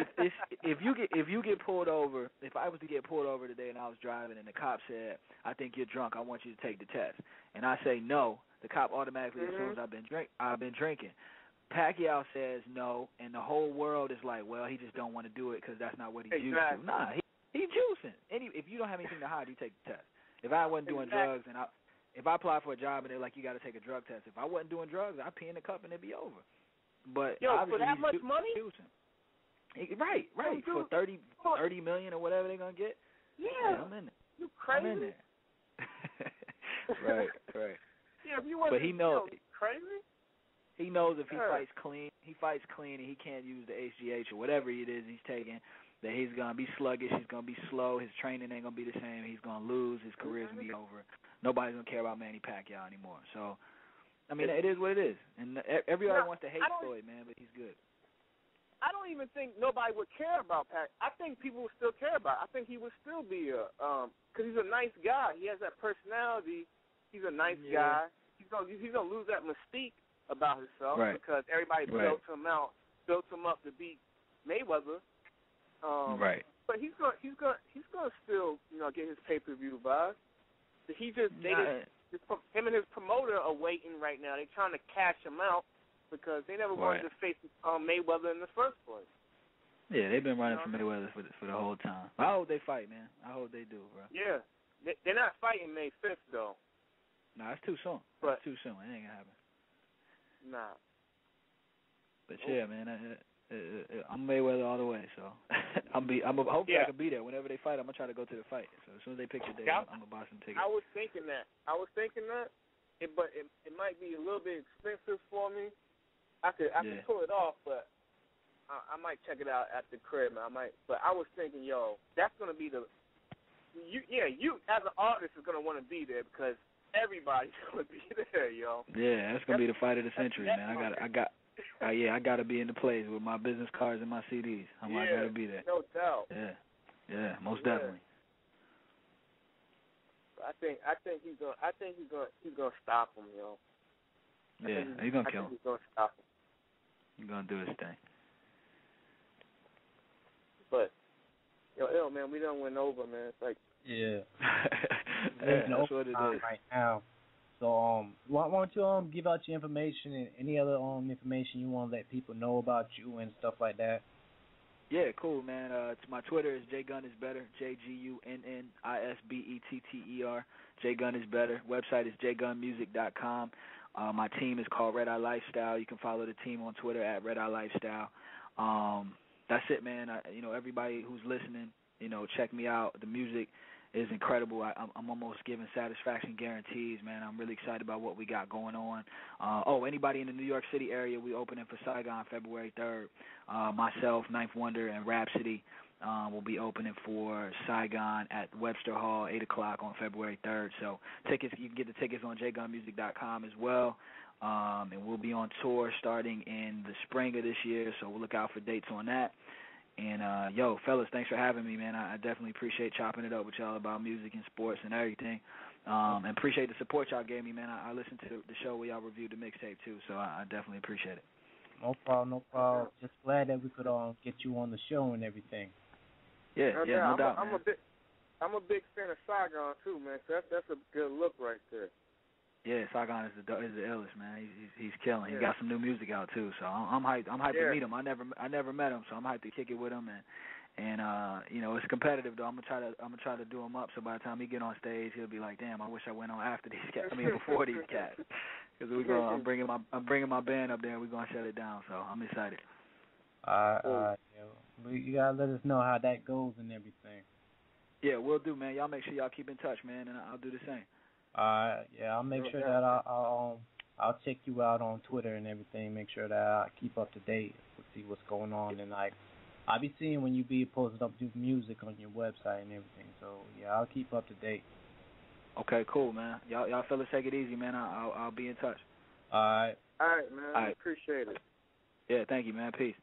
If you get pulled over, if I was to get pulled over today and I was driving and the cop said, I think you're drunk, I want you to take the test, and I say no, the cop automatically assumes I've been drinking. Pacquiao says no, and the whole world is like, well, he just don't want to do it because that's not what he's used to. Nah, he juicing. If you don't have anything to hide, you take the test. If I wasn't doing drugs and if I applied for a job and they're like, you got to take a drug test, if I wasn't doing drugs, I'd pee in the cup and it'd be over. But for that much money? Right. For $30 million or whatever they're gonna get. Yeah, I'm in there. You crazy? I'm in there. right. Yeah, if you want, but he knows. Crazy. He knows if he fights clean, and he can't use the HGH or whatever it is he's taking, that he's gonna be sluggish. He's gonna be slow. His training ain't gonna be the same. He's gonna lose. His career's gonna be over. Nobody's gonna care about Manny Pacquiao anymore. So. I mean, it is what it is, and everybody wants to hate Floyd, man, but he's good. I don't even think nobody would care about Pac. I think people would still care about it. I think he would still be because he's a nice guy. He has that personality. He's a nice guy. He's gonna lose that mystique about himself because everybody built him up to beat Mayweather. But he's gonna still get his pay-per-view vibe. Him and his promoter are waiting right now. They're trying to cash him out because they never wanted to face Mayweather in the first place. Yeah, they've been running for Mayweather for the whole time. I hope they fight, man. I hope they do, bro. Yeah. They're not fighting May 5th, though. Nah, it's too soon. It's too soon. It ain't going to happen. Nah. But, yeah, man, I'm Mayweather all the way, so hopefully I can be there. Whenever they fight, I'm going to try to go to the fight. So as soon as they pick the day, I'm going to buy some tickets. I was thinking that. But it might be a little bit expensive for me. I could pull it off, but I might check it out at the crib. But I was thinking, that's going to be you as an artist is going to want to be there because everybody's going to be there, yo. Yeah, that's going to be the fight of the century, man. I got to be in the place with my business cards and my CDs. I got to be there. No doubt. Yeah, most definitely. I think he's gonna stop him, yo. Yeah, he's gonna kill him. He's gonna stop him. He's gonna do his thing. But man, we done went over, man. It's like that's what it is right now. So why don't you give out your information and any other information you want to let people know about you and stuff like that? Yeah, cool, man. My Twitter is J Gunn is better. JGUNNISBETTER. J Gunn is better. Website is jgunnmusic.com. My team is called Red Eye Lifestyle. You can follow the team on Twitter at Red Eye Lifestyle. That's it, man. Everybody who's listening, check me out. The music is incredible. I'm almost giving satisfaction guarantees, man. I'm really excited about what we got going on. Anybody in the New York City area, we opening for Saigon February 3rd. Myself, Ninth Wonder, and Rhapsody will be opening for Saigon at Webster Hall, 8 o'clock on February 3rd. So tickets, you can get the tickets on jgunnmusic.com as well. And we'll be on tour starting in the spring of this year, so we'll look out for dates on that. And, fellas, thanks for having me, man. I definitely appreciate chopping it up with y'all about music and sports and everything. And appreciate the support y'all gave me, man. I listened to the show where y'all reviewed the mixtape, too, so I definitely appreciate it. No problem. Just glad that we could get you on the show and everything. Yeah, no doubt, I'm a big fan of Saigon, too, man, so that's a good look right there. Yeah, Saigon is the illest, man. He's killing. He got some new music out too, so I'm hyped. I'm hyped to meet him. I never met him, so I'm hyped to kick it with him. And it's competitive though. I'm gonna try to do him up, so by the time he get on stage, he'll be like, damn, I wish I went on after these cats. Before these cats, because I'm bringing my band up there, and we're gonna shut it down. So I'm excited. You gotta let us know how that goes and everything. Yeah, we'll do, man. Y'all make sure y'all keep in touch, man, and I'll do the same. I'll make sure that I'll check you out on Twitter and everything. Make sure that I keep up to date to see what's going on, and I'll be seeing when you be posting up new music on your website and everything. So I'll keep up to date. Okay, cool, man. Y'all fellas take it easy, man. I'll be in touch. All right, man. All right. Appreciate it. Yeah, thank you, man. Peace.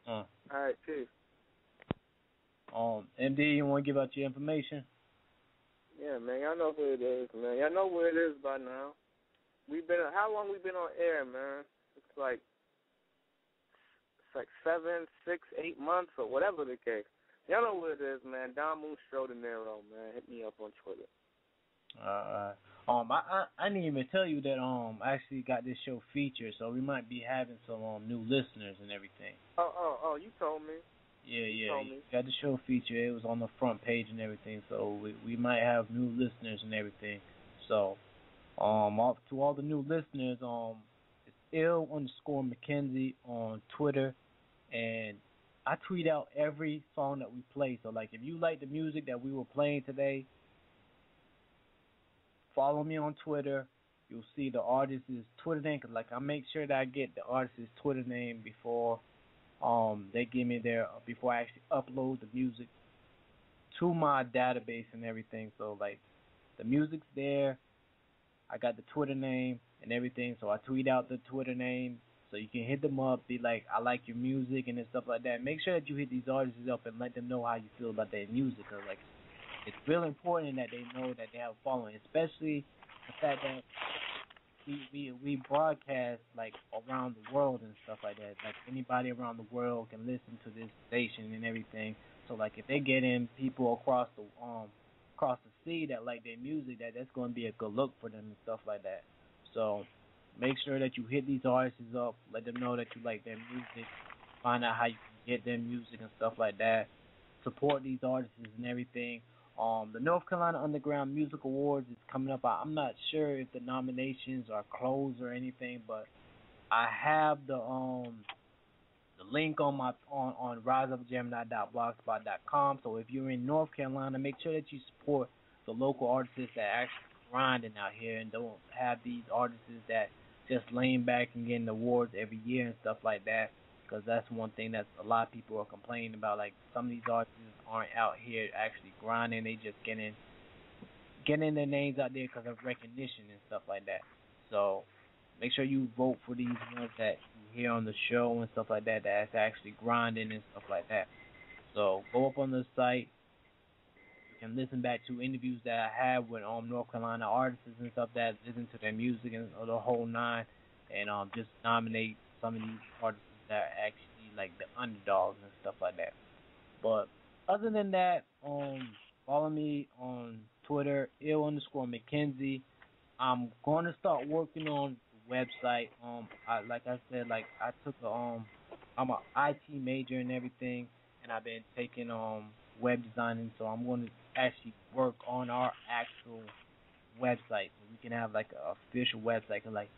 All right, peace. MD, you want to give out your information? Yeah, man, y'all know who it is, man. Y'all know where it is by now. How long we been on air, man? It's like 7, 6, 8 months or whatever the case. Y'all know where it is, man. Don Moon Show De Niro, man. Hit me up on Twitter. I didn't even tell you that I actually got this show featured, so we might be having some new listeners and everything. Oh, you told me. Yeah. Got the show featured. It was on the front page and everything, so we might have new listeners and everything. So, to all the new listeners, it's ill_McKenzie on Twitter, and I tweet out every song that we play. So, like, if you like the music that we were playing today, follow me on Twitter. You'll see the artist's Twitter name, because, like, I make sure that I get the artist's Twitter name before they give me before I actually upload the music to my database and everything. So, like, the music's there. I got the Twitter name and everything, so I tweet out the Twitter name so you can hit them up, be like, I like your music and stuff like that. Make sure that you hit these artists up and let them know how you feel about their music, because, like, it's really important that they know that they have a following, especially the fact that we broadcast, like, around the world and stuff like that. Like, anybody around the world can listen to this station and everything. So, like, if they get in people across the sea that like their music, that's going to be a good look for them and stuff like that. So, make sure that you hit these artists up, let them know that you like their music, find out how you can get their music and stuff like that. Support these artists and everything. The North Carolina Underground Music Awards is coming up. I'm not sure if the nominations are closed or anything, but I have the link on my on riseupgemini.blogspot.com. So if you're in North Carolina, make sure that you support the local artists that are actually grinding out here, and don't have these artists that just laying back and getting awards every year and stuff like that. Because that's one thing that a lot of people are complaining about. Like, some of these artists aren't out here actually grinding. They just getting their names out there because of recognition and stuff like that. So make sure you vote for these ones that you hear on the show and stuff like that, that's actually grinding and stuff like that. So go up on the site. You can listen back to interviews that I have with North Carolina artists and stuff that listen to their music and the whole nine, and just nominate some of these artists that are actually like the underdogs and stuff like that. But other than that, follow me on Twitter, ill_McKenzie. I'm going to start working on the website. Like I said, like, I took I'm an IT major and everything, and I've been taking web designing, so I'm going to actually work on our actual website. So we can have like an official website. Cause like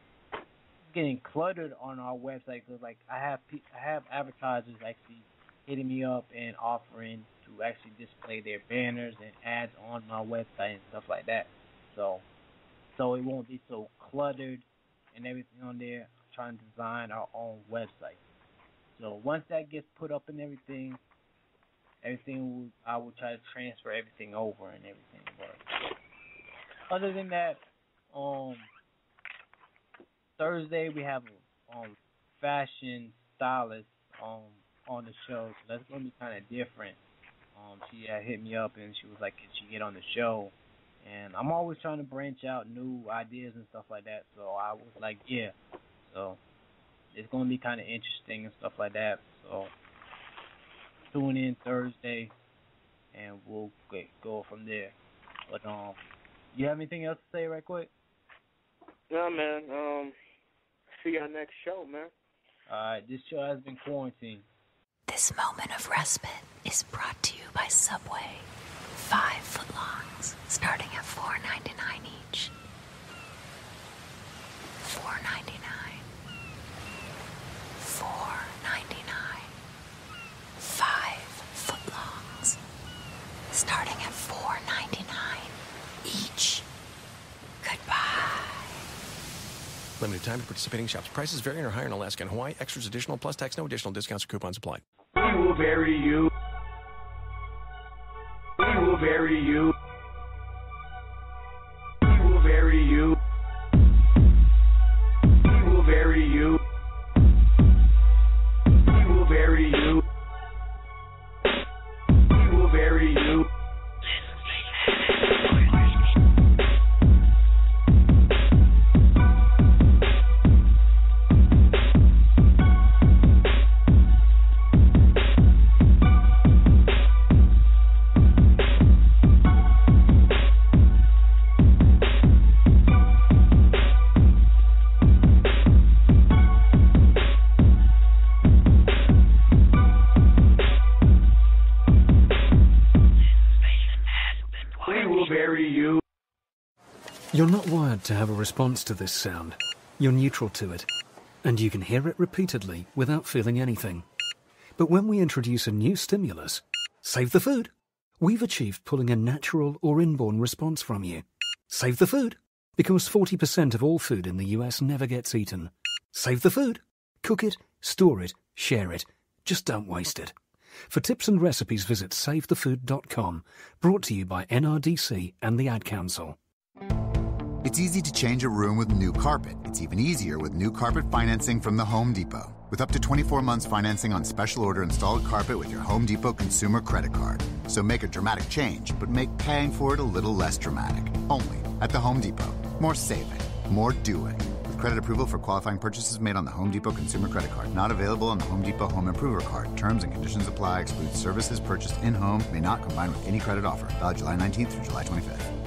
getting cluttered on our website. Cause like I have advertisers actually hitting me up and offering to actually display their banners and ads on my website and stuff like that. So it won't be so cluttered and everything on there. I'm trying to design our own website. So once that gets put up and everything I will try to transfer everything over and everything. But other than that, Thursday we have a fashion stylist on the show, so that's gonna be kind of different. She hit me up and she was like, "Can she get on the show?" And I'm always trying to branch out new ideas and stuff like that. So I was like, "Yeah." So it's gonna be kind of interesting and stuff like that. So tune in Thursday, and we'll go from there. But you have anything else to say right quick? No, man. See y'all next show, man. Alright, this show has been quarantined. This moment of respite is brought to you by Subway. 5 footlongs, starting at $4.99 each. $4.99. $4.99. 5 footlongs, starting at $4.99 each. Goodbye. Limited time to participating shops. Prices vary and are higher in Alaska and Hawaii. Extras additional plus tax. No additional discounts or coupons applied. We will bury you. We will bury you. We will bury you. We will bury you. We will bury you. We will bury you. You're not wired to have a response to this sound. You're neutral to it, and you can hear it repeatedly without feeling anything. But when we introduce a new stimulus, save the food, we've achieved pulling a natural or inborn response from you. Save the food, because 40% of all food in the US never gets eaten. Save the food. Cook it, store it, share it. Just don't waste it. For tips and recipes, visit savethefood.com. Brought to you by NRDC and the Ad Council. It's easy to change a room with new carpet. It's even easier with new carpet financing from the Home Depot. With up to 24 months financing on special order installed carpet with your Home Depot consumer credit card. So make a dramatic change, but make paying for it a little less dramatic. Only at the Home Depot. More saving, more doing. With credit approval for qualifying purchases made on the Home Depot consumer credit card. Not available on the Home Depot Home Improver card. Terms and conditions apply. Excludes services purchased in-home. May not combine with any credit offer. Valid July 19th through July 25th.